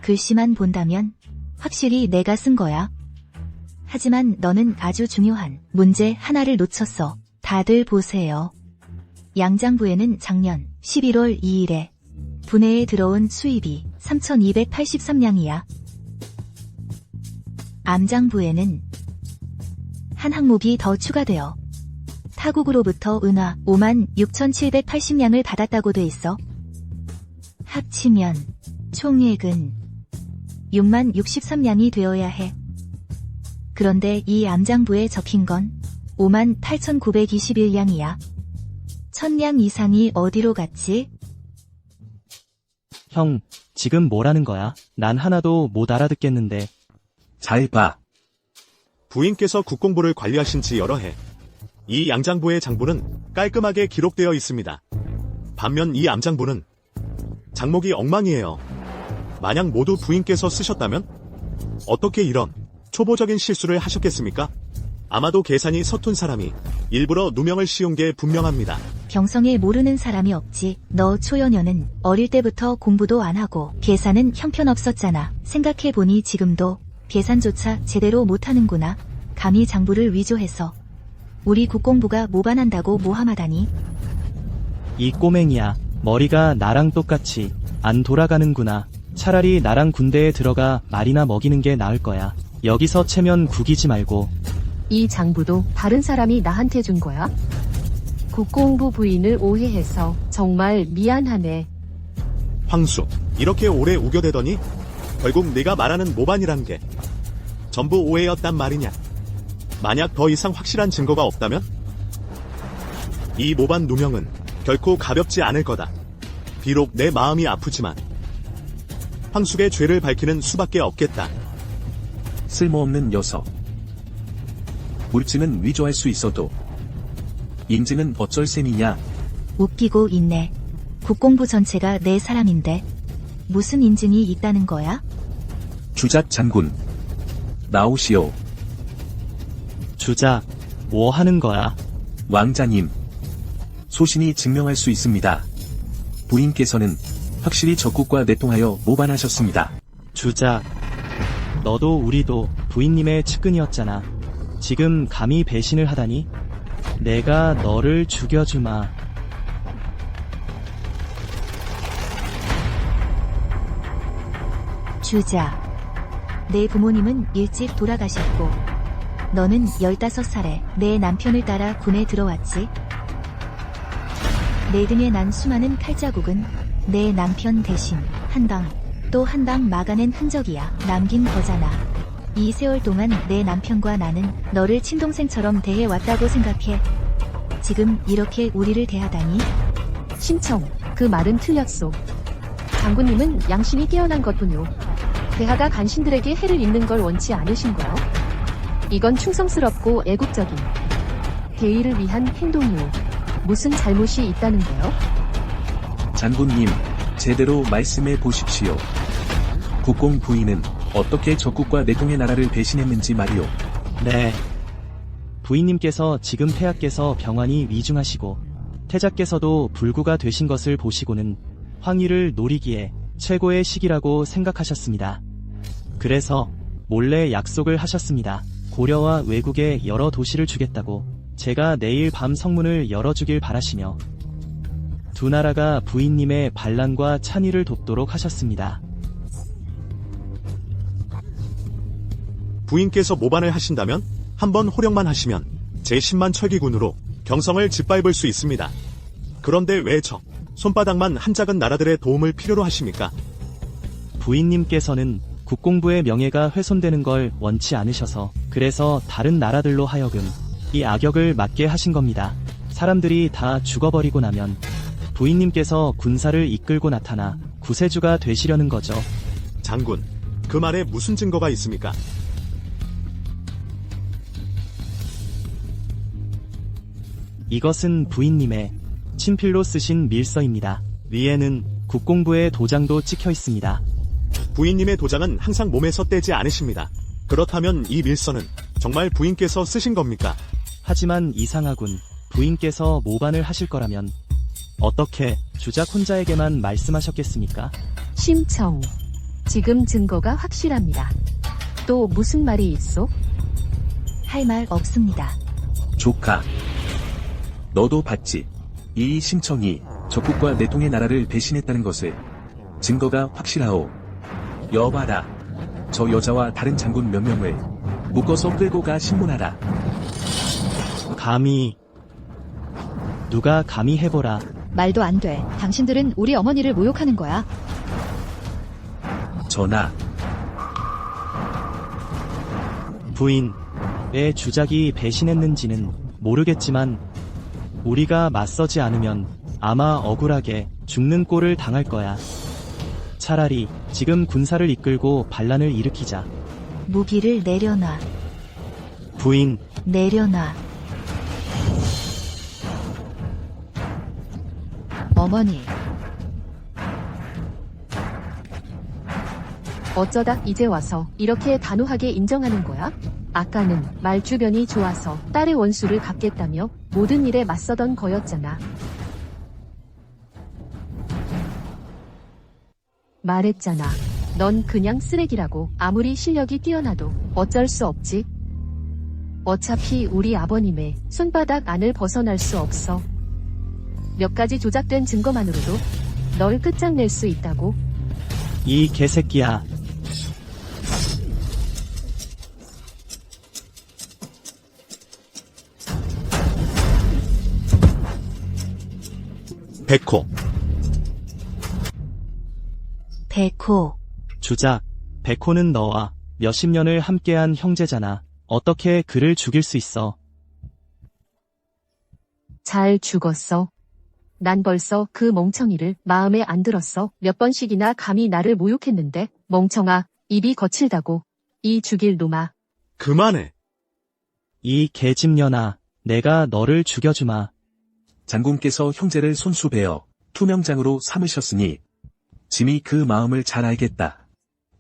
글씨만 본다면 확실히 내가 쓴 거야. 하지만 너는 아주 중요한 문제 하나를 놓쳤어. 다들 보세요. 양장부에는 작년 11월 2일에 분해에 들어온 수입이 3,283냥이야. 암장부에는 한 항목이 더 추가되어 타국으로부터 은화 56,780냥을 받았다고 돼 있어. 합치면 총액은 60,63냥이 되어야 해. 그런데 이 암장부에 적힌 건 58,921냥이야. 1,000냥 이상이 어디로 갔지? 형, 지금 뭐라는 거야? 난 하나도 못 알아듣겠는데. 잘 봐. 부인께서 국공부를 관리하신 지 여러 해. 이 양장부의 장부는 깔끔하게 기록되어 있습니다. 반면 이 암장부는 장목이 엉망이에요. 만약 모두 부인께서 쓰셨다면 어떻게 이런 초보적인 실수를 하셨겠습니까? 아마도 계산이 서툰 사람이 일부러 누명을 씌운 게 분명합니다. 경성에 모르는 사람이 없지. 너 초연여는 어릴 때부터 공부도 안 하고 계산은 형편없었잖아. 생각해보니 지금도 계산조차 제대로 못하는구나. 감히 장부를 위조해서 우리 국공부가 모반한다고 모함하다니. 이 꼬맹이야. 머리가 나랑 똑같이 안 돌아가는구나. 차라리 나랑 군대에 들어가 말이나 먹이는 게 나을 거야. 여기서 체면 구기지 말고. 이 장부도 다른 사람이 나한테 준 거야? 국공부 부인을 오해해서 정말 미안하네. 황수, 이렇게 오래 우겨대더니 결국 네가 말하는 모반이란 게 전부 오해였단 말이냐. 만약 더 이상 확실한 증거가 없다면 이 모반 누명은 결코 가볍지 않을 거다. 비록 내 마음이 아프지만 황숙의 죄를 밝히는 수밖에 없겠다. 쓸모없는 녀석. 물증은 위조할 수 있어도 인증은 어쩔 셈이냐. 웃기고 있네. 국공부 전체가 내 사람인데 무슨 인증이 있다는 거야? 주작 장군. 나오시오. 주작, 뭐 하는 거야? 왕자님. 소신이 증명할 수 있습니다. 부인께서는 확실히 적국과 내통하여 모반하셨습니다. 주작. 너도 우리도 부인님의 측근이었잖아. 지금 감히 배신을 하다니? 내가 너를 죽여주마. 주자. 내 부모님은 일찍 돌아가셨고 너는 15살에 내 남편을 따라 군에 들어왔지. 내 등에 난 수많은 칼자국은 내 남편 대신 한 방 또 한 방 막아낸 흔적이야. 남긴 거잖아. 이 세월 동안 내 남편과 나는 너를 친동생처럼 대해왔다고 생각해. 지금 이렇게 우리를 대하다니? 심청, 그 말은 틀렸소. 장군님은 양심이 깨어난 것뿐요. 대하가 간신들에게 해를 입는 걸 원치 않으신 거요. 이건 충성스럽고 애국적인 대의를 위한 행동이오. 무슨 잘못이 있다는 거요? 장군님, 제대로 말씀해 보십시오. 국공 부인은 어떻게 적국과 내통의 나라를 배신했는지 말이오. 네. 부인님께서 지금 폐하께서 병환이 위중하시고 태자께서도 불구가 되신 것을 보시고는 황위를 노리기에 최고의 시기라고 생각하셨습니다. 그래서 몰래 약속을 하셨습니다. 고려와 외국의 여러 도시를 주겠다고 제가 내일 밤 성문을 열어주길 바라시며 두 나라가 부인님의 반란과 찬의를 돕도록 하셨습니다. 부인께서 모반을 하신다면 한번 호령만 하시면 제10만 철기군으로 경성을 짓밟을 수 있습니다. 그런데 왜 손바닥만 한 작은 나라들의 도움을 필요로 하십니까? 부인님께서는 국공부의 명예가 훼손되는 걸 원치 않으셔서 그래서 다른 나라들로 하여금 이 악역을 맡게 하신 겁니다. 사람들이 다 죽어버리고 나면 부인님께서 군사를 이끌고 나타나 구세주가 되시려는 거죠. 장군, 그 말에 무슨 증거가 있습니까? 이것은 부인님의 친필로 쓰신 밀서입니다. 위에는 국공부의 도장도 찍혀 있습니다. 부인님의 도장은 항상 몸에서 떼지 않으십니다. 그렇다면 이 밀서는 정말 부인께서 쓰신 겁니까? 하지만 이상하군. 부인께서 모반을 하실 거라면 어떻게 주작 혼자에게만 말씀하셨겠습니까? 심청, 지금 증거가 확실합니다. 또 무슨 말이 있어? 할 말 없습니다. 조카. 너도 봤지. 이 심청이 적국과 내통의 나라를 배신했다는 것을. 증거가 확실하오. 여봐라. 저 여자와 다른 장군 몇 명을 묶어서 끌고 가 신문하라. 감히 누가 감히 해보라. 말도 안 돼. 당신들은 우리 어머니를 모욕하는 거야. 전하, 부인의 주작이 배신했는지는 모르겠지만 우리가 맞서지 않으면 아마 억울하게 죽는 꼴을 당할 거야. 차라리 지금 군사를 이끌고 반란을 일으키자. 무기를 내려놔. 부인, 내려놔. 어머니, 어쩌다 이제 와서 이렇게 단호하게 인정하는 거야? 아까는 말 주변이 좋아서 딸의 원수를 갚겠다며 모든 일에 맞서던 거였잖아. 말했잖아. 넌 그냥 쓰레기라고. 아무리 실력이 뛰어나도 어쩔 수 없지. 어차피 우리 아버님의 손바닥 안을 벗어날 수 없어. 몇 가지 조작된 증거만으로도 널 끝장낼 수 있다고. 이 개새끼야. 백호. 백호. 주작. 백호는 너와 몇십 년을 함께한 형제잖아. 어떻게 그를 죽일 수 있어? 잘 죽었어. 난 벌써 그 멍청이를 마음에 안 들었어. 몇 번씩이나 감히 나를 모욕했는데. 멍청아, 입이 거칠다고. 이 죽일 놈아. 그만해. 이 개집년아, 내가 너를 죽여주마. 장군께서 형제를 손수배어 투명장으로 삼으셨으니 짐이 그 마음을 잘 알겠다.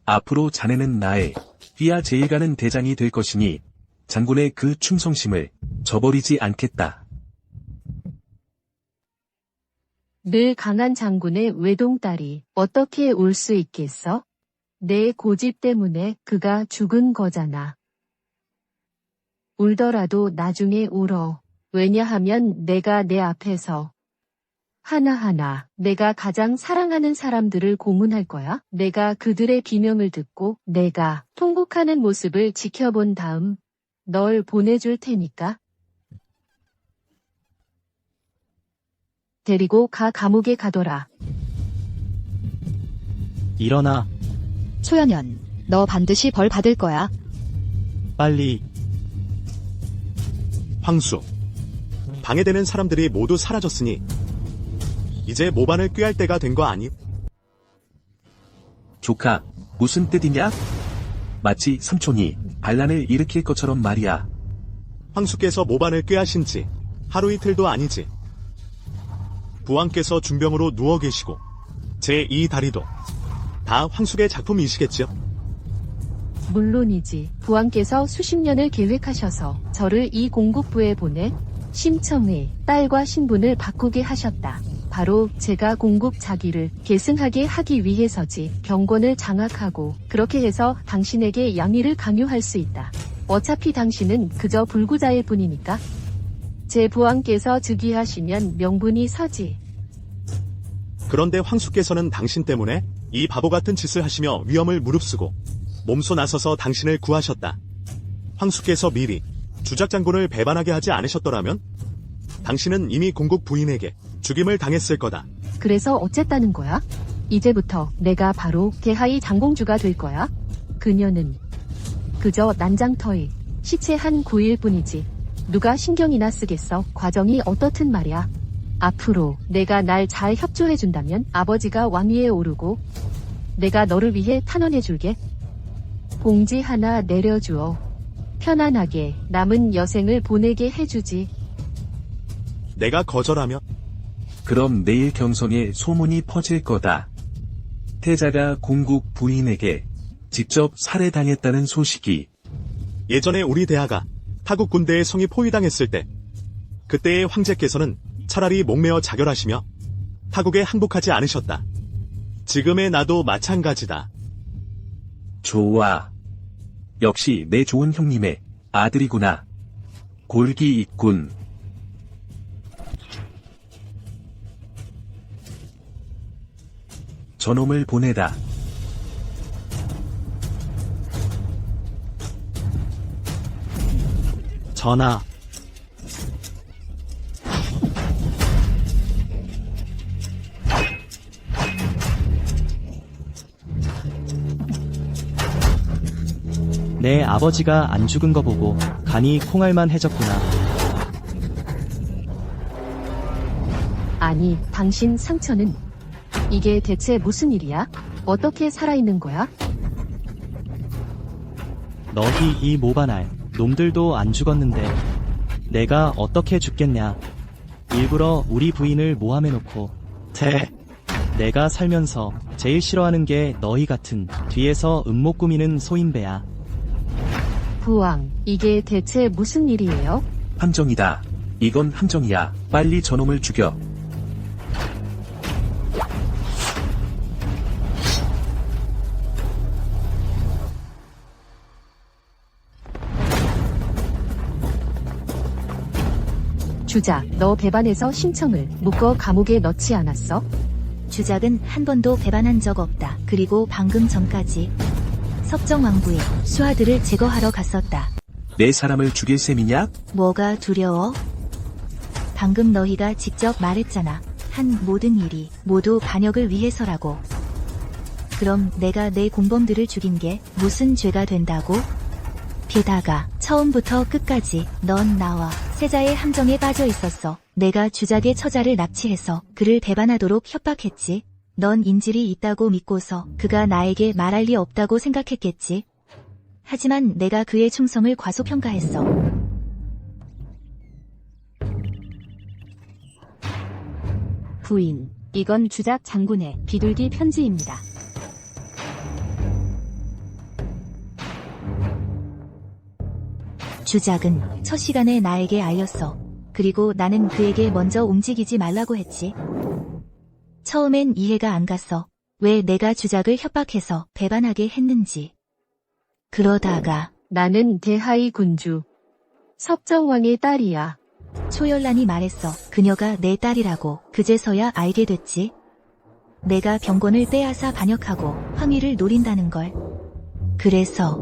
앞으로 자네는 나의 휘하 제일가는 대장이 될 것이니 장군의 그 충성심을 저버리지 않겠다. 늘 강한 장군의 외동딸이 어떻게 울 수 있겠어? 내 고집 때문에 그가 죽은 거잖아. 울더라도 나중에 울어. 왜냐하면 내가 내 앞에서 하나하나 내가 가장 사랑하는 사람들을 고문할 거야. 내가 그들의 비명을 듣고 내가 통곡하는 모습을 지켜본 다음 널 보내줄 테니까. 데리고 가 감옥에 가둬라. 일어나. 소연연, 너 반드시 벌 받을 거야. 빨리. 황수. 방해되는 사람들이 모두 사라졌으니 이제 모반을 꾀할 때가 된 거 아니? 조카, 무슨 뜻이냐? 마치 삼촌이 반란을 일으킬 것처럼 말이야. 황수께서 모반을 꾀하신 지 하루 이틀도 아니지. 부왕께서 중병으로 누워 계시고 제2 다리도 다 황숙의 작품이시겠지요? 물론이지. 부왕께서 수십 년을 계획하셔서 저를 이 공국부에 보내 심청의 딸과 신분을 바꾸게 하셨다. 바로 제가 공국 자기를 계승하게 하기 위해서지. 경권을 장악하고 그렇게 해서 당신에게 양위를 강요할 수 있다. 어차피 당신은 그저 불구자일 뿐이니까. 제 부왕께서 즉위하시면 명분이 서지. 그런데 황숙께서는 당신 때문에 이 바보 같은 짓을 하시며 위험을 무릅쓰고 몸소 나서서 당신을 구하셨다. 황숙께서 미리 주작장군을 배반하게 하지 않으셨더라면 당신은 이미 공국 부인에게 죽임을 당했을 거다. 그래서 어쨌다는 거야? 이제부터 내가 바로 개하이 장공주가 될 거야? 그녀는 그저 난장터의 시체 한 구일 뿐이지. 누가 신경이나 쓰겠어. 과정이 어떻든 말이야. 앞으로 내가 날 잘 협조해준다면 아버지가 왕위에 오르고 내가 너를 위해 탄원해줄게. 봉지 하나 내려주어. 편안하게 남은 여생을 보내게 해주지. 내가 거절하며 그럼 내일 경성에 소문이 퍼질 거다. 태자가 공국 부인에게 직접 살해당했다는 소식이. 예전에 우리 대하가 타국 군대의 성이 포위당했을 때 그때의 황제께서는 차라리 목매어 자결하시며 타국에 항복하지 않으셨다. 지금의 나도 마찬가지다. 좋아. 역시 내 좋은 형님의 아들이구나. 골기 있군. 저놈을 보내라. 전하, 내 아버지가 안 죽은 거 보고 간이 콩알만 해졌구나. 아니, 당신 상처는 이게 대체 무슨 일이야? 어떻게 살아있는 거야? 너희 이 모반알 놈들도 안 죽었는데 내가 어떻게 죽겠냐. 일부러 우리 부인을 모함해놓고 내가 살면서 제일 싫어하는 게 너희 같은 뒤에서 음모 꾸미는 소인배야. 부왕, 이게 대체 무슨 일이에요? 함정이다. 이건 함정이야. 빨리 저놈을 죽여. 주작, 너 배반해서 신청을 묶어 감옥에 넣지 않았어? 주작은 한 번도 배반한 적 없다. 그리고 방금 전까지 섭정왕부의 수하들을 제거하러 갔었다. 내 사람을 죽일 셈이냐? 뭐가 두려워? 방금 너희가 직접 말했잖아. 한 모든 일이 모두 반역을 위해서라고. 그럼 내가 내 공범들을 죽인 게 무슨 죄가 된다고? 게다가 처음부터 끝까지 넌 나와 세자의 함정에 빠져 있었어. 내가 주작의 처자를 납치해서 그를 배반하도록 협박했지. 넌 인질이 있다고 믿고서 그가 나에게 말할 리 없다고 생각했겠지. 하지만 내가 그의 충성을 과소평가했어. 부인, 이건 주작 장군의 비둘기 편지입니다. 주작은 첫 시간에 나에게 알렸어. 그리고 나는 그에게 먼저 움직이지 말라고 했지. 처음엔 이해가 안 갔어. 왜 내가 주작을 협박해서 배반하게 했는지. 그러다가 나는 대하이 군주 섭정왕의 딸이야. 초열란이 말했어. 그녀가 내 딸이라고. 그제서야 알게 됐지. 내가 병권을 빼앗아 반역하고 황위를 노린다는 걸. 그래서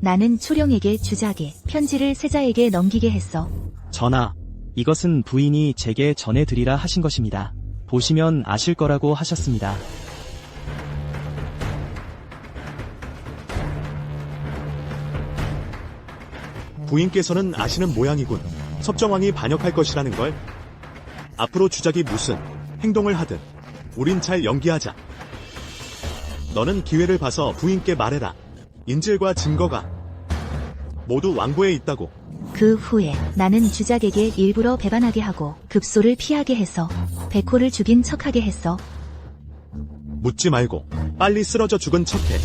나는 초령에게 주작의 편지를 세자에게 넘기게 했어. 전하, 이것은 부인이 제게 전해드리라 하신 것입니다. 보시면 아실 거라고 하셨습니다. 부인께서는 아시는 모양이군. 섭정왕이 반역할 것이라는 걸. 앞으로 주작이 무슨 행동을 하든 우린 잘 연기하자. 너는 기회를 봐서 부인께 말해라. 인질과 증거가 모두 왕부에 있다고. 그 후에 나는 주작에게 일부러 배반하게 하고 급소를 피하게 해서 백호를 죽인 척하게 했어. 묻지 말고 빨리 쓰러져 죽은 척해.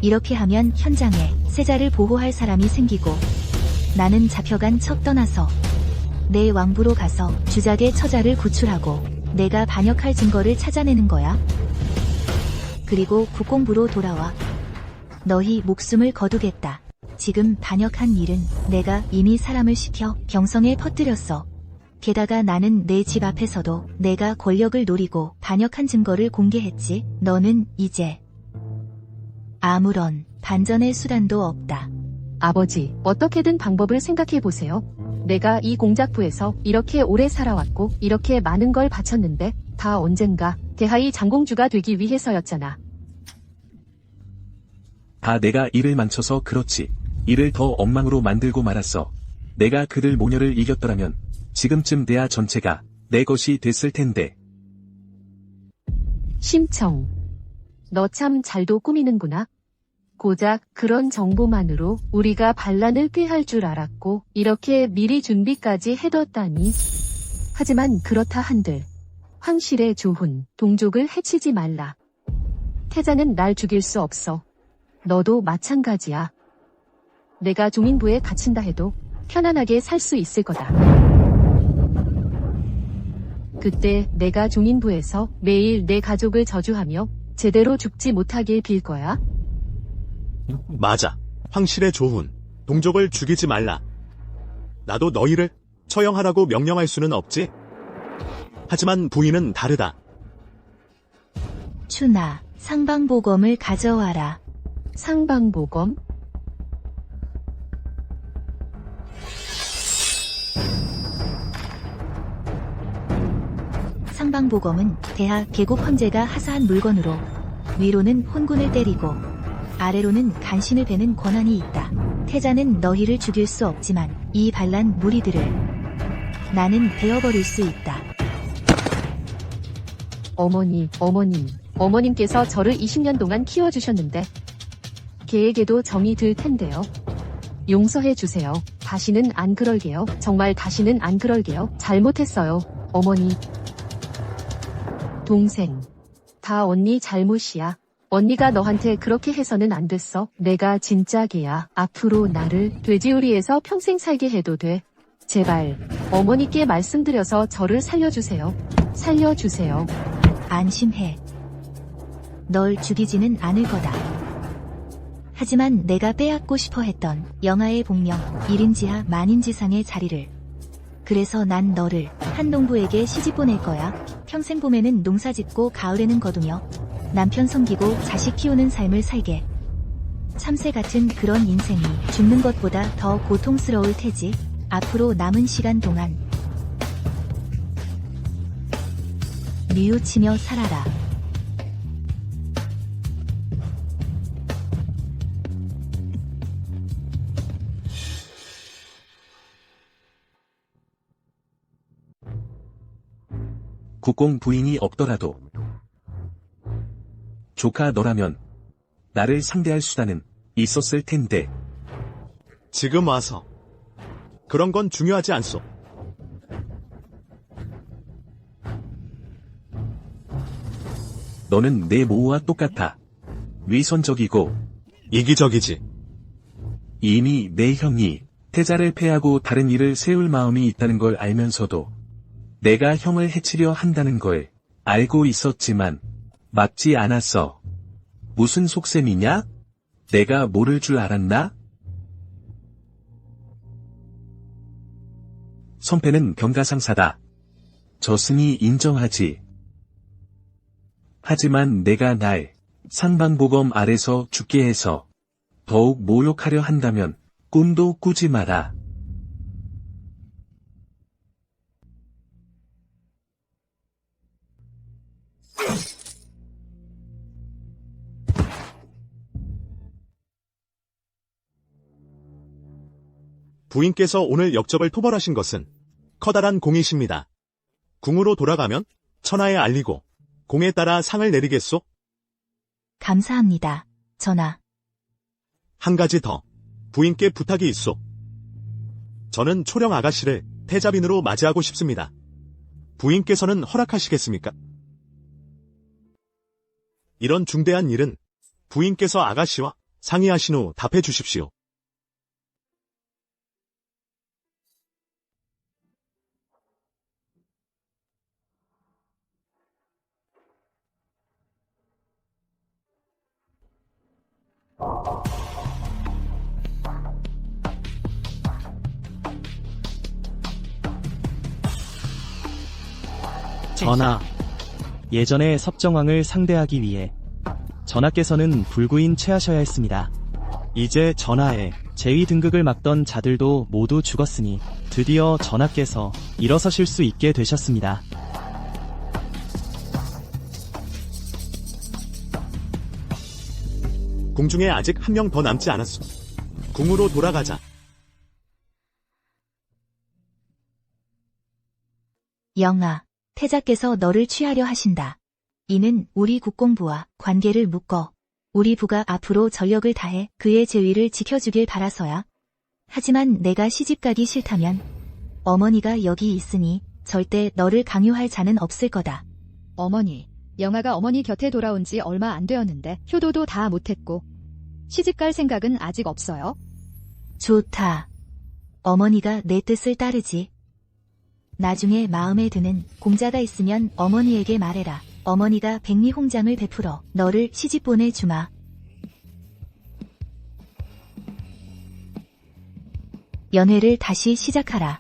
이렇게 하면 현장에 세자를 보호할 사람이 생기고 나는 잡혀간 척 떠나서 내 왕부로 가서 주작의 처자를 구출하고 내가 반역할 증거를 찾아내는 거야. 그리고 국공부로 돌아와 너희 목숨을 거두겠다. 지금 반역한 일은 내가 이미 사람을 시켜 경성에 퍼뜨렸어. 게다가 나는 내 집 앞에서도 내가 권력을 노리고 반역한 증거를 공개했지. 너는 이제 아무런 반전의 수단도 없다. 아버지, 어떻게든 방법을 생각해 보세요. 내가 이 공작부에서 이렇게 오래 살아왔고 이렇게 많은 걸 바쳤는데 다 언젠가 대하이 장공주가 되기 위해서였잖아. 다 내가 일을 망쳐서 그렇지. 일을 더 엉망으로 만들고 말았어. 내가 그들 모녀를 이겼더라면 지금쯤 대하 전체가 내 것이 됐을 텐데. 심청, 너 참 잘도 꾸미는구나. 고작 그런 정보만으로 우리가 반란을 꾀할 줄 알았고 이렇게 미리 준비까지 해뒀다니. 하지만 그렇다 한들 황실의 조훈, 동족을 해치지 말라. 태자는 날 죽일 수 없어. 너도 마찬가지야. 내가 종인부에 갇힌다 해도 편안하게 살 수 있을 거다. 그때 내가 종인부에서 매일 내 가족을 저주하며 제대로 죽지 못하길 빌 거야. 맞아. 황실의 조훈. 동족을 죽이지 말라. 나도 너희를 처형하라고 명령할 수는 없지. 하지만 부인은 다르다. 춘아, 상방보검을 가져와라. 상방보검? 상방보검은 대하 계곡 황제가 하사한 물건으로 위로는 혼군을 때리고 아래로는 간신을 베는 권한이 있다. 태자는 너희를 죽일 수 없지만 이 반란 무리들을 나는 베어버릴 수 있다. 어머님께서 저를 20년 동안 키워주셨는데 계에게도 정이 들 텐데요. 용서해 주세요. 다시는 안 그럴게요. 정말 다시는 안 그럴게요. 잘못했어요. 어머니. 동생. 다 언니 잘못이야. 언니가 너한테 그렇게 해서는 안 됐어. 내가 진짜 개야. 앞으로 나를 돼지우리에서 평생 살게 해도 돼. 제발 어머니께 말씀드려서 저를 살려주세요. 살려주세요. 안심해. 널 죽이지는 않을 거다. 하지만 내가 빼앗고 싶어 했던 영아의 복명 1인지하 만인지상의 자리를. 그래서 난 너를 한농부에게 시집 보낼 거야. 평생 봄에는 농사 짓고 가을에는 거두며 남편 섬기고 자식 키우는 삶을 살게. 참새 같은 그런 인생이 죽는 것보다 더 고통스러울 테지. 앞으로 남은 시간 동안 뉘우치며 살아라. 국공 부인이 없더라도 조카 너라면 나를 상대할 수단은 있었을 텐데. 지금 와서 그런 건 중요하지 않소. 너는 내 모우와 똑같아. 위선적이고 이기적이지. 이미 내 형이 태자를 패하고 다른 일을 세울 마음이 있다는 걸 알면서도 내가 형을 해치려 한다는 걸 알고 있었지만 막지 않았어. 무슨 속셈이냐? 내가 모를 줄 알았나? 선패는 경가상사다. 졌으니 인정하지. 하지만 내가 날 상방보검 아래서 죽게 해서 더욱 모욕하려 한다면 꿈도 꾸지 마라. 부인께서 오늘 역적을 토벌하신 것은 커다란 공이십니다. 궁으로 돌아가면 천하에 알리고 공에 따라 상을 내리겠소? 감사합니다. 전하. 한 가지 더 부인께 부탁이 있소. 저는 초령 아가씨를 태자빈으로 맞이하고 싶습니다. 부인께서는 허락하시겠습니까? 이런 중대한 일은 부인께서 아가씨와 상의하신 후 답해 주십시오. 전하, 예전에 섭정왕을 상대하기 위해 전하께서는 불구인 채하셔야 했습니다. 이제 전하의 제위 등극을 막던 자들도 모두 죽었으니 드디어 전하께서 일어서실 수 있게 되셨습니다. 궁중에 아직 한 명 더 남지 않았소. 궁으로 돌아가자. 영아, 태자께서 너를 취하려 하신다. 이는 우리 국공부와 관계를 묶어 우리 부가 앞으로 전력을 다해 그의 제위를 지켜주길 바라서야. 하지만 내가 시집가기 싫다면 어머니가 여기 있으니 절대 너를 강요할 자는 없을 거다. 어머니, 영아가 어머니 곁에 돌아온 지 얼마 안 되었는데 효도도 다 못했고 시집갈 생각은 아직 없어요. 좋다. 어머니가 내 뜻을 따르지. 나중에 마음에 드는 공자가 있으면 어머니에게 말해라. 어머니가 백리홍장을 베풀어 너를 시집 보내주마. 연회를 다시 시작하라.